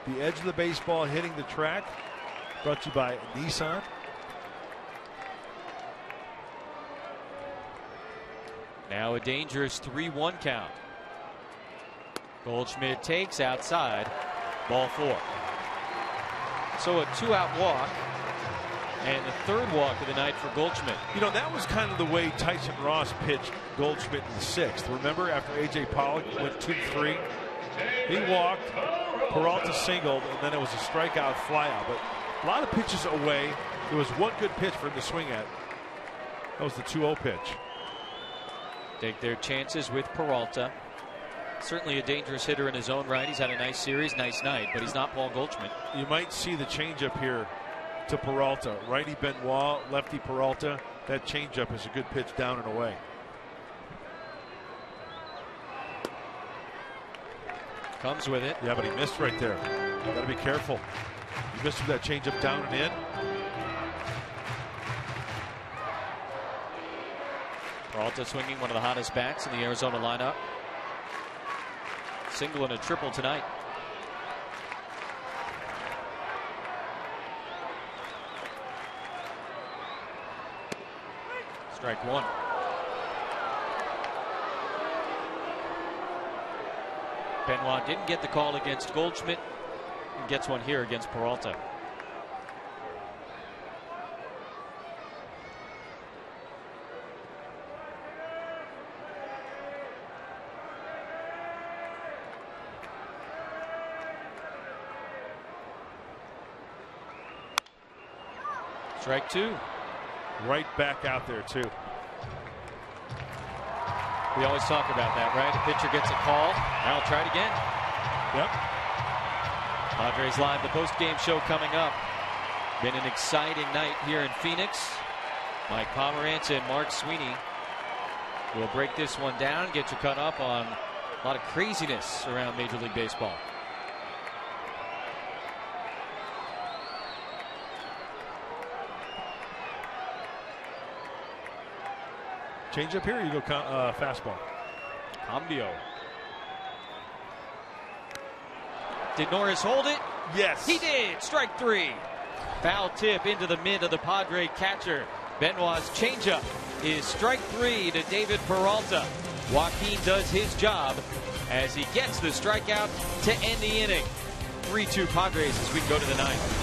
The edge of the baseball hitting the track. Brought to you by Nissan. Now a dangerous 3-1 count. Goldschmidt takes outside. Ball 4. So a 2-out walk. And the 3rd walk of the night for Goldschmidt. You know, that was kind of the way Tyson Ross pitched Goldschmidt in the 6th. Remember, after A.J. Pollock went 2-3? He walked, Peralta singled, and then it was a strikeout flyout. But a lot of pitches away. There was one good pitch for him to swing at. That was the 2-0 pitch. Take their chances with Peralta. Certainly a dangerous hitter in his own right. He's had a nice series, nice night, but he's not Paul Goldschmidt. You might see the changeup here to Peralta. Righty Benoit, lefty Peralta. That changeup is a good pitch down and away. Comes with it. Yeah, but he missed right there. Got to be careful. He missed with that changeup down and in. Peralta swinging, one of the hottest bats in the Arizona lineup. Single and a triple tonight. Strike 1. Benoit didn't get the call against Goldschmidt and gets one here against Peralta. Strike 2. Right back out there, too. We always talk about that, right? A pitcher gets a call. Now I'll try it again. Yep. Padres Live, the post-game show coming up. Been an exciting night here in Phoenix. Mike Pomerantz and Mark Sweeney will break this one down, get you caught up on a lot of craziness around Major League Baseball. Change up here, or you go fastball? Cambio. Did Norris hold it? Yes. He did. Strike 3. Foul tip into the mid of the Padre catcher. Benoit's changeup is strike 3 to David Peralta. Joaquin does his job as he gets the strikeout to end the inning. 3-2 Padres as we go to the 9th.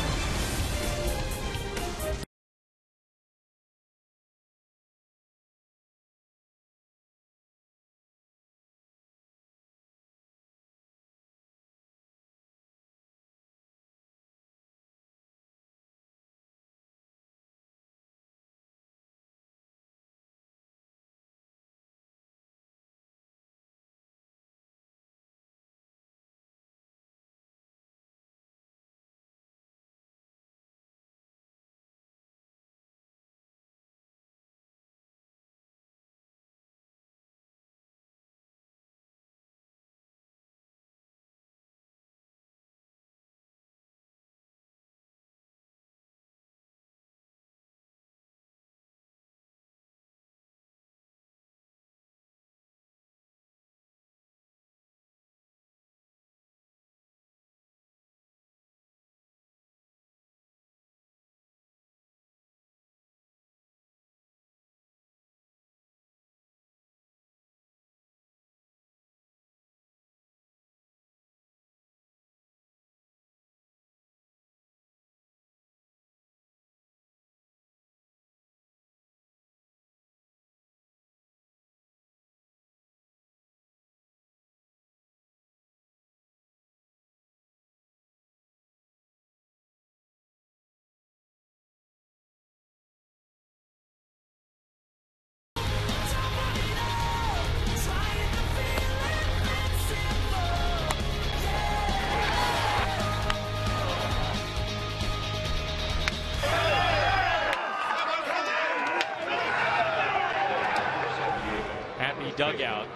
dugout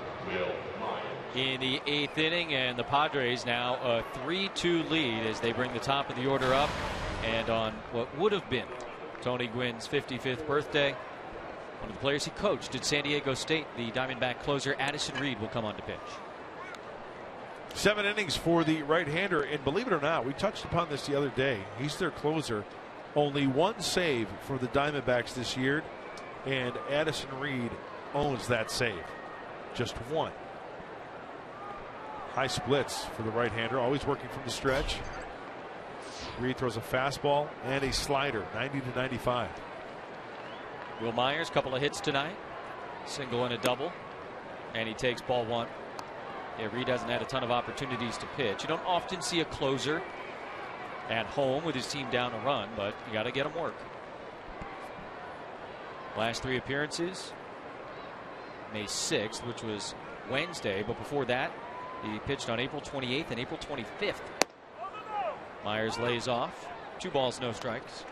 in the 8th inning, and the Padres now a 3-2 lead as they bring the top of the order up. And on what would have been Tony Gwynn's 55th birthday, one of the players he coached at San Diego State, the Diamondback closer Addison Reed, will come on to pitch. 7 innings for the right-hander, and believe it or not, we touched upon this the other day. He's their closer. Only 1 save for the Diamondbacks this year, and Addison Reed owns that save. Just 1. High splits for the right-hander, always working from the stretch. Reed throws a fastball and a slider, 90 to 95. Will Myers, couple of hits tonight, single and a double, and he takes ball 1. Yeah, Reed hasn't had a ton of opportunities to pitch. You don't often see a closer at home with his team down a run, but you got to get him work. Last 3 appearances, May 6th, which was Wednesday, but before that, he pitched on April 28th and April 25th. Myers lays off. 2 balls, no strikes.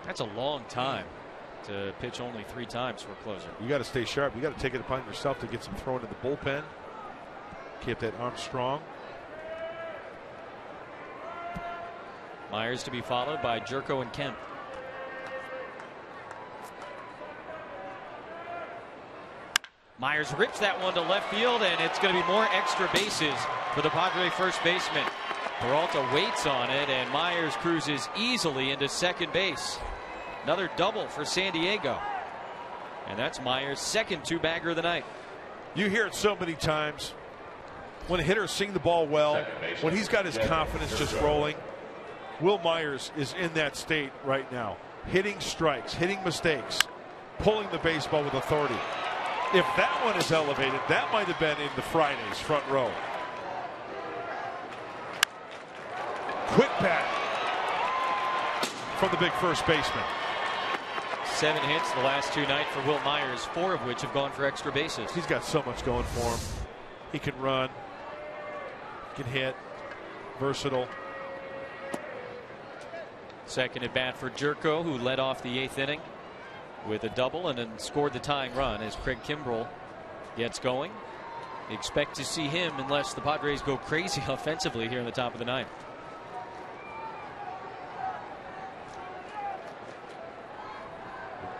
That's a long time to pitch only 3 times for a closer. You got to stay sharp. You got to take it upon yourself to get some throwing in the bullpen. Keep that arm strong. Myers to be followed by Jerko and Kemp. Myers rips that one to left field, and it's going to be more extra bases for the Padre first baseman. Peralta waits on it, and Myers cruises easily into second base. Another double for San Diego. And that's Myers' second 2-bagger of the night. You hear it so many times. When a hitter sing the ball well, when he's got his confidence just rolling, Will Myers is in that state right now. Hitting strikes, hitting mistakes, pulling the baseball with authority. If that one is elevated, that might have been in the Fridays front row. Quick bat from the big first baseman. 7 hits the last 2 nights for Will Myers, 4 of which have gone for extra bases. He's got so much going for him. He can run, he can hit, versatile. Second at bat for Jerko, who led off the 8th inning with a double and then scored the tying run as Craig Kimbrell gets going. Expect to see him unless the Padres go crazy offensively here in the top of the 9th.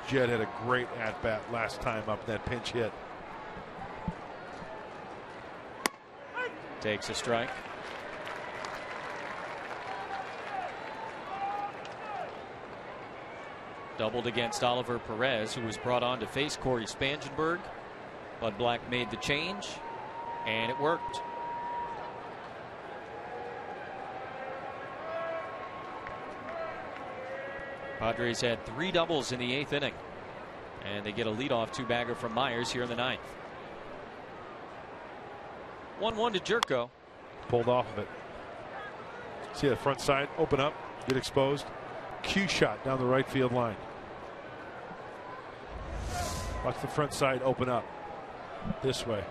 Jed had a great at-bat last time up that pinch hit. Takes a strike. Doubled against Oliver Perez, who was brought on to face Corey Spangenberg. Bud Black made the change, and it worked. Padres had 3 doubles in the 8th inning, and they get a leadoff 2-bagger from Myers here in the 9th. 1-1 to Jerko. Pulled off of it. See the front side open up, get exposed. Cue shot down the right field line. Watch the front side open up this way.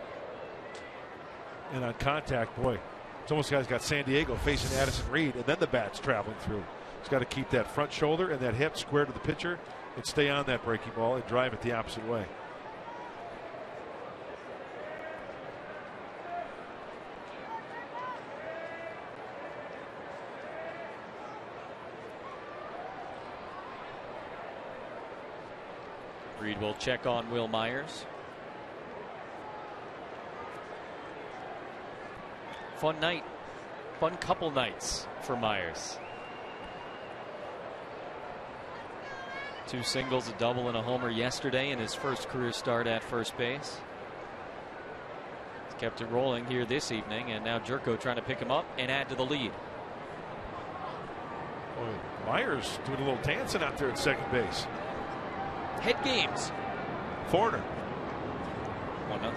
And on contact, boy, it's almost guys got San Diego facing Addison Reed, and then the bat's traveling through. He's got to keep that front shoulder and that hip square to the pitcher and stay on that breaking ball and drive it the opposite way. Reed will check on Will Myers. Fun night. Fun couple nights for Myers. 2 singles, a double, and a homer yesterday in his first career start at first base. He's kept it rolling here this evening, and now Jerko trying to pick him up and add to the lead. Boy, Myers doing a little dancing out there at second base. Head games. Foreigner. 1-0.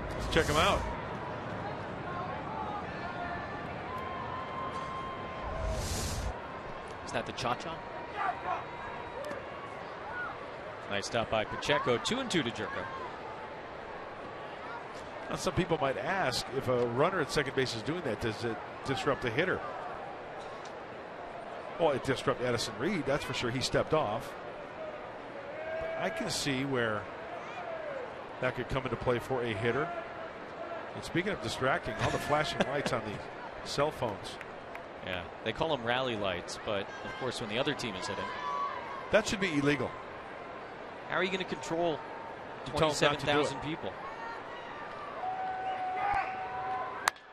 Let's check him out. Is that the cha-cha? Nice stop by Pacheco. 2-2 to Jerko. Now, some people might ask, if a runner at second base is doing that, does it disrupt the hitter? Well, it disrupted Addison Reed, that's for sure. He stepped off. I can see where that could come into play for a hitter. And speaking of distracting, all the flashing lights on the cell phones. Yeah, they call them rally lights, but of course when the other team is hitting. That should be illegal. How are you going to control 27,000 people?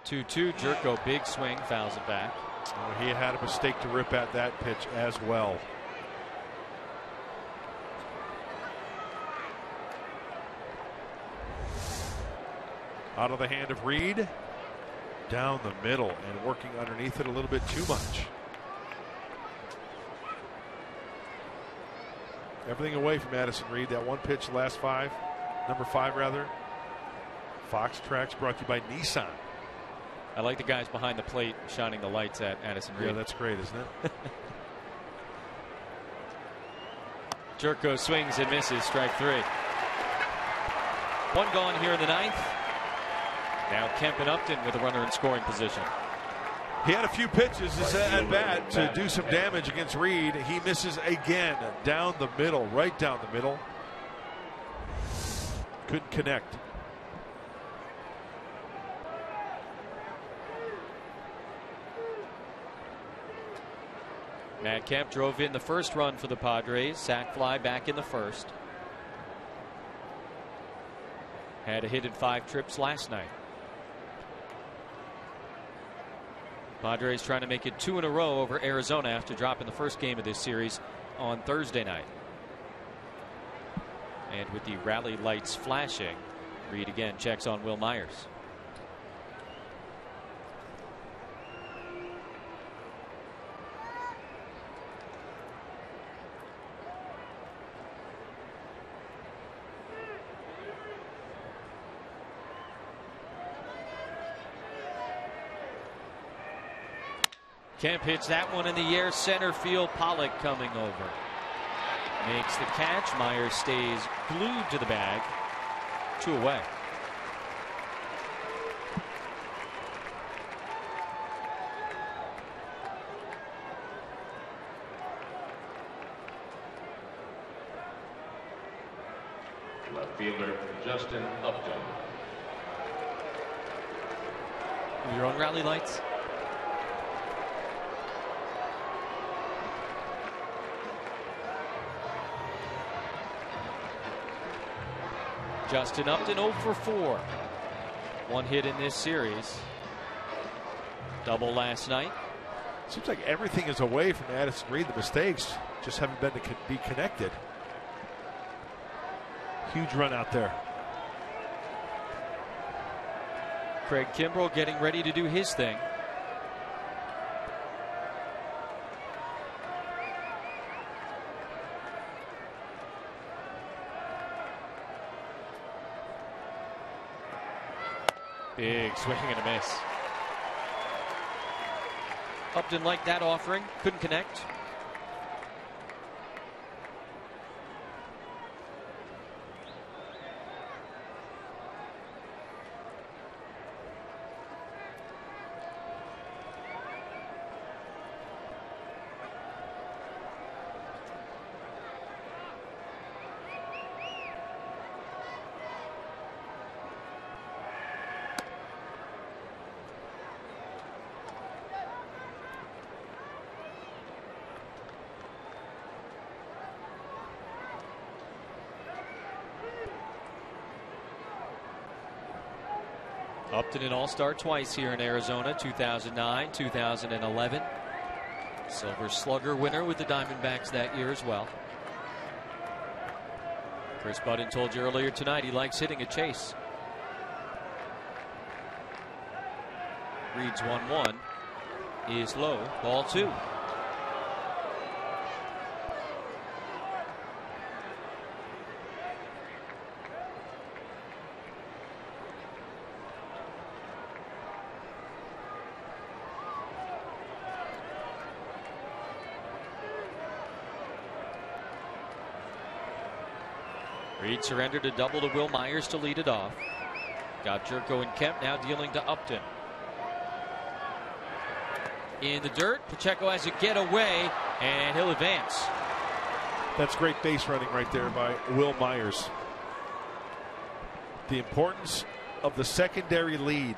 2-2, Jerko, big swing, fouls it back. Oh, he had a mistake to rip at that pitch as well. Out of the hand of Reed. Down the middle and working underneath it a little bit too much. Everything away from Addison Reed. That one pitch, last five. Number 5, rather. Fox Tracks brought to you by Nissan. I like the guys behind the plate shining the lights at Addison Reed. Yeah, that's great, isn't it? Jerko swings and misses, strike 3. One gone here in the 9th. Now Kemp and Upton with a runner in scoring position. He had a few pitches at bat to do some damage against Reed. He misses again down the middle, right down the middle. Couldn't connect. Matt Kemp drove in the first run for the Padres. Sac fly back in the first. Had a hit in 5 trips last night. Padres trying to make it 2 in a row over Arizona after dropping the first game of this series on Thursday night. And with the rally lights flashing, Reed again checks on Will Myers. Kemp hits that one in the air, center field. Pollock coming over. Makes the catch. Myers stays glued to the bag. 2 away. Left fielder Justin Upton. Your own rally lights. Justin Upton 0 for 4. 1 hit in this series. Double last night. Seems like everything is away from Addison Reed. The mistakes just haven't been to be connected. Huge run out there. Craig Kimbrell getting ready to do his thing. Big swing and a miss. Upton liked that offering, couldn't connect. Upton an all-star twice here in Arizona, 2009, 2011. Silver Slugger winner with the Diamondbacks that year as well. Chris Budden told you earlier tonight he likes hitting a chase. Reads 1-1 is low, ball 2. Reed surrendered a double to Will Myers to lead it off. Got Jerko and Kemp now dealing to Upton. In the dirt, Pacheco has a getaway, and he'll advance. That's great base running right there by Will Myers. The importance of the secondary lead.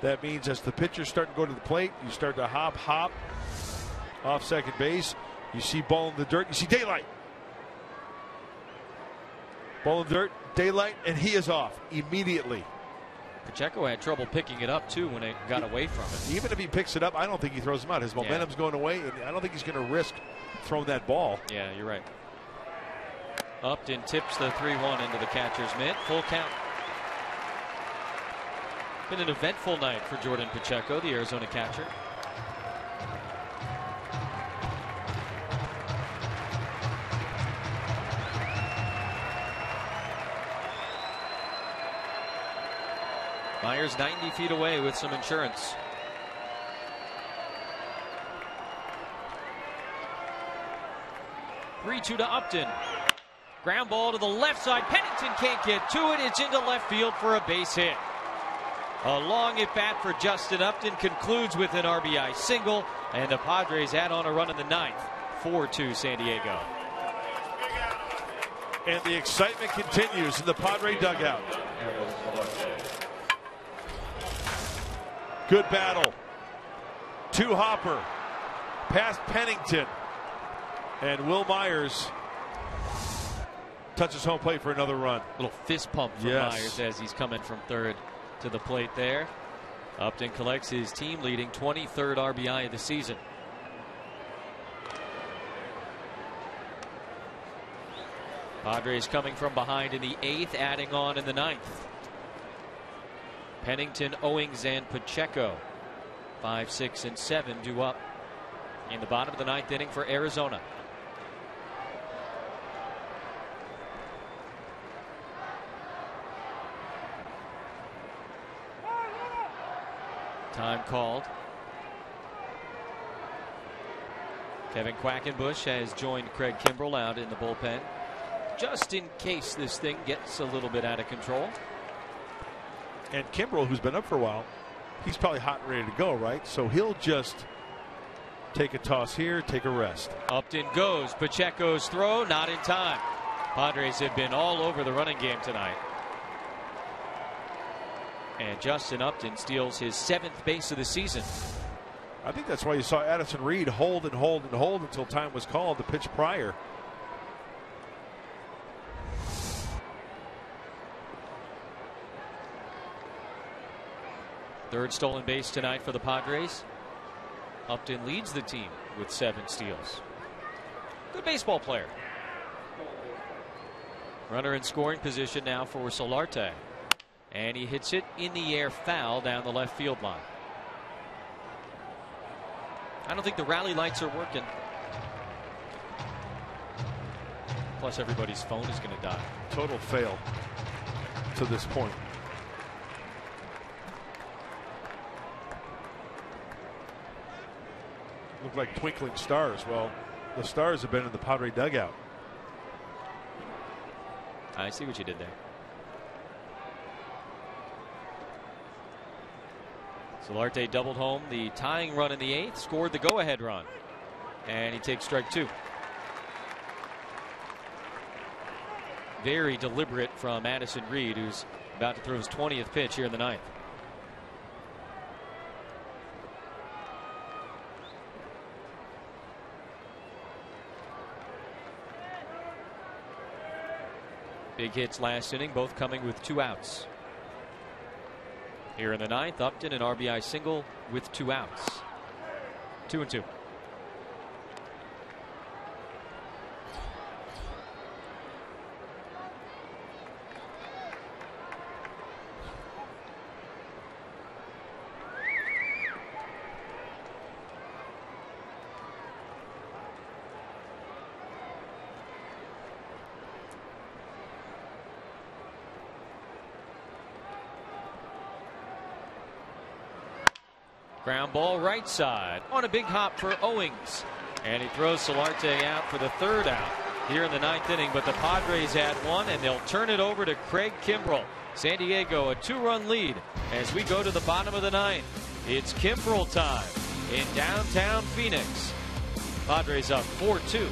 That means as the pitchers start to go to the plate, you start to hop off second base. You see ball in the dirt. You see daylight. Ball in the dirt, daylight, and he is off immediately. Pacheco had trouble picking it up, too, when it got away from him. Even if he picks it up, I don't think he throws him out. His momentum's going away, and I don't think he's going to risk throwing that ball. Yeah, you're right. Upton tips the 3-1 into the catcher's mitt. Full count. Been an eventful night for Jordan Pacheco, the Arizona catcher. Myers 90 feet away with some insurance. (3-2) to Upton. Ground ball to the left side. Pennington can't get to it. It's into left field for a base hit. A long at bat for Justin Upton concludes with an RBI single, and the Padres add on a run in the ninth. 4-2 San Diego. And the excitement continues in the Padre dugout. Good battle. To Hopper. Past Pennington. And Will Myers touches home plate for another run. Little fist pump from Myers as he's coming from third to the plate there. Upton collects his team leading 23rd RBI of the season. Padres coming from behind in the 8th, adding on in the 9th. Pennington, Owings, and Pacheco. 5, 6, and 7 due up in the bottom of the 9th inning for Arizona. Time called. Kevin Quackenbush has joined Craig Kimbrell out in the bullpen, just in case this thing gets a little bit out of control. And Kimbrell, who's been up for a while, he's probably hot and ready to go, right? So he'll just take a toss here, take a rest. Upton goes. Pacheco's throw, not in time. Padres have been all over the running game tonight. And Justin Upton steals his 7th base of the season. I think that's why you saw Addison Reed hold and hold and hold until time was called, the pitch prior. Third stolen base tonight for the Padres. Upton leads the team with 7 steals. Good baseball player. Runner in scoring position now for Solarte. And he hits it in the air foul down the left field line. I don't think the rally lights are working. Plus everybody's phone is going to die. Total fail to this point. Look like twinkling stars. Well, the stars have been in the Padre dugout. I see what you did there. Solarte doubled home the tying run in the 8th, scored the go-ahead run, and he takes strike 2. Very deliberate from Addison Reed, who's about to throw his 20th pitch here in the 9th. Big hits last inning, both coming with 2 outs. Here in the 9th, Upton an RBI single with 2 outs. 2-2. Ground ball right side on a big hop for Owings. And he throws Solarte out for the 3rd out here in the 9th inning. But the Padres add 1, and they'll turn it over to Craig Kimbrell. San Diego a 2-run lead as we go to the bottom of the 9th. It's Kimbrell time in downtown Phoenix. Padres up 4-2.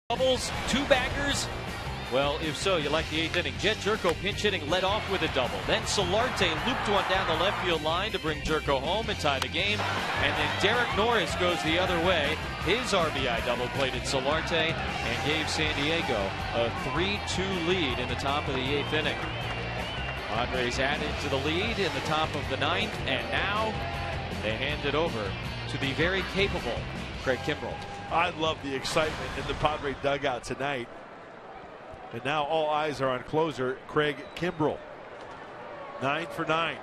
Doubles, 2 baggers. Well, if so, you like the 8th inning. Jed Jerko pinch hitting led off with a double. Then Solarte looped one down the left field line to bring Jerko home and tie the game. And then Derek Norris goes the other way. His RBI double plated Solarte and gave San Diego a 3-2 lead in the top of the 8th inning. Padres added to the lead in the top of the 9th, and now they hand it over to the very capable Craig Kimbrell. I love the excitement in the Padre dugout tonight. And now all eyes are on closer Craig Kimbrell. 9 for 9.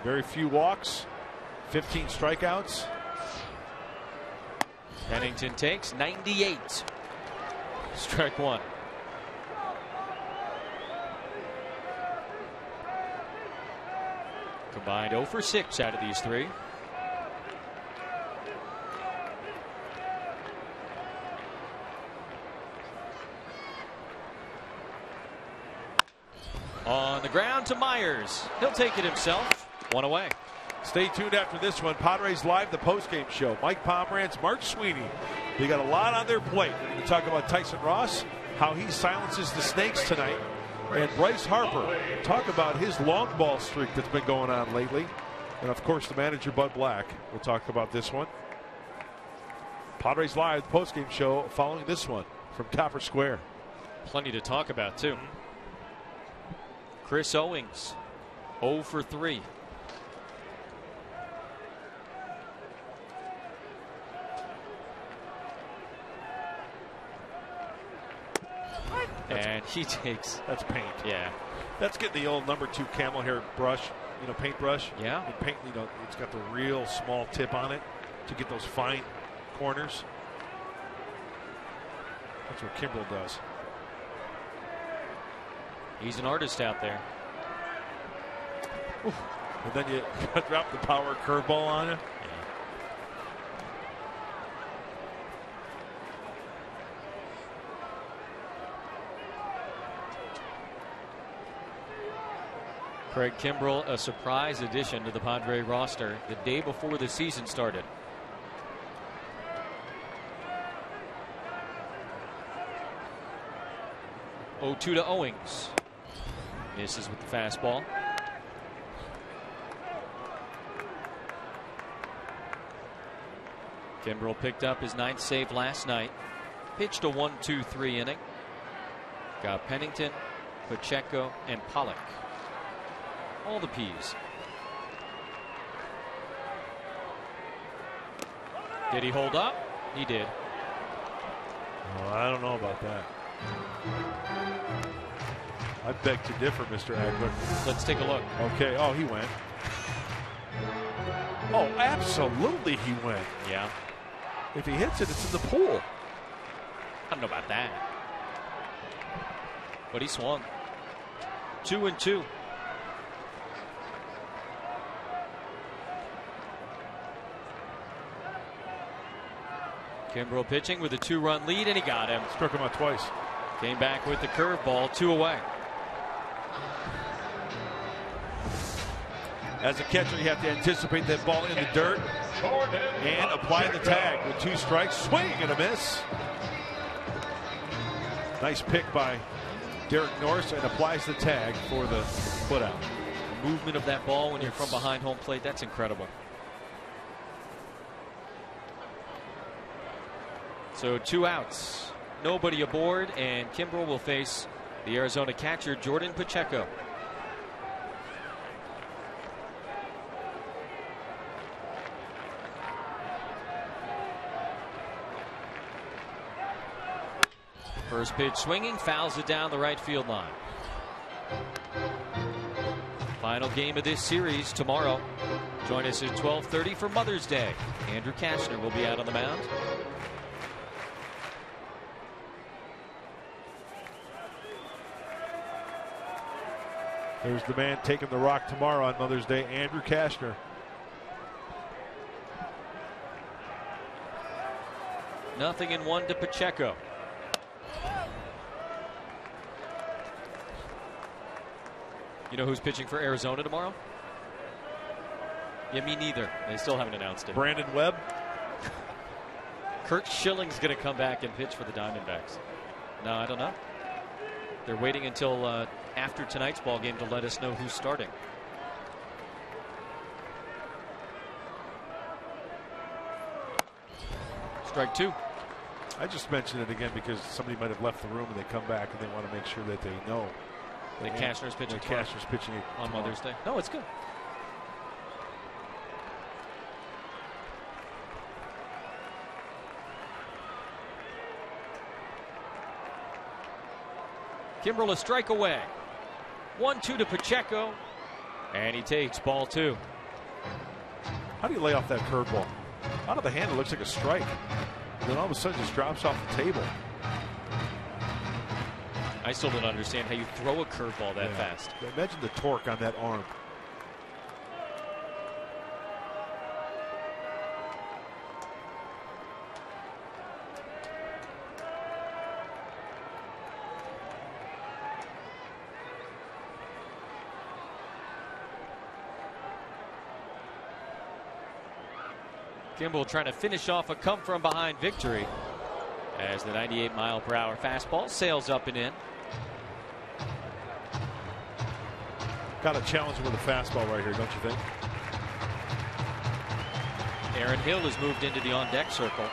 Very few walks, 15 strikeouts. Pennington takes 98. Strike 1. Combined 0 for 6 out of these 3. On the ground to Myers. He'll take it himself. 1 away. Stay tuned after this one. Padres Live, the postgame show. Mike Pomerantz, Mark Sweeney. They got a lot on their plate. We're going to talk about Tyson Ross, how he silences the Snakes tonight. And Bryce Harper, talk about his long ball streak that's been going on lately. And of course, the manager, Bud Black. We'll talk about this one. Padres Live, the postgame show, following this one from Copper Square. Plenty to talk about, too. Chris Owings, 0 for 3. And he takes. That's paint. Yeah. That's getting the old number 2 camel hair brush, paintbrush. Yeah. And paint, it's got the real small tip on it to get those fine corners. That's what Kimbrell does. He's an artist out there. Oof. And then you drop the power curveball on him. Craig Kimbrell, a surprise addition to the Padre roster the day before the season started. Oh, 2 to Owings. Misses with the fastball. Kimbrell picked up his 9th save last night. Pitched a 1-2-3 inning. Got Pennington, Pacheco, and Pollock. All the P's. Did he hold up? He did. Well, I don't know about that. I beg to differ, Mr. Agler. Let's take a look. Okay. Oh, he went. Oh, absolutely he went. Yeah. If he hits it, it's in the pool. I don't know about that. But he swung. 2-2. Kimbrell pitching with a 2-run lead, and he got him. Struck him out twice. Came back with the curveball, 2 away. As a catcher, you have to anticipate that ball in the dirt and apply the tag with 2 strikes. Swing and a miss. Nice pick by Derek Norris, and applies the tag for the putout. The movement of that ball when you're from behind home plate, that's incredible. So 2 outs, nobody aboard, and Kimbrell will face the Arizona catcher Jordan Pacheco. First pitch swinging, fouls it down the right field line. Final game of this series tomorrow. Join us at 12:30 for Mother's Day. Andrew Kashner will be out on the mound. There's the man taking the rock tomorrow on Mother's Day, Andrew Kashner. Nothing in 1 to Pacheco. You know who's pitching for Arizona tomorrow? Yeah, me neither. They still haven't announced it. Brandon Webb. Curt Schilling's going to come back and pitch for the Diamondbacks. No, I don't know. They're waiting until after tonight's ball game to let us know who's starting. Strike 2. I just mentioned it again because somebody might have left the room and they come back and they want to make sure that they know. That Cashner's pitching. Cashner's pitching on Mother's Day. No, it's good. Kimbrel a strike away. 1-2 to Pacheco. And he takes ball 2. How do you lay off that curveball? Out of the hand, it looks like a strike. Then all of a sudden, just drops off the table. I still don't understand how you throw a curveball that fast. Imagine the torque on that arm. Kimbrel trying to finish off a come-from-behind victory as the 98-mile-per-hour fastball sails up and in. Got to challenge him with a fastball right here, don't you think? Aaron Hill has moved into the on-deck circle.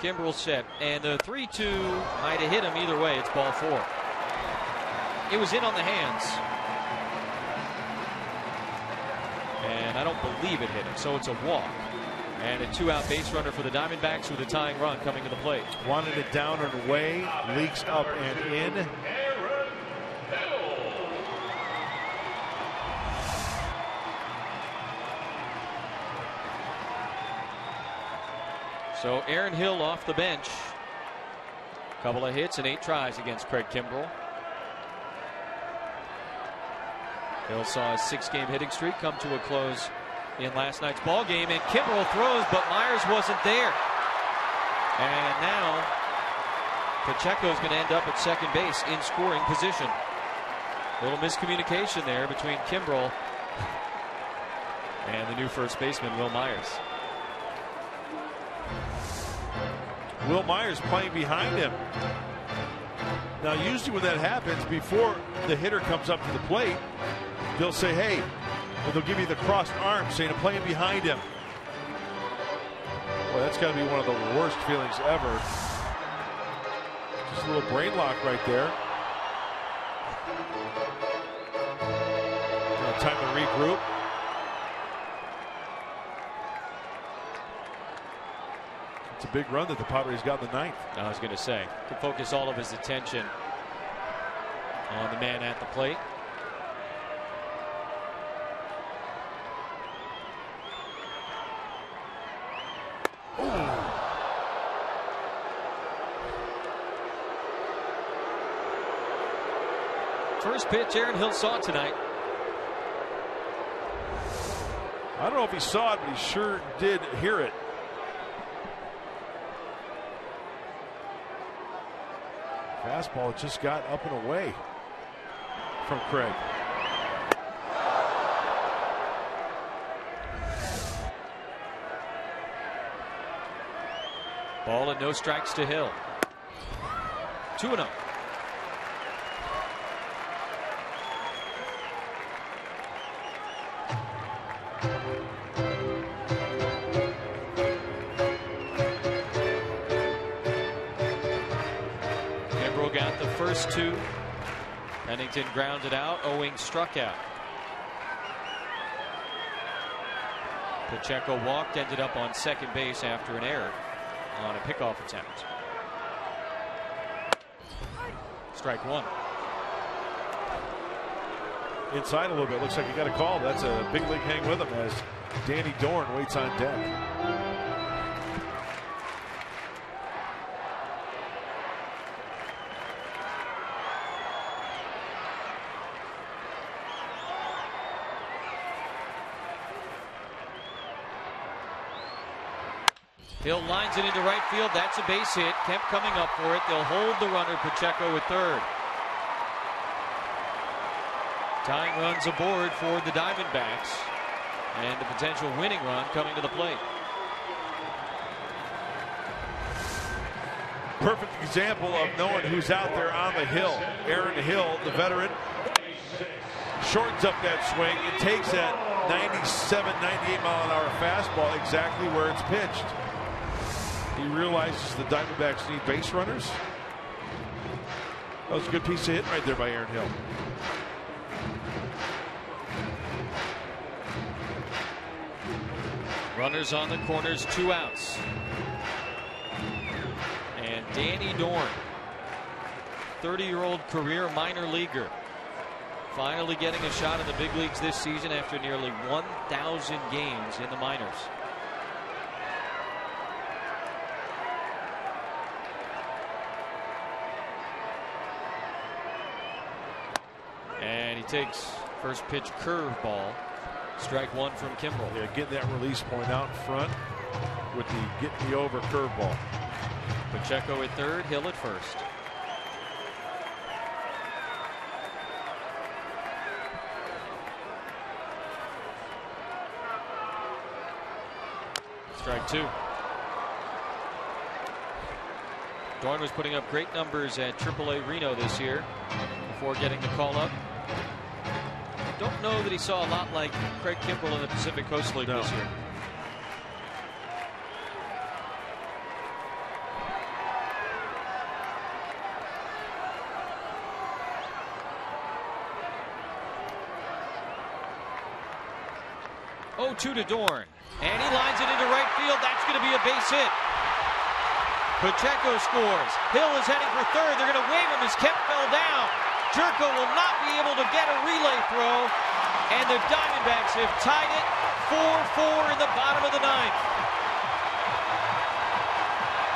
Kimbrel set, and the 3-2 might have hit him either way. It's ball 4. It was in on the hands, and I don't believe it hit him, so it's a walk. And a 2-out base runner for the Diamondbacks with a tying run coming to the plate. Wanted it down and away, leaks up and in. So Aaron Hill off the bench. Couple of hits and 8 tries against Craig Kimbrel. Hill saw a 6-game hitting streak come to a close in last night's ball game, and Kimbrel throws, but Myers wasn't there. And now Pacheco's going to end up at second base in scoring position. A little miscommunication there between Kimbrel and the new first baseman, Will Myers. Will Myers playing behind him. Now, usually when that happens, before the hitter comes up to the plate, they'll say, hey, or they'll give you the crossed arm saying I'm playing behind him. Boy, that's got to be one of the worst feelings ever. Just a little brain lock right there. Time to regroup. It's a big run that the Padres got in the 9th. I was going to say, to focus all of his attention on the man at the plate. First pitch Aaron Hill saw tonight. I don't know if he saw it, but he sure did hear it. Fastball just got up and away from Craig. Ball and no strikes to Hill. 2-0. Got the first 2. Pennington grounded out. Owing struck out. Pacheco walked, ended up on second base after an error on a pickoff attempt. Strike 1. Inside a little bit. Looks like he got a call. That's a big league hang with him as Danny Dorn waits on deck. Hill lines it into right field. That's a base hit. Kemp coming up for it. They'll hold the runner. Pacheco at third. Tying runs aboard for the Diamondbacks. And the potential winning run coming to the plate. Perfect example of knowing who's out there on the hill. Aaron Hill, the veteran, shortens up that swing and takes that 97, 98 mile an hour fastball exactly where it's pitched. He realizes the Diamondbacks need base runners. That was a good piece of hit right there by Aaron Hill. Runners on the corners, 2 outs. And Danny Dorn, 30-year-old career minor leaguer, finally getting a shot in the big leagues this season after nearly 1,000 games in the minors. And he takes first pitch curveball. Strike 1 from Kimbrel. Yeah, getting that release point out in front with the get me over curveball. Pacheco at third, Hill at first. Strike 2. Dorn was putting up great numbers at AAA Reno this year before getting the call up. Don't know that he saw a lot like Craig Kimbrel in the Pacific Coast League this year. Oh, 2 to Dorn. And he lines it into right field. That's going to be a base hit. Pacheco scores. Hill is heading for third. They're going to wave him as Kemp fell down. Jerko will not be able to get a relay throw. And the Diamondbacks have tied it 4-4 in the bottom of the ninth.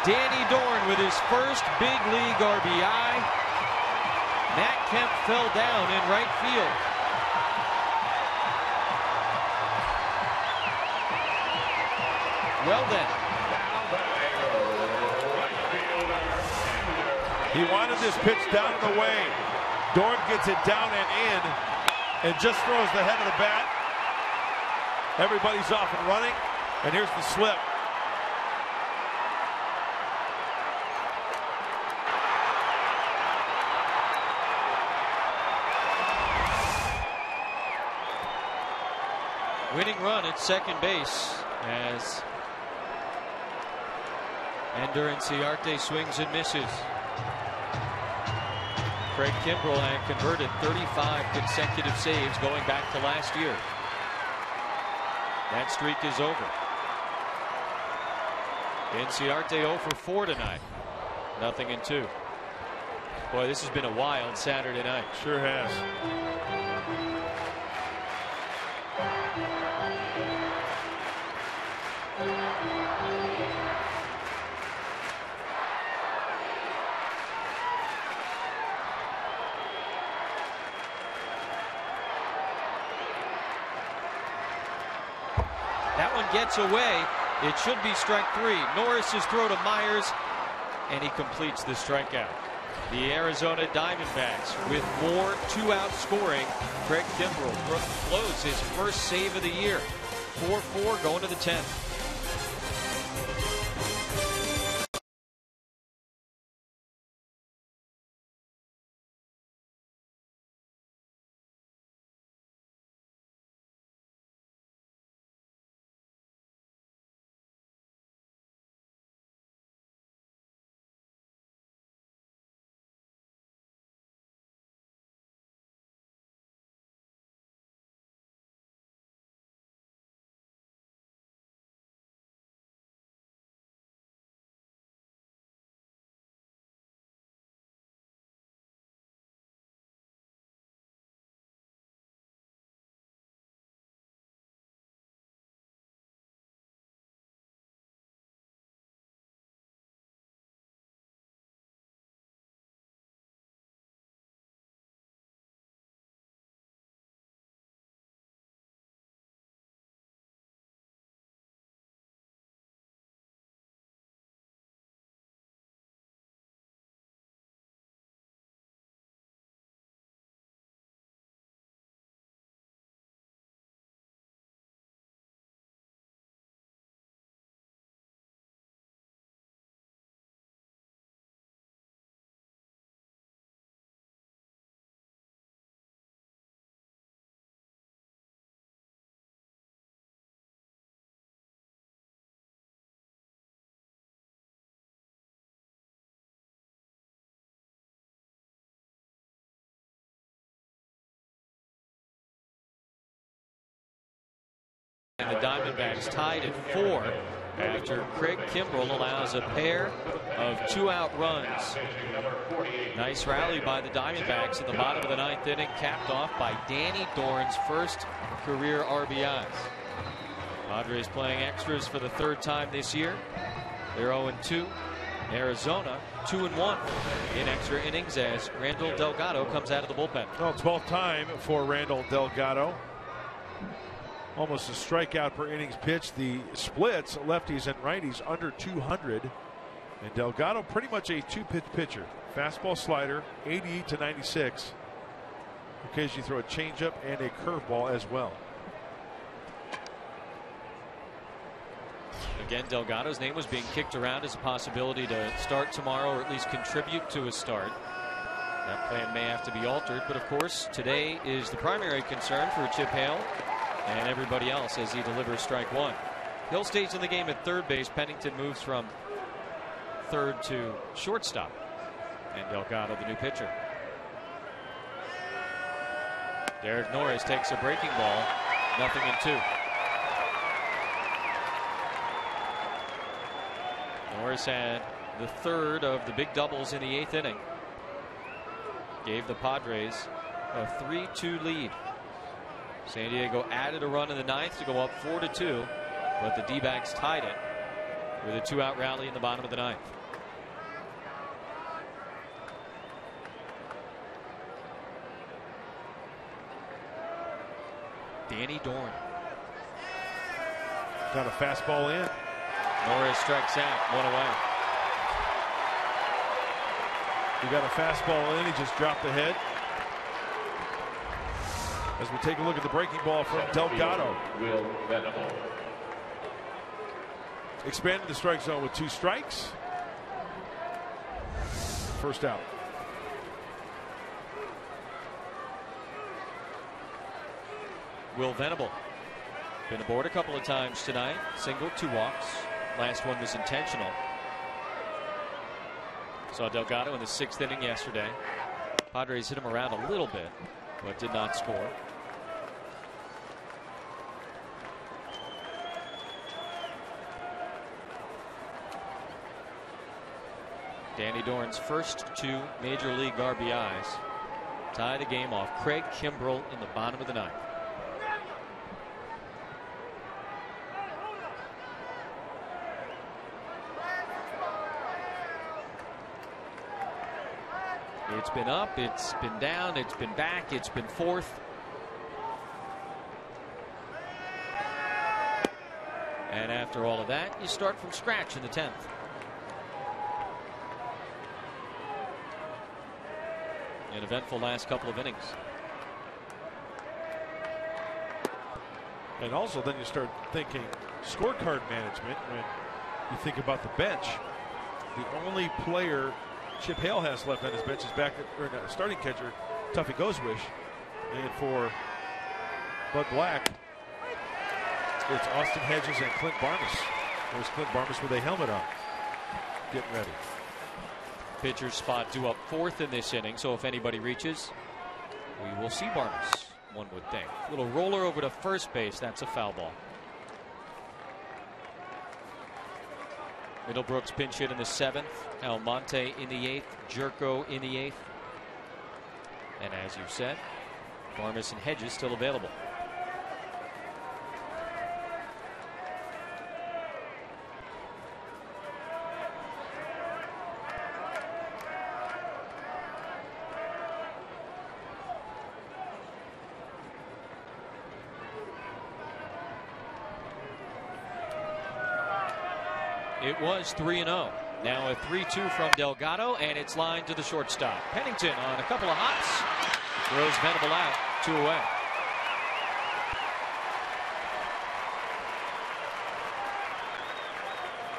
Danny Dorn with his first big league RBI. Matt Kemp fell down in right field. Well then. He wanted this pitch down and away. Dorn gets it down and in and just throws the head of the bat. Everybody's off and running, and here's the slip. Winning run at second base as Ender Inciarte swings and misses. Craig Kimbrel had converted 35 consecutive saves going back to last year. That streak is over. Inciarte 0 for 4 tonight. 0-2. Boy, this has been a wild Saturday night. Sure has. That one gets away. It should be strike 3. Norris's throw to Myers, and he completes the strikeout. The Arizona Diamondbacks with more 2-out scoring. Craig Kimbrel blows his first save of the year. 4-4 going to the 10th. And the Diamondbacks tied at 4 after Craig Kimbrell allows a pair of 2-out runs. Nice rally by the Diamondbacks in the bottom of the 9th inning, capped off by Danny Dorn's first career RBIs. Padres playing extras for the 3rd time this year. They're 0-2. Arizona 2-1 in extra innings as Randall Delgado comes out of the bullpen. Well, 12th time for Randall Delgado. Almost a strikeout per innings pitched. The splits, lefties and righties, under 200. And Delgado pretty much a 2-pitch pitcher. Fastball, slider, 88 to 96. Occasionally throw a changeup and a curveball as well. Again, Delgado's name was being kicked around as a possibility to start tomorrow, or at least contribute to a start. That plan may have to be altered, but of course today is the primary concern for Chip Hale and everybody else as he delivers strike 1. Hill stays in the game at 3rd base. Pennington moves from 3rd to shortstop, and Delgado the new pitcher. Derek Norris takes a breaking ball, 0-2. Norris had the 3rd of the big doubles in the 8th inning. Gave the Padres a 3-2 lead. San Diego added a run in the 9th to go up 4-2, but the D-backs tied it with a 2-out rally in the bottom of the 9th. Danny Dorn. Got a fastball in. Norris strikes out, 1 away. He got a fastball in. He just dropped the head. As we take a look at the breaking ball from Delgado. Expanded the strike zone with 2 strikes. First out. Will Venable. Been aboard a couple of times tonight. Single, 2 walks. Last one was intentional. Saw Delgado in the 6th inning yesterday. Padres hit him around a little bit, but did not score. Danny Dorn's first 2 major league RBIs tie the game off Craig Kimbrell in the bottom of the 9th. It's been up, it's been down, it's been back, it's been forth. And after all of that, you start from scratch in the 10th. An eventful last couple of innings. And also then you start thinking scorecard management when you think about the bench. The only player Chip Hale has left on his bench is starting catcher Tuffy Goswish. And for Bud Black, it's Austin Hedges and Clint Barnes. There's Clint Barnes with a helmet on, getting ready. Pitcher's spot due up 4th in this inning, so if anybody reaches, we will see Barnes, one would think. Little roller over to first base, that's a foul ball. Middlebrooks pinch hit in the 7th, Almonte in the 8th, Jerko in the 8th. And as you said, Barnes and Hedges still available. It was 3-0. Now a 3-2 from Delgado, and it's lined to the shortstop. Pennington on a couple of hops. Throws Venable out, 2 away.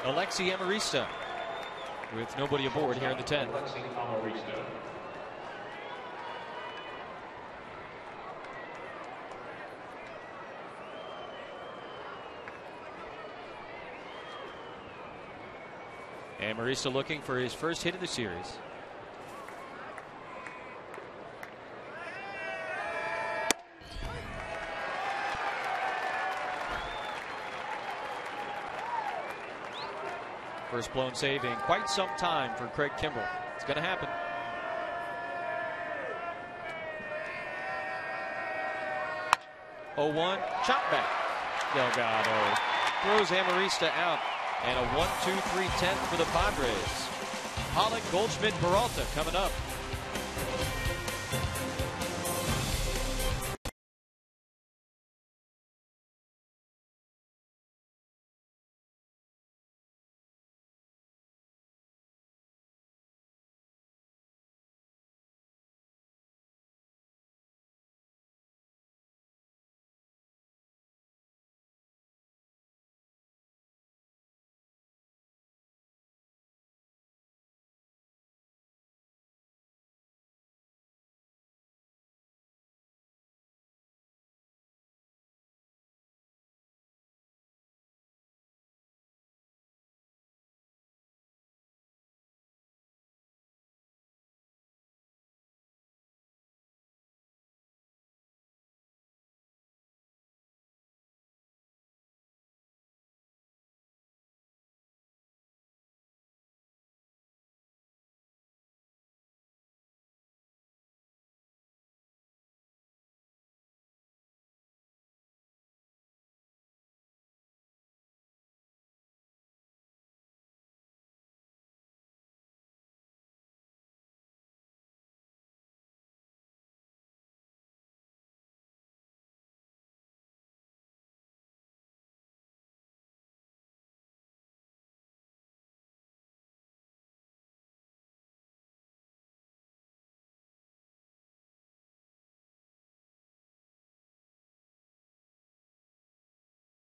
Alexi Amarista with nobody aboard here in the 10th. And Marista looking for his first hit of the series. First blown save in quite some time for Craig Kimbrell. It's going to happen. Oh, 1 chop back. Delgado throws Amarista out, and a 1-2-3-10 for the Padres. Pollock, Goldschmidt, Peralta coming up.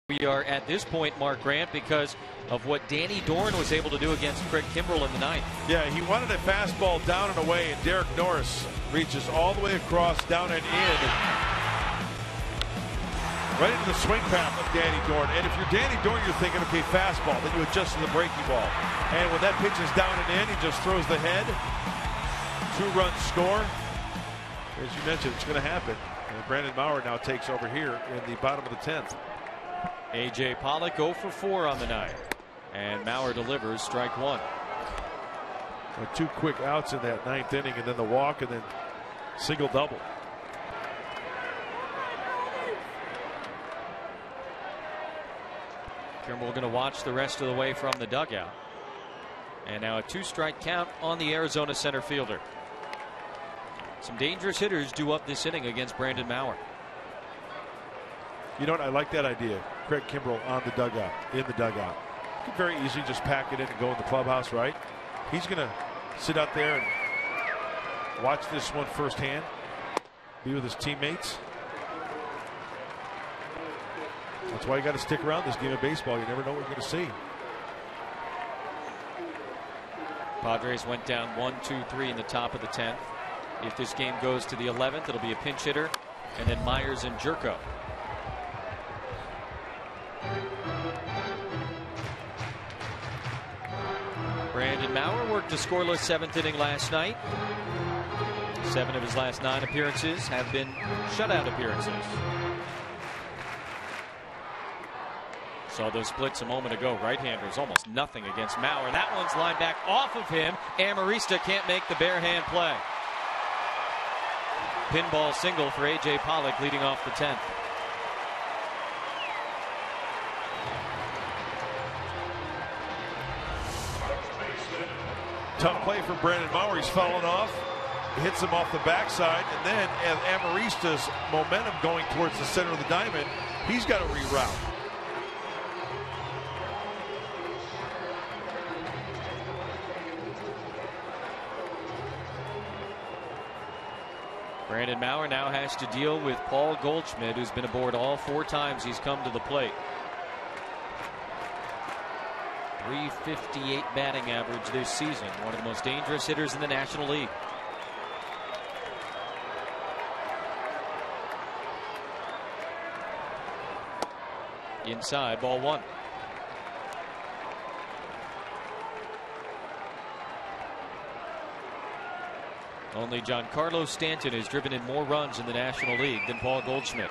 We are at this point, Mark Grant, because of what Danny Dorn was able to do against Craig Kimbrell in the ninth. Yeah, he wanted a fastball down and away, and Derek Norris reaches all the way across, down and in, right into the swing path of Danny Dorn. And if you're Danny Dorn, you're thinking, okay, fastball. Then you adjust to the breaking ball. And when that pitch is down and in, he just throws the head. 2-run score. As you mentioned, it's going to happen. And Brandon Maurer now takes over here in the bottom of the 10th. A.J. Pollock 0 for 4 on the night. And Maurer delivers strike 1. With 2 quick outs in that 9th inning, and then the walk, and then single double. Kimbrell going to watch the rest of the way from the dugout. And now a 2-strike count on the Arizona center fielder. Some dangerous hitters due up this inning against Brandon Maurer. You know what? I like that idea. Craig Kimbrell on the dugout, in the dugout. You could very easily just pack it in and go in the clubhouse, right? He's going to sit out there and watch this one firsthand, be with his teammates. That's why you got to stick around this game of baseball. You never know what you're going to see. Padres went down 1-2-3 in the top of the 10th. If this game goes to the 11th, it'll be a pinch hitter, and then Myers and Jerko. Brandon Maurer worked a scoreless 7th inning last night. 7 of his last 9 appearances have been shutout appearances. Saw those splits a moment ago. Right-handers almost nothing against Maurer. That one's lined back off of him. Amarista can't make the bare hand play. Pinball single for A.J. Pollock leading off the 10th. Tough play for Brandon Maurer. He's fallen off. He hits him off the backside, and then as Amarista's momentum going towards the center of the diamond, he's got to reroute. Brandon Maurer now has to deal with Paul Goldschmidt, who's been aboard all 4 times he's come to the plate. .358 batting average this season. One of the most dangerous hitters in the National League. Inside, ball 1. Only Giancarlo Stanton has driven in more runs in the National League than Paul Goldschmidt.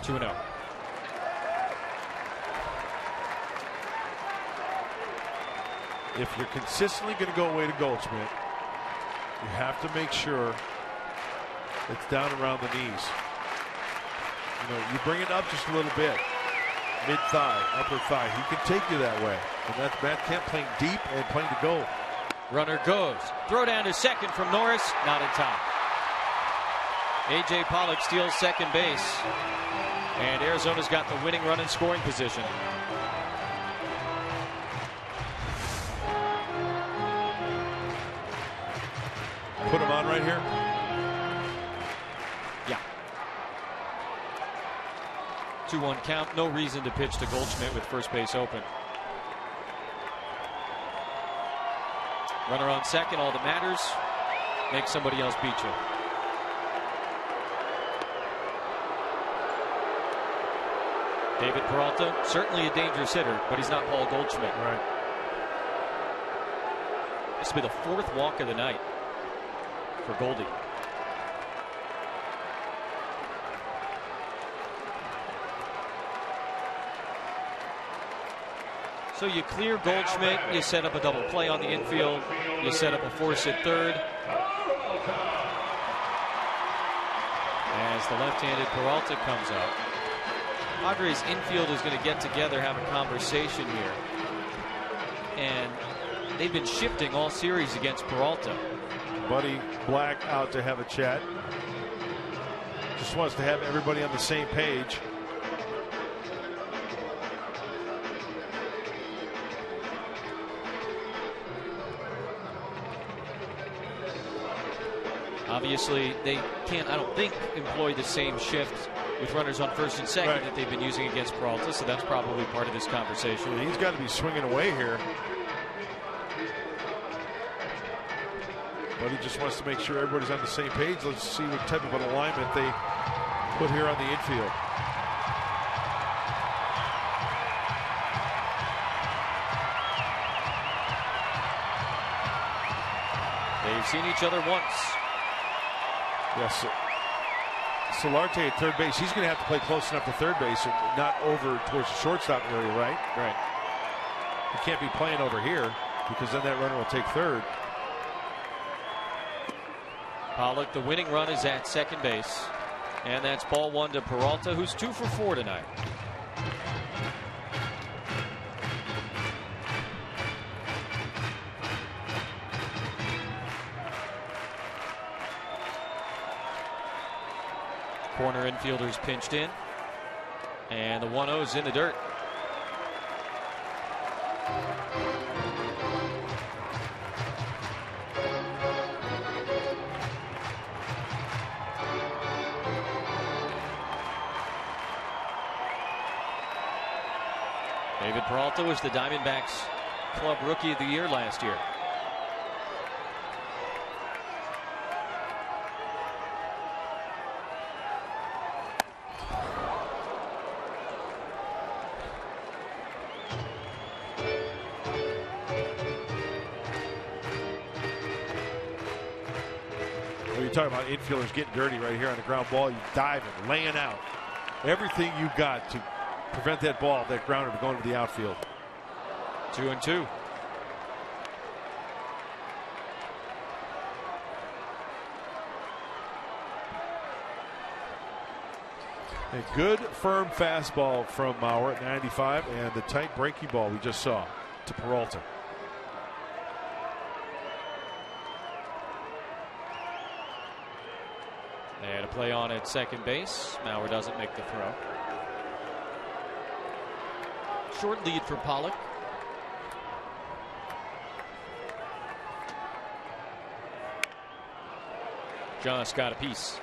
2-0. If you're consistently going to go away to Goldschmidt, you have to make sure it's down around the knees. You know, you bring it up just a little bit. Mid-thigh, upper thigh. He can take you that way. And that's Matt Kemp playing deep and playing to go. Runner goes. Throw down to second from Norris. Not in time. A.J. Pollock steals second base. And Arizona's got the winning run in scoring position. Put him on right here? Yeah. 2-1 count. No reason to pitch to Goldschmidt with first base open. Runner on second. All that matters, make somebody else beat you. David Peralta, certainly a dangerous hitter, but he's not Paul Goldschmidt. Right. This will be the 4th walk of the night for Goldie. So you clear Goldschmidt, you set up a double play on the infield, you set up a force at third. As the left-handed Peralta comes up, Padres infield is going to get together, have a conversation here. And they've been shifting all series against Peralta. Buddy Black out to have a chat. Just wants to have everybody on the same page. Obviously, they can't, I don't think, employ the same shift with runners on first and second that they've been using against Peralta, so that's probably part of this conversation. He's got to be swinging away here. But he just wants to make sure everybody's on the same page. Let's see what type of an alignment they put here on the infield. They've seen each other once. Yes. Solarte at third base. He's going to have to play close enough to third base and not over towards the shortstop area, right? Right. He can't be playing over here because then that runner will take third. Pollock, the winning run is at second base. And that's ball 1 to Peralta, who's 2 for 4 tonight. Corner infielders pinched in. And the 1-0 is in the dirt. David Peralta was the Diamondbacks Club Rookie of the Year last year. You're talking about infielders getting dirty right here on the ground ball. You diving, laying out. Everything you got to prevent that ball, that grounder, from going to the outfield. 2-2. A good firm fastball from Mauer at 95, and the tight breaking ball we just saw to Peralta. And a play on at second base. Mauer doesn't make the throw. Short lead for Pollock. Just got a piece.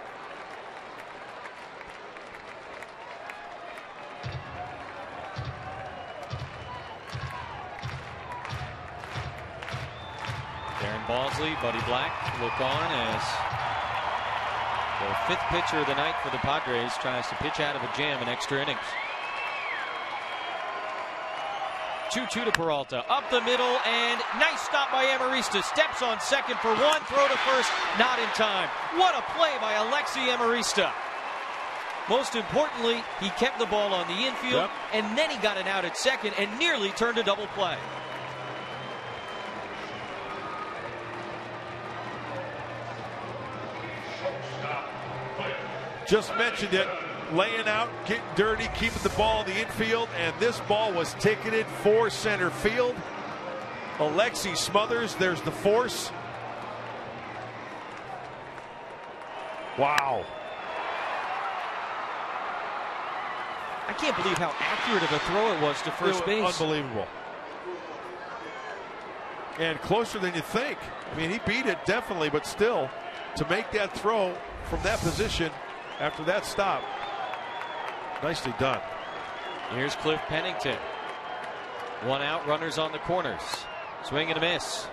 Darren Balsley, Buddy Black look on as the 5th pitcher of the night for the Padres tries to pitch out of a jam in extra innings. 2-2 to Peralta. Up the middle, and nice stop by Amarista. Steps on second for 1. Throw to first. Not in time. What a play by Alexi Amarista. Most importantly, he kept the ball on the infield, and then he got an out at second and nearly turned a double play. Just mentioned it. Laying out, getting dirty, keeping the ball in the infield, and this ball was ticketed for center field. Alexi Smothers, there's the force. Wow. I can't believe how accurate of a throw it was to first base. Unbelievable. And closer than you think. I mean, he beat it definitely, but still, to make that throw from that position after that stop, nicely done. Here's Cliff Pennington. One out, runners on the corners. Swing and a miss.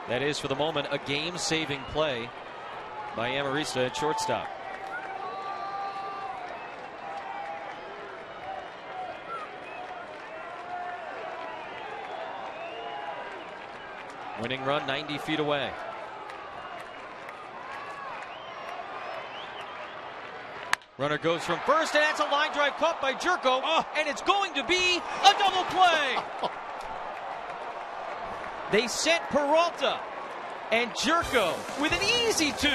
That is, for the moment, a game-saving play by Amarista at shortstop. Winning run 90 feet away. Runner goes from first, and that's a line drive caught by Jerko, and it's going to be a double play. They sent Peralta and Jerko with an easy 2.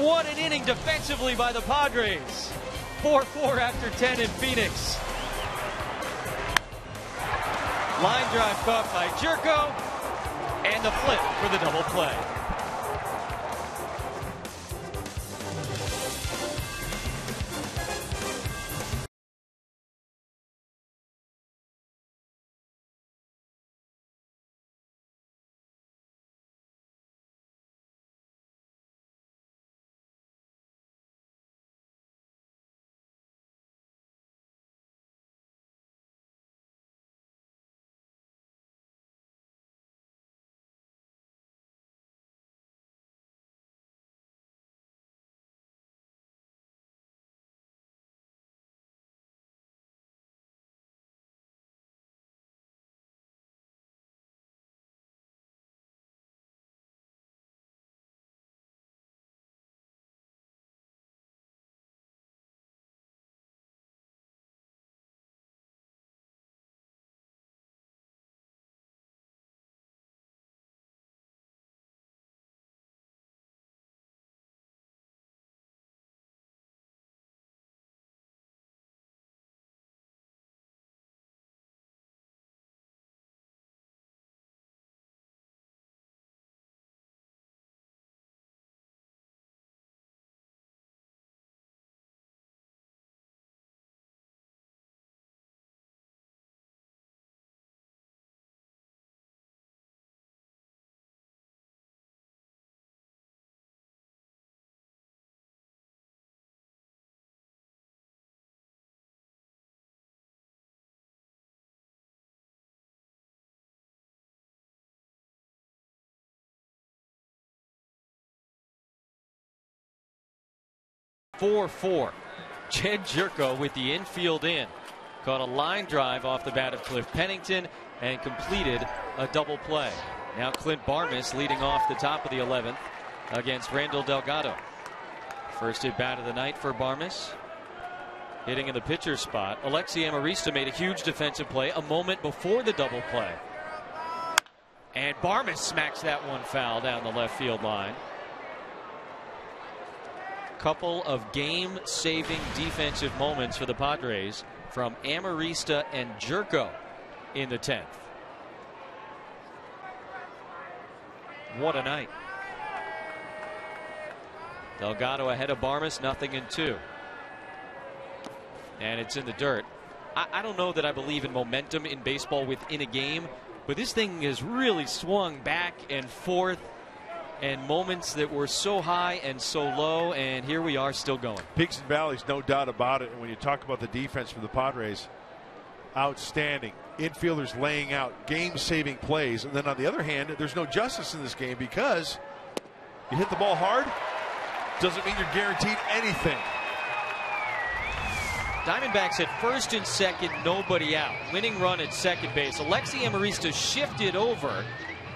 What an inning defensively by the Padres. 4-4 after 10 in Phoenix. Line drive caught by Jerko, and the flip for the double play. Jed Jerko with the infield in. Caught a line drive off the bat of Cliff Pennington and completed a double play. Now Clint Barmes leading off the top of the 11th against Randall Delgado. First at bat of the night for Barmes. Hitting in the pitcher spot. Alexi Amarista made a huge defensive play a moment before the double play. And Barmes smacks that one foul down the left field line. Couple of game-saving defensive moments for the Padres from Amarista and Jerko in the 10th. What a night. Delgado ahead of Barmes, 0-2. And it's in the dirt. I don't know that I believe in momentum in baseball within a game, but this thing has really swung back and forth, and moments that were so high and so low, and here we are still going. Peaks and valleys, no doubt about it. And when you talk about the defense for the Padres, outstanding. Infielders laying out game-saving plays. And then on the other hand, there's no justice in this game because you hit the ball hard, doesn't mean you're guaranteed anything. Diamondbacks at first and second, nobody out. Winning run at second base. Alexi Amarista shifted over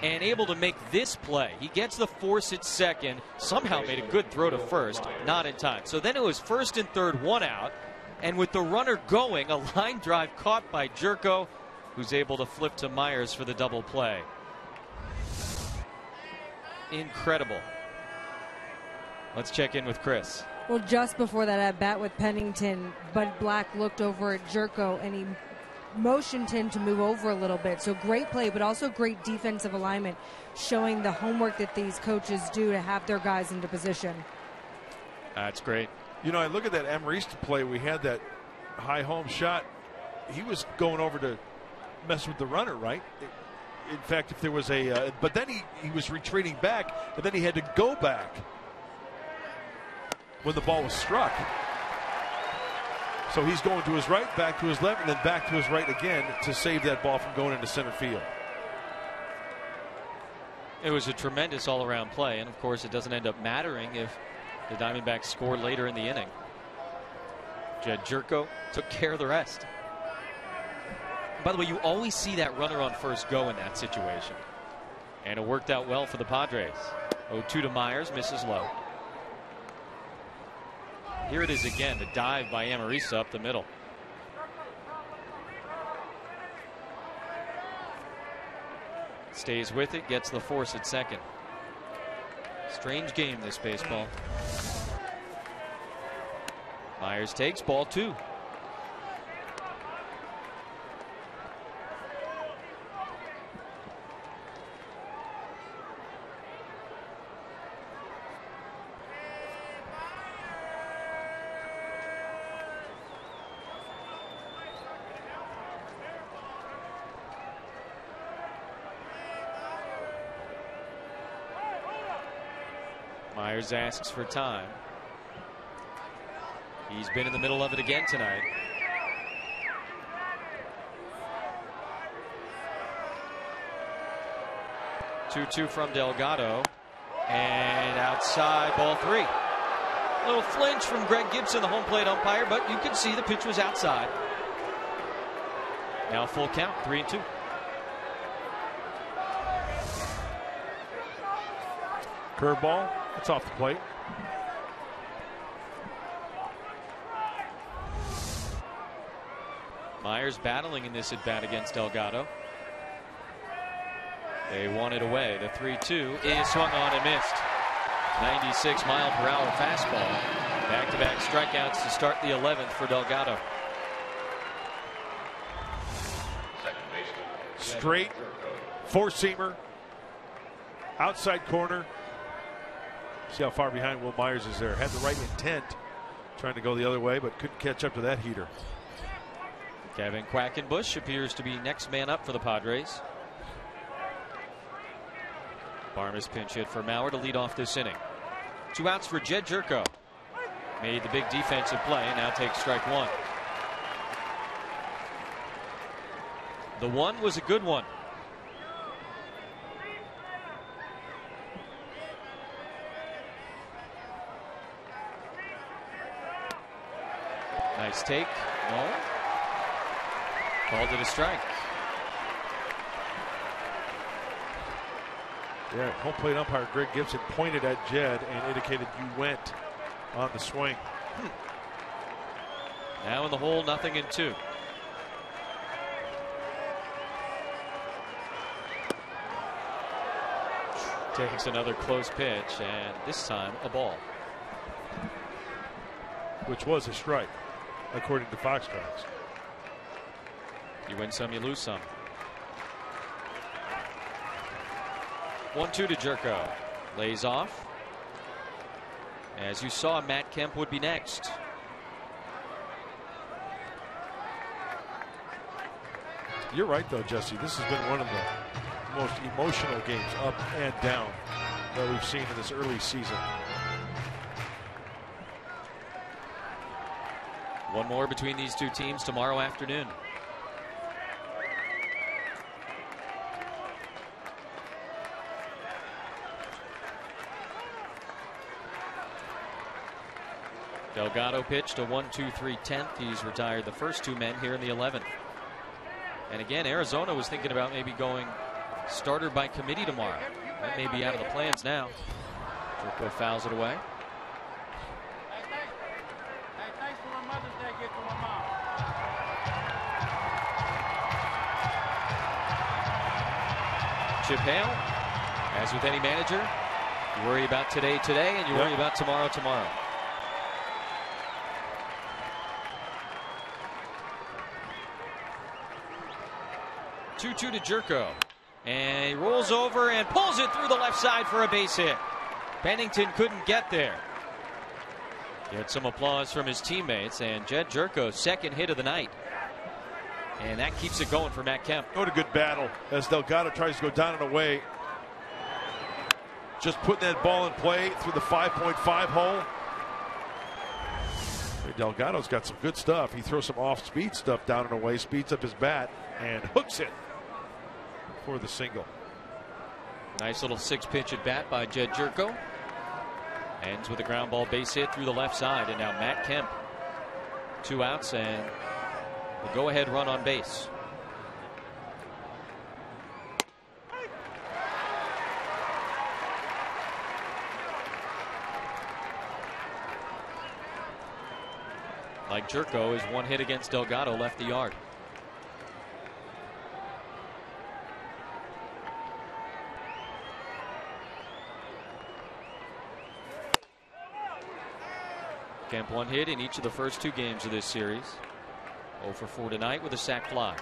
and able to make this play. He gets the force at second, somehow made a good throw to first, not in time. So then it was first and third, 1 out. And with the runner going, a line drive caught by Jerko, who's able to flip to Myers for the double play. Incredible. Let's check in with Chris. Well, just before that at bat with Pennington, Bud Black looked over at Jerko and he motioned him to move over a little bit. So great play, but also great defensive alignment, showing the homework that these coaches do to have their guys into position. That's great. You know, I look at that Emeriste play. We had that high home shot. He was going over to mess with the runner, right? In fact, if there was a but then he was retreating back, and then he had to go back when the ball was struck. So he's going to his right, back to his left, and then back to his right again to save that ball from going into center field. It was a tremendous all-around play, and of course it doesn't end up mattering if the Diamondbacks score later in the inning. Jed Jerko took care of the rest. By the way, you always see that runner on first go in that situation. And it worked out well for the Padres. 0-2 to Myers, misses low. Here it is again, the dive by Emeriste up the middle. Stays with it, gets the force at second. Strange game, this baseball. Myers takes ball 2. Myers asks for time. He's been in the middle of it again tonight. Two from Delgado. And outside, ball 3. A little flinch from Greg Gibson, the home plate umpire, but you can see the pitch was outside. Now full count, 3-2. Curveball, it's off the plate. Myers battling in this at bat against Delgado. They want it away. The 3-2 is swung on and missed. 96-mile-per-hour fastball. Back-to-back strikeouts to start the 11th for Delgado. Straight four-seamer, outside corner. See how far behind Will Myers is there. Had the right intent, trying to go the other way, but couldn't catch up to that heater. Kevin Quackenbush appears to be next man up for the Padres. Barnes pinch hit for Mauer to lead off this inning. 2 outs for Jed Jerko. Made the big defensive play, now takes strike 1. The 1 was a good one. Nice take. No. Called it a strike. Yeah, home plate umpire Greg Gibson pointed at Jed and indicated you went on the swing. Now in the hole, 0-2. Takes another close pitch, and this time a ball. Which was a strike, according to Foxtrot's. You win some, you lose some. 1-2 to Jerko. Lays off. As you saw, Matt Kemp would be next. You're right, though, Jesse. This has been one of the most emotional games, up and down, that we've seen in this early season. One more between these two teams tomorrow afternoon. Delgado pitched a 1-2-3-10th. He's retired the first 2 men here in the 11th. And again, Arizona was thinking about maybe going starter by committee tomorrow That may be out of the plans now. Jerko fouls it away. Chip Hale, as with any manager, you worry about today, and you worry about tomorrow. 2-2 to Jerko. And he rolls over and pulls it through the left side for a base hit. Bennington couldn't get there. Get some applause from his teammates, and Jed Jerko's second hit of the night. And that keeps it going for Matt Kemp. What a good battle as Delgado tries to go down and away. Just putting that ball in play through the 5.5 hole. Delgado's got some good stuff. He throws some off-speed stuff down and away, speeds up his bat, and hooks it for the single. Nice little 6-pitch at bat by Jed Jerko. Ends with a ground ball base hit through the left side, and now Matt Kemp. 2 outs and the go-ahead run on base. Like Jerko, his 1 hit against Delgado left the yard. Kemp 1 hit in each of the first 2 games of this series. 0 for 4 tonight with a sac fly.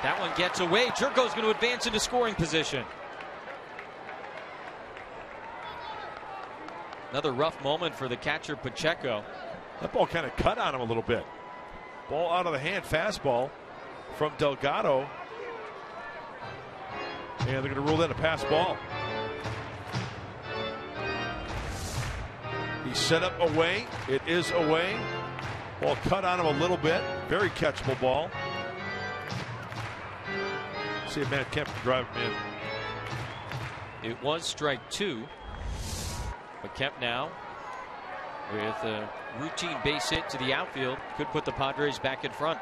That one gets away. Jerko's going to advance into scoring position. Another rough moment for the catcher Pacheco. That ball kind of cut on him a little bit. Ball out of the hand, fastball from Delgado. And they're going to rule that a pass ball. He set up away. It is away. Ball cut on him a little bit. Very catchable ball. See if Matt Kemp can drive him in. It was strike 2. But Kemp now with a routine base hit to the outfield could put the Padres back in front.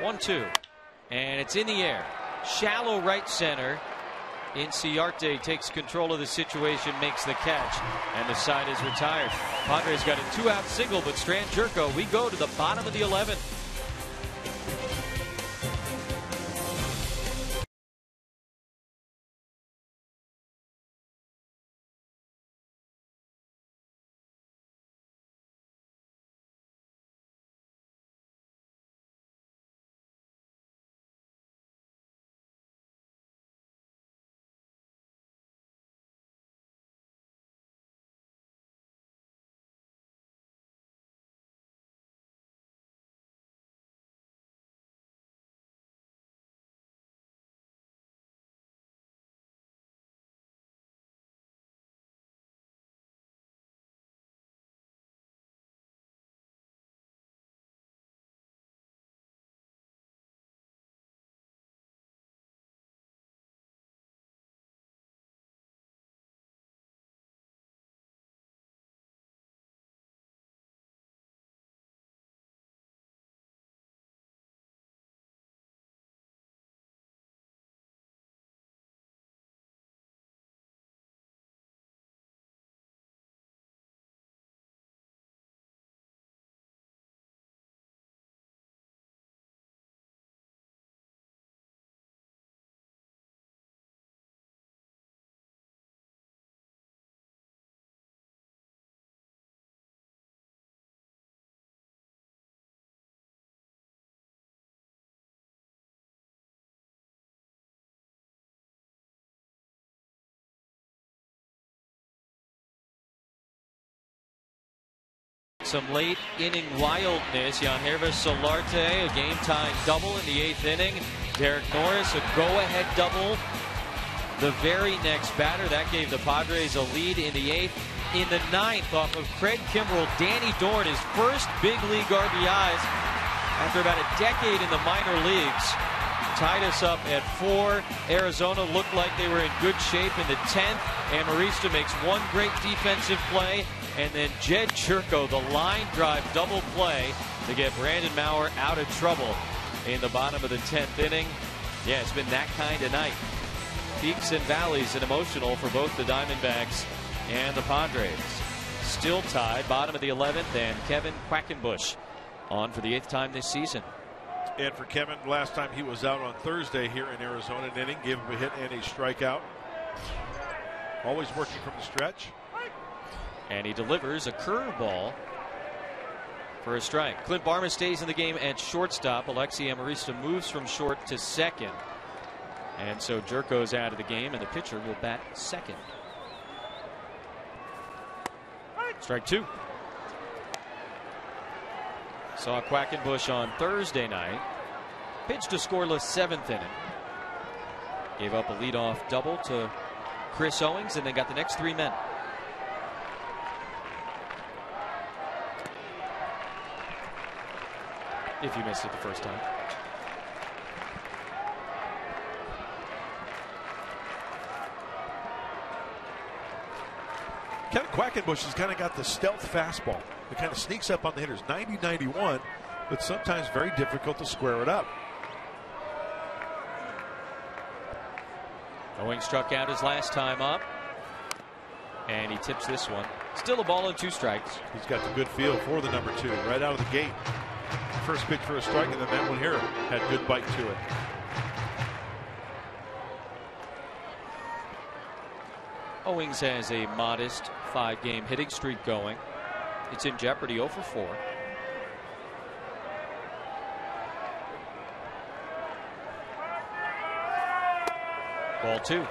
One, 2, and it's in the air. Shallow right center. Inciarte takes control of the situation, makes the catch, and the side is retired. Padres got a 2-out single, but Strand Jerko, we go to the bottom of the 11th. Some late inning wildness. Yangervis Solarte, a game tying double in the 8th inning. Derek Norris, a go ahead double the very next batter. That gave the Padres a lead in the 8th. In the 9th, off of Craig Kimbrell, Danny Dorn, his first big league RBIs after about a decade in the minor leagues, tied us up at 4. Arizona looked like they were in good shape in the 10th. Amarista makes one great defensive play, and then Jed Churko, the line drive double play to get Brandon Maurer out of trouble in the bottom of the 10th inning. Yeah, it's been that kind of night. Peaks and valleys and emotional for both the Diamondbacks and the Padres. Still tied, bottom of the 11th, and Kevin Quackenbush on for the 8th time this season. And for Kevin, last time he was out on Thursday here in Arizona, an inning, gave him a hit and a strikeout. Always working from the stretch. And he delivers a curveball for a strike. Clint Barma stays in the game at shortstop. Alexi Amarista moves from short to second. And so Jerko's out of the game, and the pitcher will bat second. Strike 2. Saw Quackenbush on Thursday night. Pitched a scoreless 7th inning. Gave up a leadoff double to Chris Owings, and then got the next 3 men. If you missed it the first time. Kevin Quackenbush has kind of got the stealth fastball. It kind of sneaks up on the hitters. 90-91, but sometimes very difficult to square it up. Owings struck out his last time up, and he tips this one. Still a ball and 2 strikes. He's got the good feel for the number 2 right out of the gate. First pitch for a strike, and then that one here had good bite to it. Owings has a modest 5-game hitting streak going. It's in jeopardy, 0 for 4. Ball 2.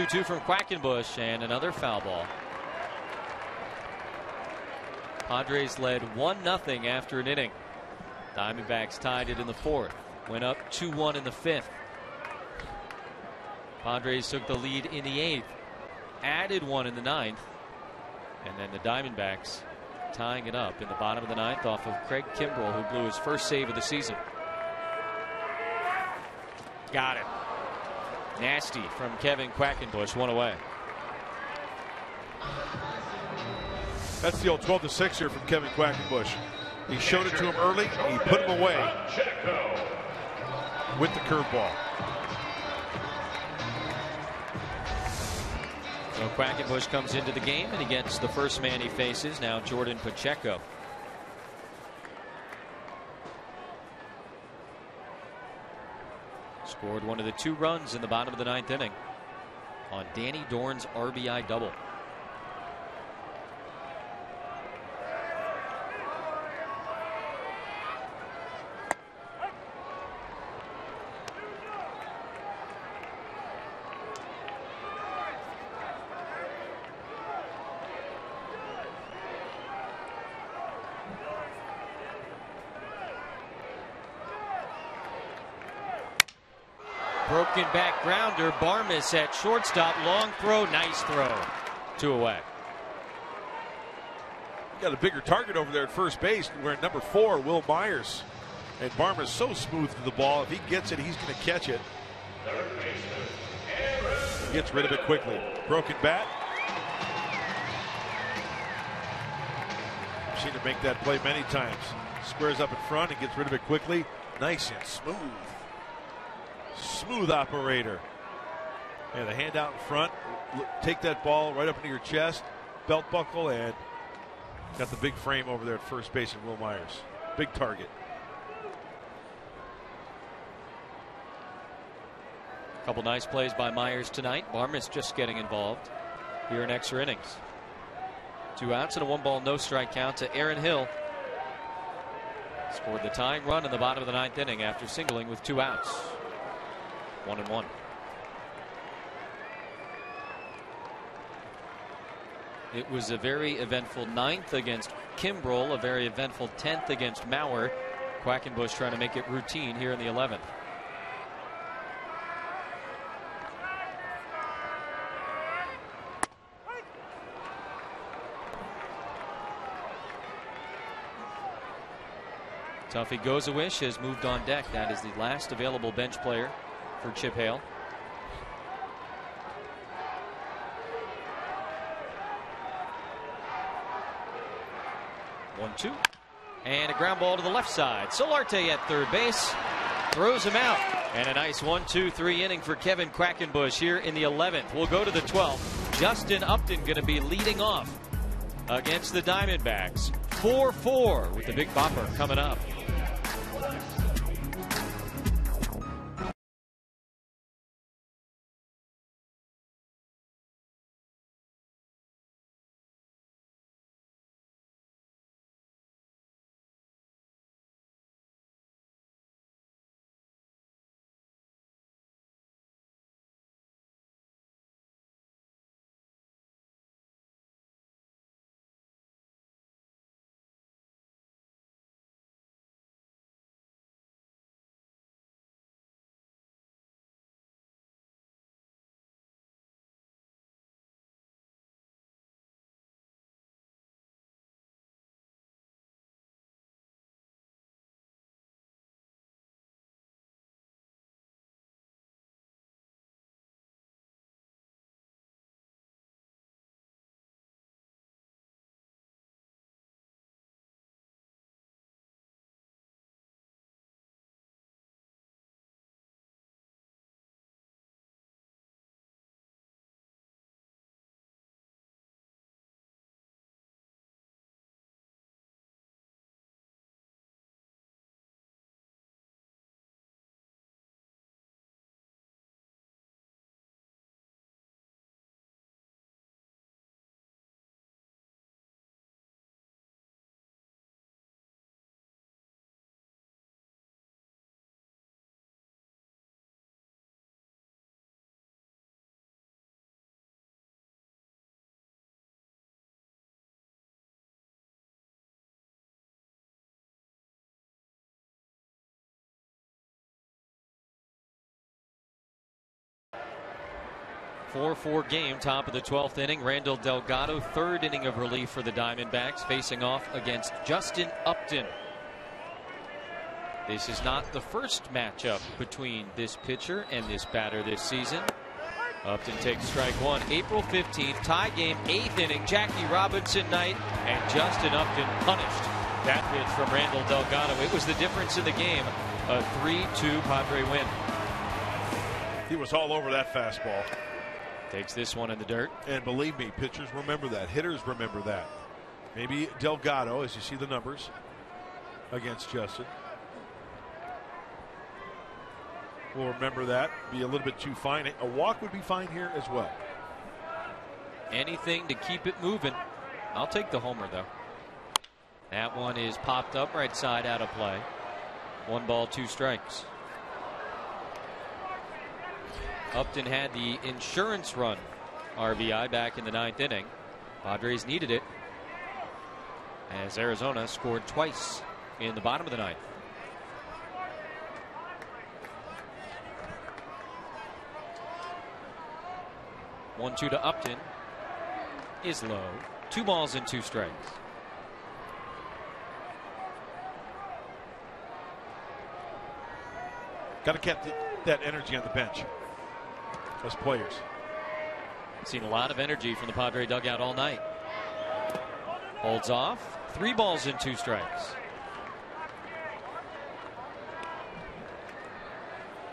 Two from Quackenbush, and another foul ball. Padres led 1-0 after an inning. Diamondbacks tied it in the 4th. Went up 2-1 in the 5th. Padres took the lead in the 8th. Added 1 in the 9th. And then the Diamondbacks tying it up in the bottom of the 9th off of Craig Kimbrell, who blew his first save of the season. Got it. Nasty from Kevin Quackenbush, 1 away. That's the old 12-6 here from Kevin Quackenbush. He showed it to him early, and he put him away with the curveball. So Quackenbush comes into the game, and he gets the first man he faces, now Jordan Pacheco. Scored one of the 2 runs in the bottom of the 9th inning on Danny Dorn's RBI double. Broken back grounder. Barmas at shortstop. Long throw. Nice throw. 2 away. Got a bigger target over there at first base, where number 4, Will Myers. And Barma's so smooth to the ball. If he gets it, he's going to catch it. He gets rid of it quickly. Broken bat. I've seen him make that play many times. Squares up in front and gets rid of it quickly. Nice and smooth. Smooth operator. And a hand out in front. Take that ball right up into your chest, belt buckle, and got the big frame over there at first base in Will Myers. Big target. Couple nice plays by Myers tonight. Barmas just getting involved here in extra innings. 2 outs and a 1-ball no strike count to Aaron Hill. Scored the tying run in the bottom of the 9th inning after singling with 2 outs. 1-1. It was a very eventful 9th against Kimbrel, a very eventful 10th against Mauer. Quackenbush trying to make it routine here in the 11th. Tuffy Gozawish has moved on deck. That is the last available bench player for Chip Hale. One, two, and a ground ball to the left side. Solarte at third base throws him out, and a nice 1-2-3 inning for Kevin Quackenbush here in the 11th. We'll go to the 12th. Justin Upton going to be leading off against the Diamondbacks. 4-4 with the big bopper coming up. Four game, top of the 12th inning. Randall Delgado, third inning of relief for the Diamondbacks, facing off against Justin Upton. This is not the first matchup between this pitcher and this batter this season. Upton takes strike one. April 15th, tie game, 8th inning. Jackie Robinson night, and Justin Upton punished that pitch from Randall Delgado. It was the difference in the game. A 3-2 Padre win. He was all over that fastball. Takes this one in the dirt. And believe me, pitchers remember that. Hitters remember that. Maybe Delgado, as you see the numbers against Justin, will remember that. Be a little bit too fine. A walk would be fine here as well. Anything to keep it moving. I'll take the homer, though. That one is popped up right side, out of play. 1 ball, 2 strikes. Upton had the insurance run RBI back in the 9th inning. Padres needed it, as Arizona scored twice in the bottom of the 9th. One-two to Upton is low. 2 balls and 2 strikes. Got to keep that energy on the bench as players. Seen a lot of energy from the Padre dugout all night. Holds off. 3 balls and 2 strikes.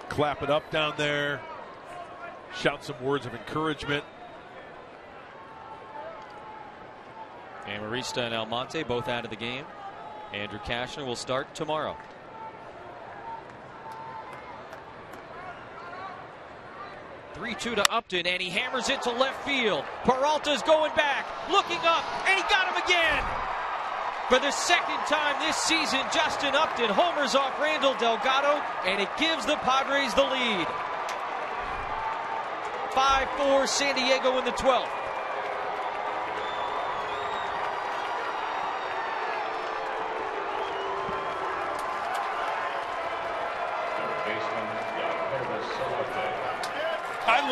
Clap it up down there. Shout some words of encouragement. Amarista and Almonte both out of the game. Andrew Cashner will start tomorrow. 3-2 to Upton, and he hammers it to left field. Peralta's going back, looking up, and he got him again. For the 2nd time this season, Justin Upton homers off Randall Delgado, and it gives the Padres the lead. 5-4 San Diego in the 12th.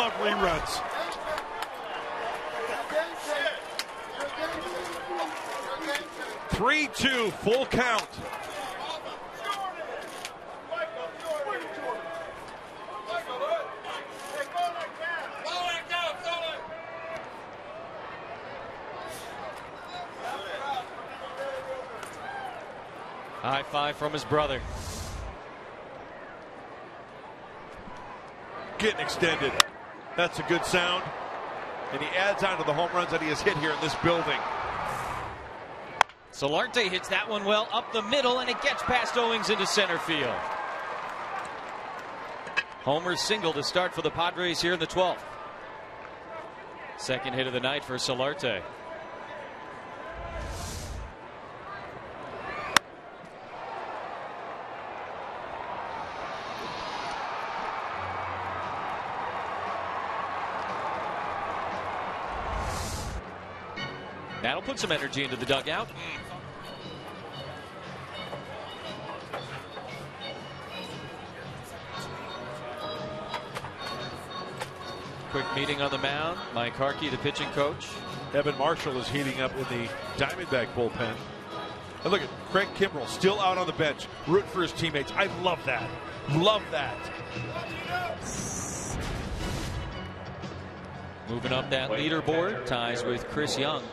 love reruns. Three-two, full count. High five from his brother. Getting extended. That's a good sound. And he adds on to the home runs that he has hit here in this building. Solarte hits that one well up the middle, and it gets past Owings into center field. Homer single to start for the Padres here in the 12th. Second hit of the night for Solarte. That'll put some energy into the dugout. Quick meeting on the mound. Mike Harkey, the pitching coach. Evan Marshall is heating up in the Diamondback bullpen. And look at Craig Kimbrell still out on the bench, rooting for his teammates. I love that. Love that. Moving up that leaderboard, ties with Chris Young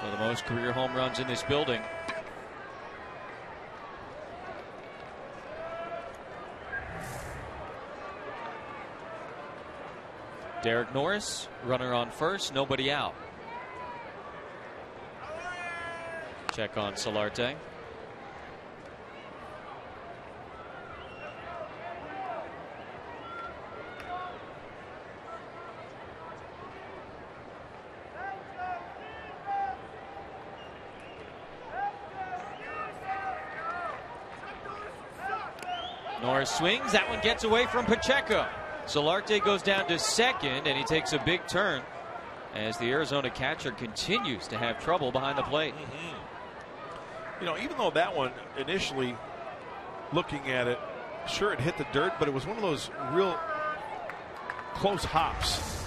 for the most career home runs in this building. Derek Norris, runner on first, nobody out. Check on Solarte. Norris swings. That one gets away from Pacheco. Solarte goes down to second, and he takes a big turn as the Arizona catcher continues to have trouble behind the plate. You know, even though that one initially, looking at it, sure it hit the dirt, but it was one of those real close hops.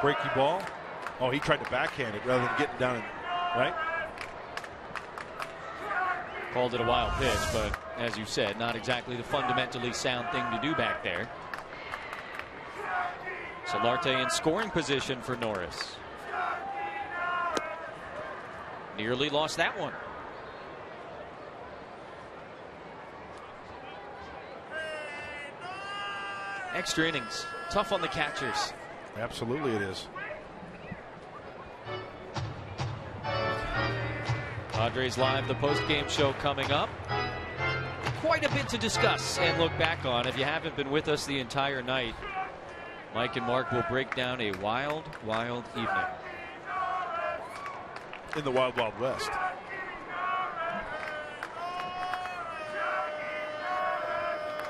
Breaky ball. Oh, he tried to backhand it rather than getting down, right? Called it a wild pitch, but as you said, not exactly the fundamentally sound thing to do back there. Solarte in scoring position for Norris. Nearly lost that one. Extra innings. Tough on the catchers. Absolutely it is. Padres Live, the post-game show coming up. Quite a bit to discuss and look back on. If you haven't been with us the entire night, Mike and Mark will break down a wild, wild evening. In the Wild Wild West.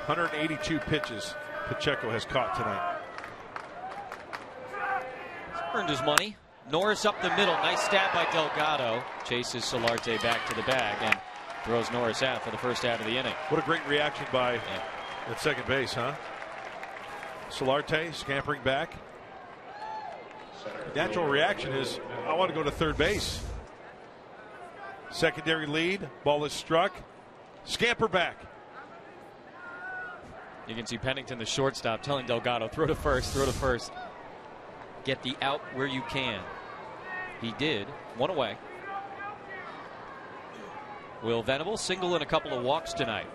.182 pitches Pacheco has caught tonight. Earned his money. Norris up the middle. Nice stab by Delgado. Chases Solarte back to the bag and throws Norris out for the first out of the inning. What a great reaction by at second base, huh? Solarte scampering back. Natural reaction is, I want to go to third base. Secondary lead. Ball is struck. Scamper back. You can see Pennington, the shortstop, telling Delgado, throw to first, throw to first. Get the out where you can. He did. One away. Will Venable single and a couple of walks tonight.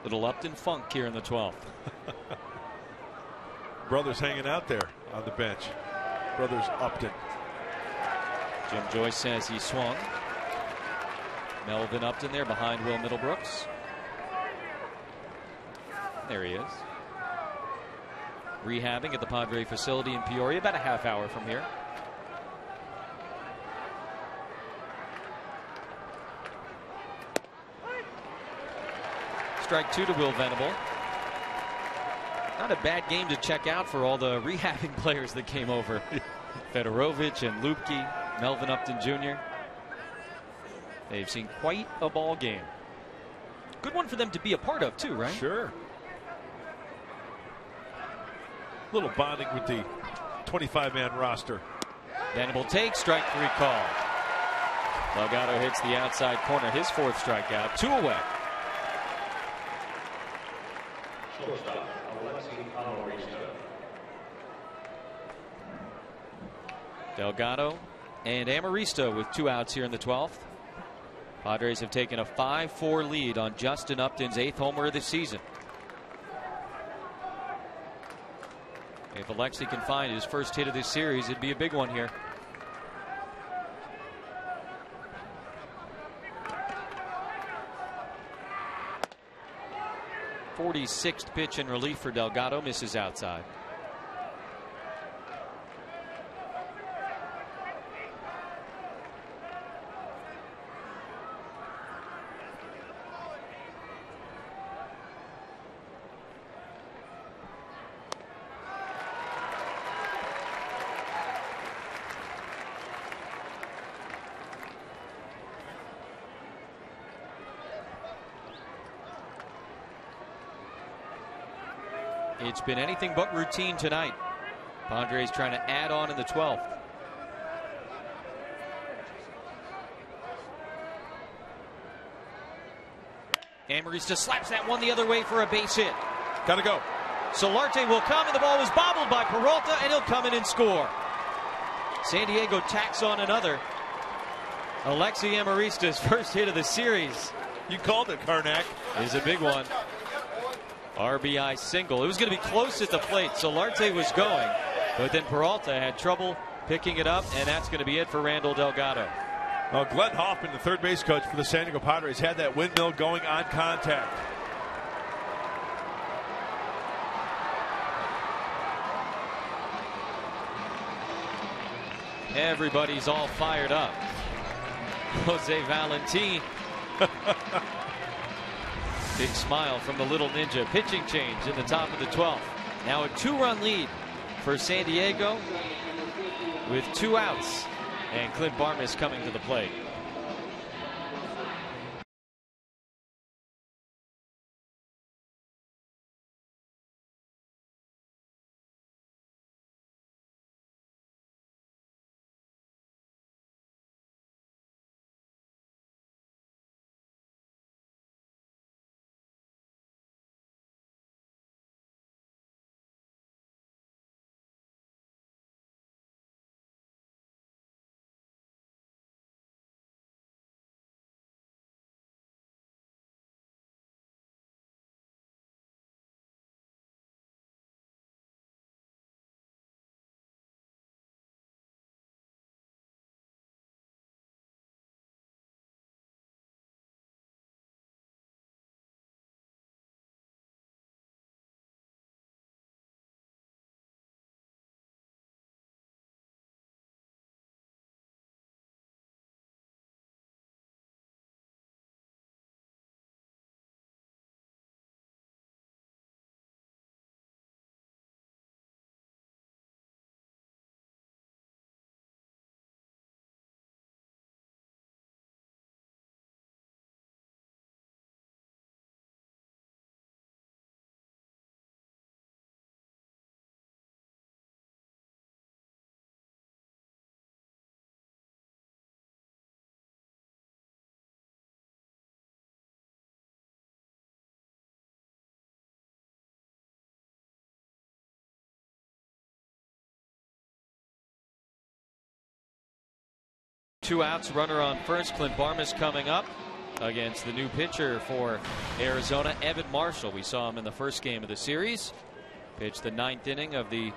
Little Upton funk here in the 12th. Brothers hanging out there on the bench. Brothers Upton. Jim Joyce says he swung. Melvin Upton there behind Will Middlebrooks. There he is. Rehabbing at the Padre facility in Peoria, about a half hour from here. Strike two to Will Venable. Not a bad game to check out for all the rehabbing players that came over. Fedorovich and Lupke, Melvin Upton Jr. They've seen quite a ball game. Good one for them to be a part of, too, right? Sure. A little bonding with the 25-man roster. Venable takes, strike 3 call. Delgado hits the outside corner, his 4th strikeout, 2 away. Delgado and Amarista with 2 outs here in the 12th. Padres have taken a 5-4 lead on Justin Upton's 8th homer of the season. If Alexi can find his first hit of this series, it'd be a big one here. .46th pitch in relief for Delgado, misses outside. It's been anything but routine tonight. Padres trying to add on in the 12th. Amarista slaps that one the other way for a base hit. Gotta go. Solarte will come, and the ball was bobbled by Peralta, and he'll come in and score. San Diego tacks on another. Alexi Amarista's first hit of the series. You called it, Karnak. Is a big one. RBI single. It was going to be close at the plate. Solarte was going, but then Peralta had trouble picking it up, and that's going to be it for Randall Delgado. Well, Glenn Hoffman, the third base coach for the San Diego Padres, had that windmill going on contact. Everybody's all fired up. Jose Valentin. Big smile from the little ninja. Pitching change in the top of the 12th. Now a 2-run lead for San Diego with 2 outs. And Clint Barmes coming to the plate. Two outs, runner on first. Clint Barmes coming up against the new pitcher for Arizona, Evan Marshall. We saw him in the first game of the series. Pitched the 9th inning of the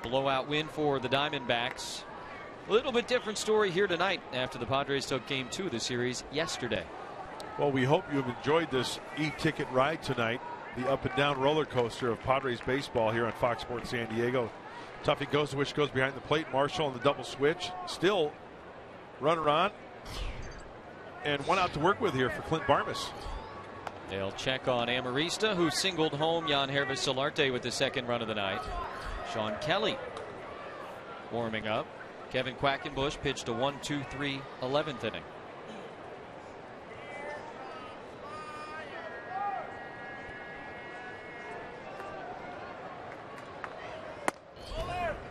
blowout win for the Diamondbacks. A little bit different story here tonight after the Padres took game 2 of the series yesterday. Well, we hope you've enjoyed this e-ticket ride tonight. The up and down roller coaster of Padres baseball here on Fox Sports San Diego. Tuffy goes to which goes behind the plate. Marshall on the double switch. Still runner on. And 1 out to work with here for Clint Barmes. They'll check on Amarista, who singled home Yangervis Solarte with the 2nd run of the night. Sean Kelly warming up. Kevin Quackenbush pitched a 1-2-3 11th inning.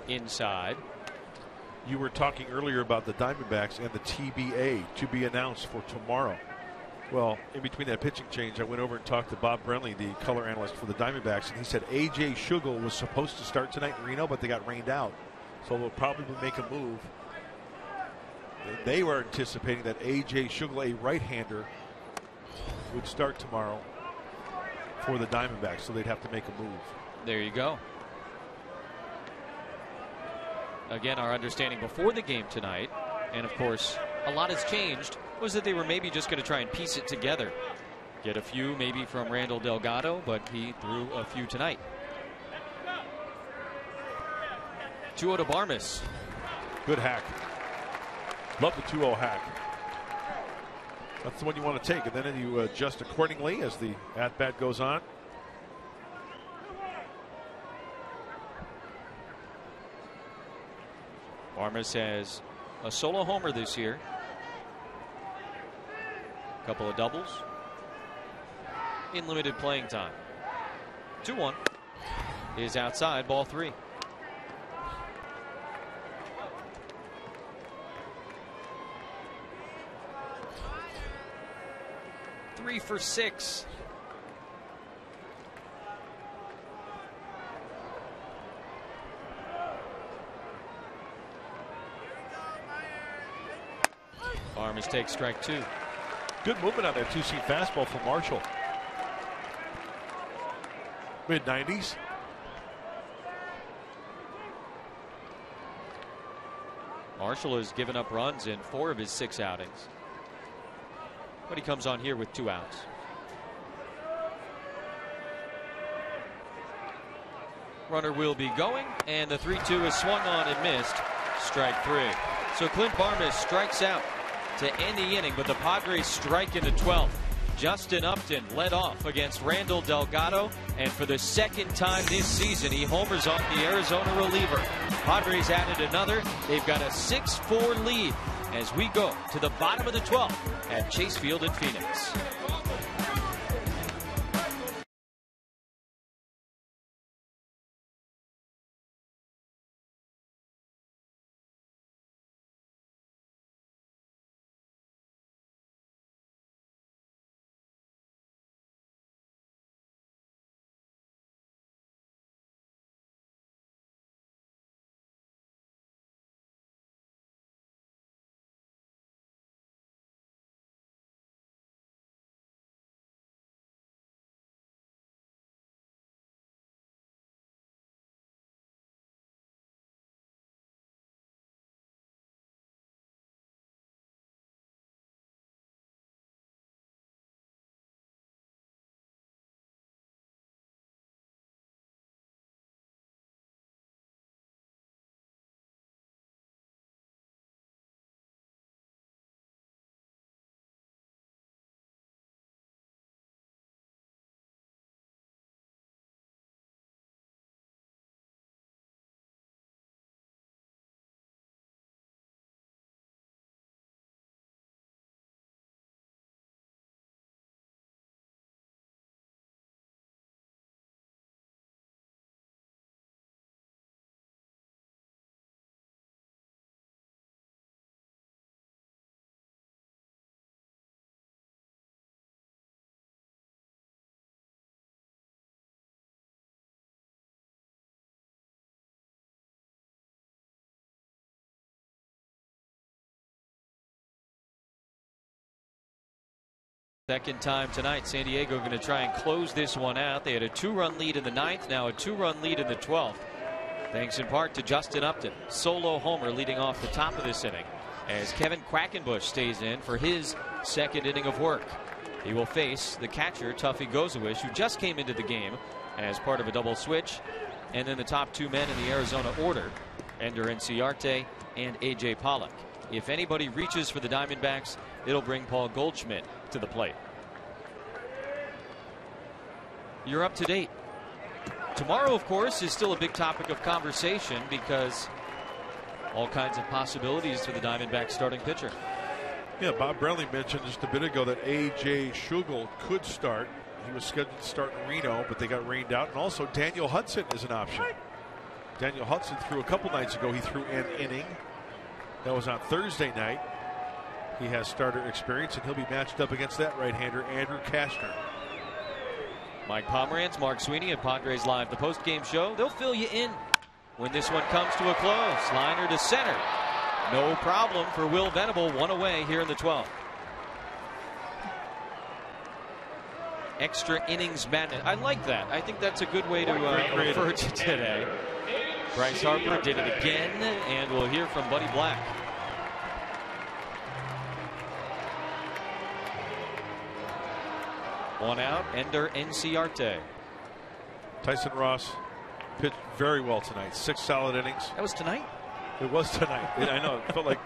Inside. You were talking earlier about the Diamondbacks and the TBA to be announced for tomorrow. Well, in between that pitching change, I went over and talked to Bob Brenly, the color analyst for the Diamondbacks, and he said A.J. Schugel was supposed to start tonight in Reno, but they got rained out. So they'll probably make a move. They were anticipating that A.J. Schugel, a right-hander, would start tomorrow for the Diamondbacks, so they'd have to make a move. There you go. Again, our understanding before the game tonight, and of course, a lot has changed, was that they were maybe just going to try and piece it together. Get a few maybe from Randall Delgado, but he threw a few tonight. 2-0 to Barmes. Good hack. Love the 2-0 hack. That's the one you want to take, and then you adjust accordingly as the at-bat goes on. Barmes has a solo homer this year. A couple of doubles in limited playing time. 2-1 is outside, ball 3. Three for 6. Barmes takes strike 2. Good movement on that two-seam fastball from Marshall. Mid-90s. Marshall has given up runs in 4 of his 6 outings, but he comes on here with 2 outs. Runner will be going, and the 3-2 is swung on and missed. Strike 3. So Clint Barmes strikes out to end the inning, but the Padres strike in the 12th. Justin Upton led off against Randall Delgado, and for the second time this season, he homers off the Arizona reliever. Padres added another. They've got a 6-4 lead as we go to the bottom of the 12th at Chase Field in Phoenix. Second time tonight, San Diego going to try and close this one out. They had a 2-run lead in the 9th, now a 2-run lead in the 12th. Thanks in part to Justin Upton, solo homer leading off the top of this inning, as Kevin Quackenbush stays in for his second inning of work. He will face the catcher, Tuffy Gozawish, who just came into the game as part of a double switch. And then the top 2 men in the Arizona order, Ender Inciarte and A.J. Pollock. If anybody reaches for the Diamondbacks, it'll bring Paul Goldschmidt to the plate. You're up to date. Tomorrow, of course, is still a big topic of conversation because all kinds of possibilities for the Diamondbacks starting pitcher. Yeah, Bob Bradley mentioned just a bit ago that A.J. Schugel could start. He was scheduled to start in Reno, but they got rained out. And also Daniel Hudson is an option. Daniel Hudson threw a couple nights ago. He threw an inning. That was on Thursday night. He has starter experience, and he'll be matched up against that right-hander, Andrew Kastner. Mike Pomerantz, Mark Sweeney at Padres Live, the post-game show. They'll fill you in when this one comes to a close. Liner to center. No problem for Will Venable. One away here in the 12th. Extra innings madness. I like that. I think that's a good way to refer to today. Bryce Harper did it again, and we'll hear from Buddy Black. One out, Ender Enciarte. Tyson Ross pitched very well tonight. 6 solid innings. That was tonight? It was tonight. I know. It felt like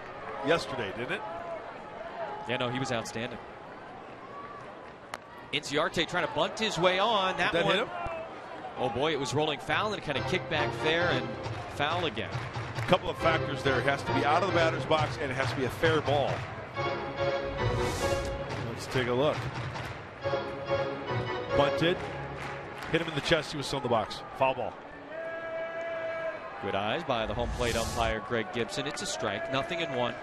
yesterday, didn't it? Yeah, no, he was outstanding. Enciarte trying to bunt his way on. That one hit him? Oh boy, it was rolling foul and kind of kicked back fair and foul again. A couple of factors there. It has to be out of the batter's box and it has to be a fair ball. Let's take a look. Bunted. Hit him in the chest. He was still in the box. Foul ball. Good eyes by the home plate umpire Greg Gibson. It's a strike. 0-1.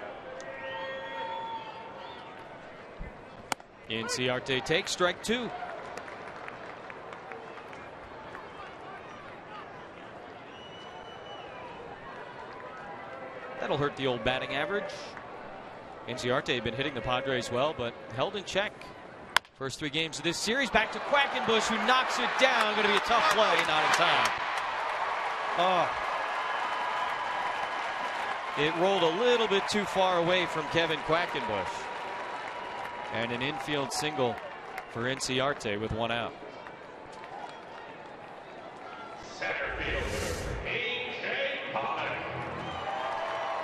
Enciarte takes strike 2. That'll hurt the old batting average. Enciarte had been hitting the Padres well, but held in check. First 3 games of this series. Back to Quackenbush, who knocks it down. Going to be a tough play, not in time. Oh. It rolled a little bit too far away from Kevin Quackenbush. And an infield single for Enciarte with 1 out.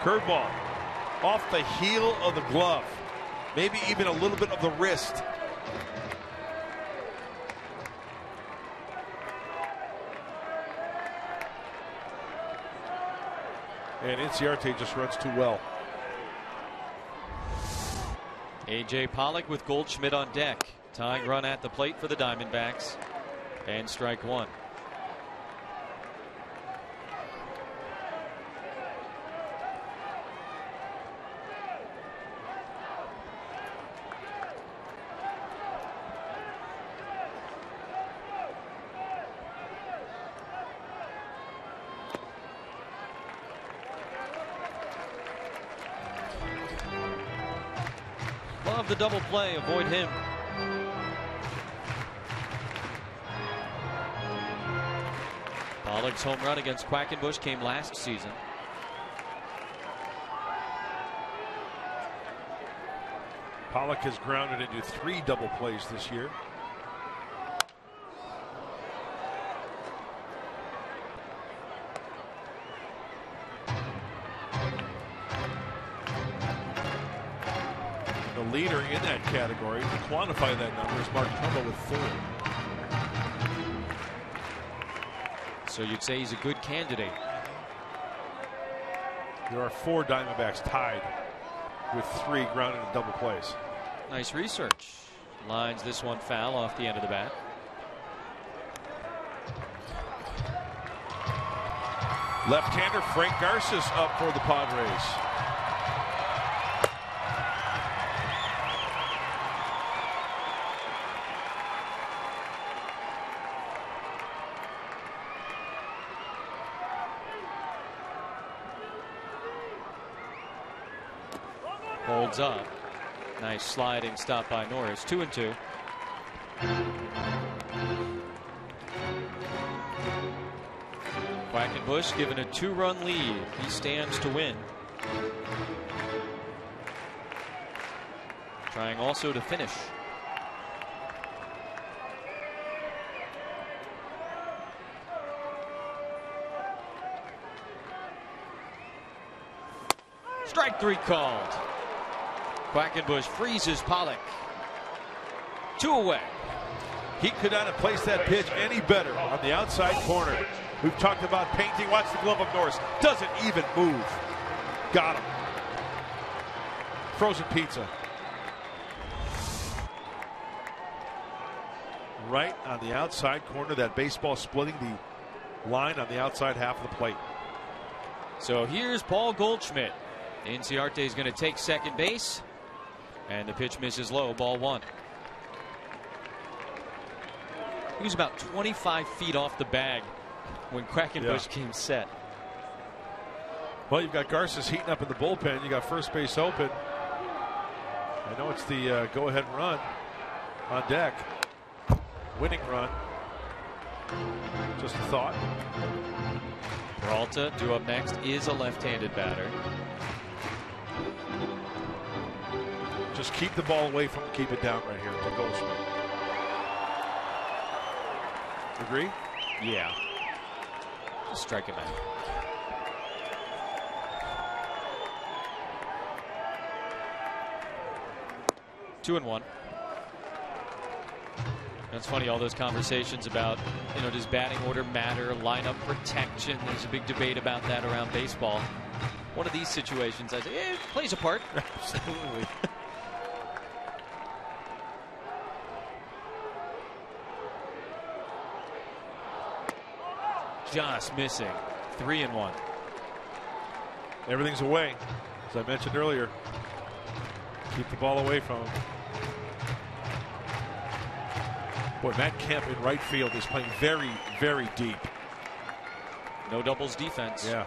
Curveball off the heel of the glove. Maybe even a little bit of the wrist. And Enciarte just runs too well. A.J. Pollock with Goldschmidt on deck. Tying run at the plate for the Diamondbacks. And strike 1. Love the double play. Avoid him. Pollock's home run against Quackenbush came last season. Pollock has grounded into 3 double plays this year. The leader in that category, to quantify that number, is Mark Trumbo with 4. So you'd say he's a good candidate. There are 4 Diamondbacks tied with 3 grounded in double plays. Nice research. Lines this one foul off the end of the bat. Left-hander Frank Garces up for the Padres. Holds up. Nice sliding stop by Norris. 2-2. Quackenbush given a 2-run lead. He stands to win. Trying also to finish. Strike 3 called. Quackenbush freezes Pollock. 2 away. He could not have placed that pitch any better on the outside corner. We've talked about painting. Watch the glove of Norris. Doesn't even move. Got him. Frozen pizza. Right on the outside corner. That baseball splitting the line on the outside half of the plate. So here's Paul Goldschmidt. Inciarte is going to take second base. And the pitch misses low. Ball 1. He was about 25 feet off the bag when Quackenbush came set. Well, you've got Garces heating up in the bullpen. You got first base open. I know it's the go-ahead run on deck. Winning run. Just a thought. Peralta, due up next, is a left-handed batter. Just keep the ball away from him. Keep it down right here to Goldschmidt. Agree? Yeah. Just strike him out. Two and 1. It's funny, all those conversations about, does batting order matter, lineup protection. There's a big debate about that around baseball. One of these situations, I say, it plays a part. Absolutely. Just missing. 3 and 1. Everything's away, as I mentioned earlier. Keep the ball away from him. Boy, Matt Kemp in right field is playing very, very deep. No doubles defense. Yeah.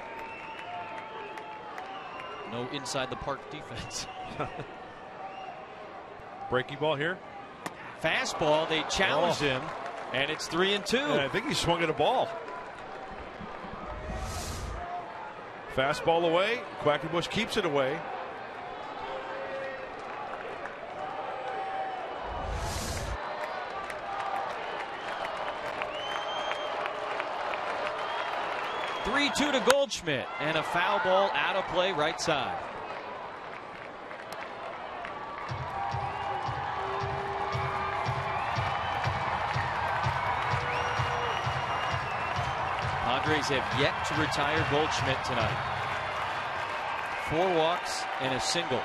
No inside the park defense. Breaking ball here. Fastball. They challenged him, and it's 3 and 2. Yeah, I think he swung at a ball. Fastball away. Quackenbush keeps it away. Two to Goldschmidt, and a foul ball out of play right side. Padres have yet to retire Goldschmidt tonight. 4 walks and a single.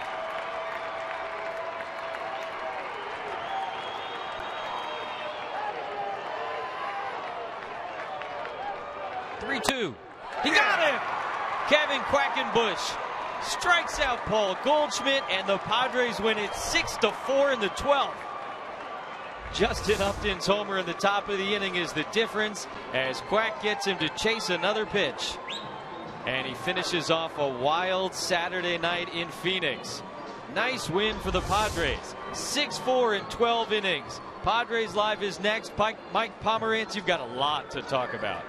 He got him! Kevin Quackenbush strikes out Paul Goldschmidt, and the Padres win it 6-4 in the 12th. Justin Upton's homer in the top of the inning is the difference as Quack gets him to chase another pitch. And he finishes off a wild Saturday night in Phoenix. Nice win for the Padres. 6-4 in 12 innings. Padres Live is next. Mike Pomerantz, you've got a lot to talk about.